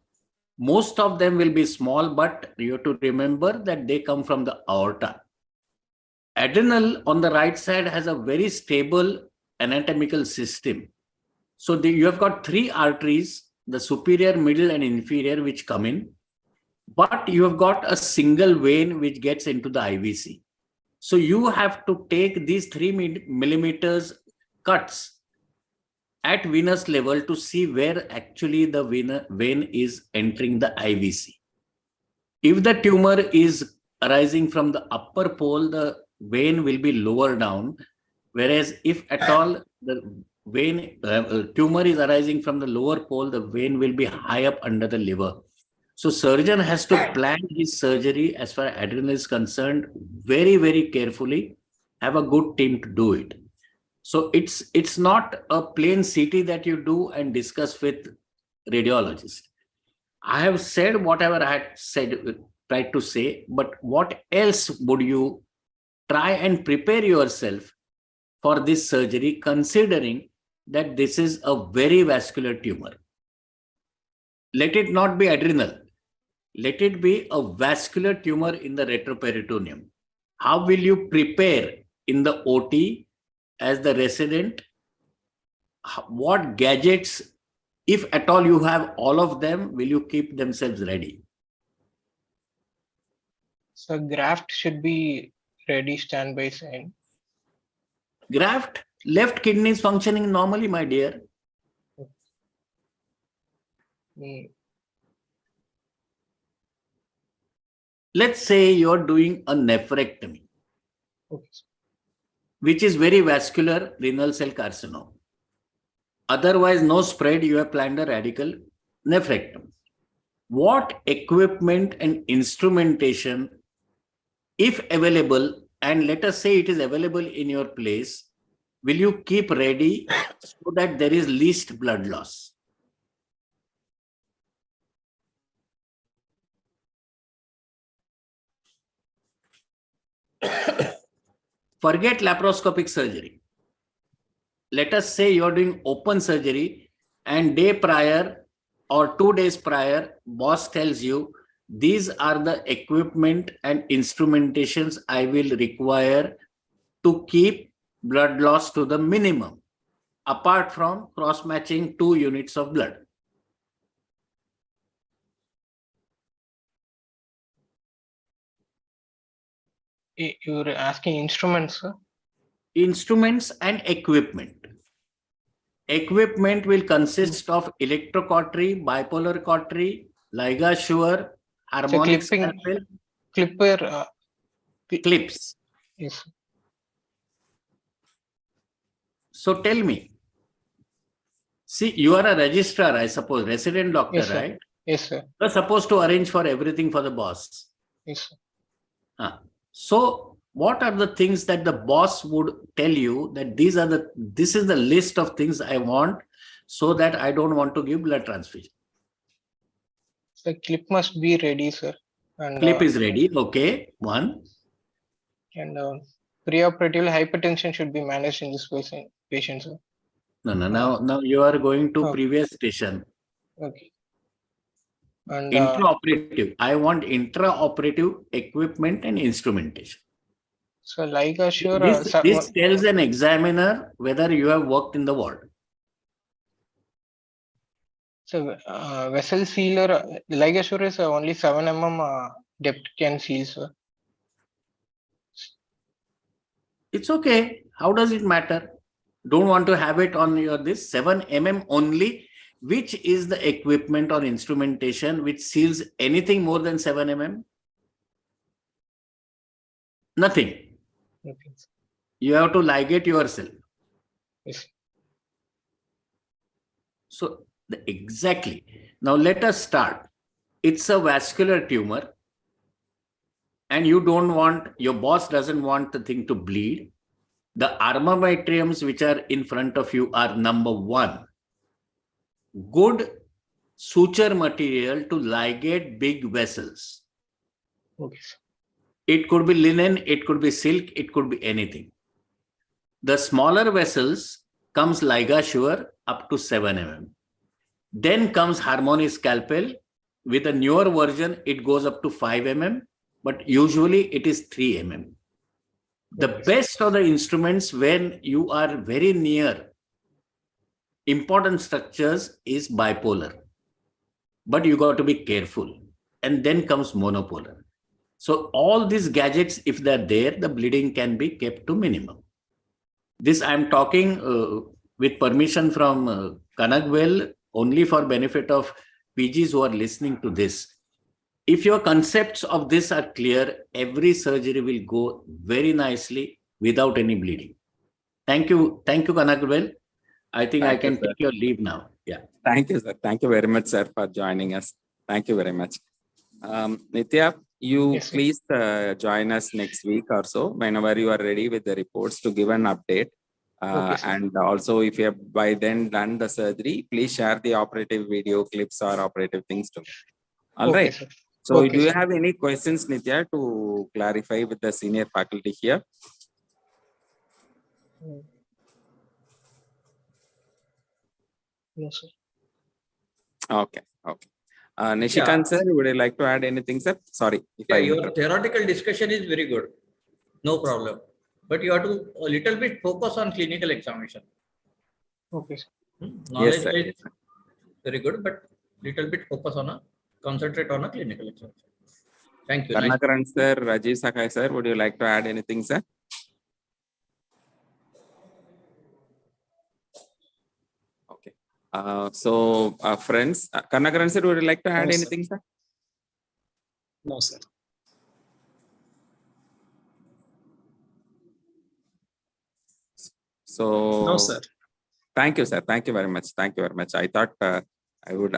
Most of them will be small, but you have to remember that they come from the aorta. Adrenal on the right side has a very stable anatomical system. So you have got 3 arteries, the superior, middle, and inferior, which come in. But you have got a single vein which gets into the IVC. So you have to take these 3 millimeters cuts at venous level to see where actually the vein is entering the IVC. If the tumor is arising from the upper pole, the vein will be lower down. Whereas if at all the vein, tumor is arising from the lower pole, the vein will be high up under the liver. So surgeon has to plan his surgery as far as adrenal is concerned very, very carefully, have a good team to do it. So it's not a plain CT that you do and discuss with radiologist. I have said whatever I had said, tried to say, but what else would you try and prepare yourself for this surgery, considering that this is a very vascular tumor? Let it not be adrenal. Let it be a vascular tumor in the retroperitoneum. How will you prepare in the OT as the resident? What gadgets, if at all you have all of them, will you keep themselves ready? So graft should be ready standby sign. Graft, left kidney is functioning normally, my dear. Let's say you're doing a nephrectomy, which is very vascular renal cell carcinoma. Otherwise, no spread, you have planned a radical nephrectomy. What equipment and instrumentation, if available, and let us say it is available in your place, will you keep ready so that there is least blood loss? Forget laparoscopic surgery. Let us say you're doing open surgery and day prior or 2 days prior, boss tells you, these are the equipment and instrumentations I will require to keep blood loss to the minimum, apart from cross-matching 2 units of blood. You're asking instruments, sir? Instruments and equipment. Equipment will consist of electrocautery, bipolar cautery, ligashore, harmonic scalpel, clipper, clips. Yes. So tell me, see, you are a registrar, I suppose, resident doctor, Yes, sir. right? Yes, sir. You are supposed to arrange for everything for the boss. Yes, sir. So what are the things that the boss would tell you that this is the list of things I want so that I don't want to give blood transfusion? The clip must be ready, sir. And clip is ready. Okay, one. And preoperative hypertension should be managed in this patient, sir. No. Now you are going to previous station. Okay. And intraoperative. I want intraoperative equipment and instrumentation. So ligashore. This tells an examiner whether you have worked in the ward. So vessel sealer, ligashore is only 7 mm depth can seal, sir. It's okay. How does it matter? Don't want to have it on your this 7 mm only. Which is the equipment or instrumentation which seals anything more than 7 mm? Nothing. You have to ligate yourself. Yes. So exactly. Now let us start. It's a vascular tumor and you don't want, your boss doesn't want the thing to bleed. The armamentariums which are in front of you are number 1. Good suture material to ligate big vessels. Okay. It could be linen, it could be silk, it could be anything. The smaller vessels comes ligashore up to 7 mm. Then comes harmonic scalpel. With a newer version, it goes up to 5 mm, but usually it is 3 mm. The best of the instruments when you are very near important structures is bipolar, but you got to be careful. And then comes monopolar. So all these gadgets, if they're there, the bleeding can be kept to minimum. This I'm talking with permission from Kanagwell only for benefit of PGs who are listening to this. If your concepts of this are clear, every surgery will go very nicely without any bleeding. Thank you, Kanagwell. I think Thank I can you, sir. take your leave now. Yeah. Thank you, sir. Thank you very much, sir, for joining us. Thank you very much. Nitya, you Yes, sir. please join us next week or so, whenever you are ready with the reports, to give an update. Okay, sir. And also, if you have by then done the surgery, please share the operative video clips or operative things to me. All Okay, right. sir. So, Okay, do you sir. have any questions, Nitya, to clarify with the senior faculty here? No, sir. Okay. Okay. Nishikant, sir, would you like to add anything, sir? Sorry if Yeah, I your interrupt. theoretical discussion is very good. No problem. But you have to a little bit focus on clinical examination. Okay, sir. Knowledge sir. is Yes, sir. very good, but little bit focus on concentrate on a clinical examination. Thank you. Nice. Karnakaran, sir, Rajiv Sakai, sir, would you like to add anything, sir? Okay. Friends, Karnakaran, sir, would you like to add No, sir. anything, sir? No, sir. So, No, sir. thank you, sir. Thank you very much. Thank you very much. I thought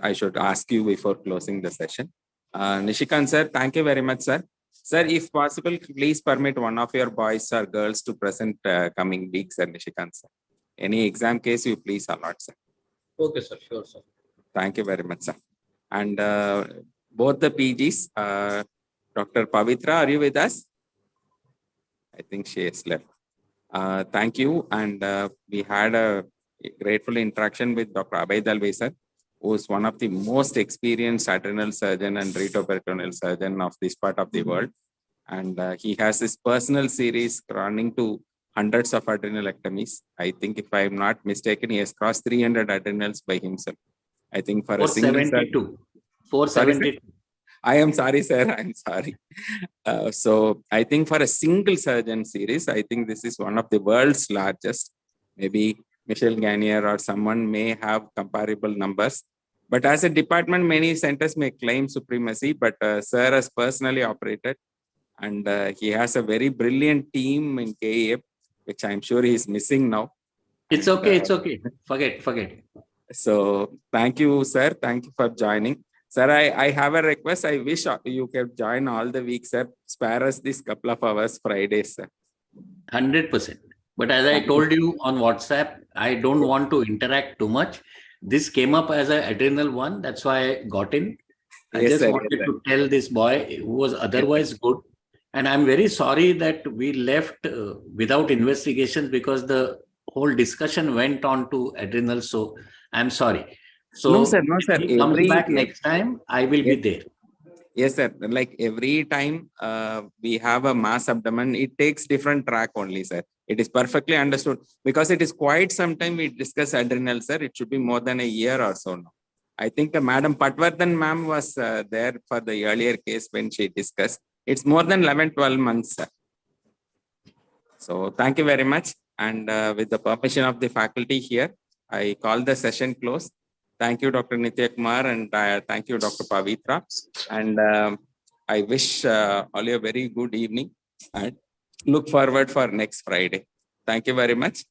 I should ask you before closing the session. Nishikant, sir, thank you very much, sir. Sir, if possible, please permit one of your boys or girls to present coming weeks, sir, Nishikant, sir. Any exam case, you please allot, sir. Okay, sir. Sure, sir. Thank you very much, sir. And both the PGs, Dr. Pavitra, are you with us? I think she is left. Thank you. And we had a grateful interaction with Dr. Abhay Dalve, sir, who is one of the most experienced adrenal surgeon and retroperitoneal surgeon of this part of the world. And he has his personal series running to hundreds of adrenalectomies. I think, if I'm not mistaken, he has crossed 300 adrenals by himself. I think for a single surgeon. 472. I am sorry, sir. I'm sorry. So I think for a single surgeon series, I think this is one of the world's largest. Maybe Michel Gagnère or someone may have comparable numbers. But as a department, many centers may claim supremacy, but sir has personally operated. And he has a very brilliant team in KEF, which I'm sure he is missing now. It's And, okay. It's okay. Forget. So thank you, sir. Thank you for joining. Sir, I have a request. I wish you could join all the weeks, sir. Spare us this couple of hours Fridays, sir. 100%. But as I told you on WhatsApp, I don't want to interact too much. This came up as an adrenal one. That's why I got in. I Yes, just sir. wanted Yes, to tell this boy who was otherwise good. And I'm very sorry that we left without investigations, because the whole discussion went on to adrenal. So I'm sorry. So No, sir. No, sir. if he comes back next time, I will be there. Yes, sir. Like every time we have a mass abdomen, it takes different track only, sir. It is perfectly understood, because it is quite some time we discuss adrenal, sir. It should be more than a year or so now. I think Madam Patwardhan ma'am was there for the earlier case when she discussed. It's more than 11, 12 months, sir. So thank you very much. And with the permission of the faculty here, I call the session closed. Thank you, Dr. Nitya Kumar, and thank you, Dr. Pavitra. And I wish all you a very good evening and look forward for next Friday. Thank you very much.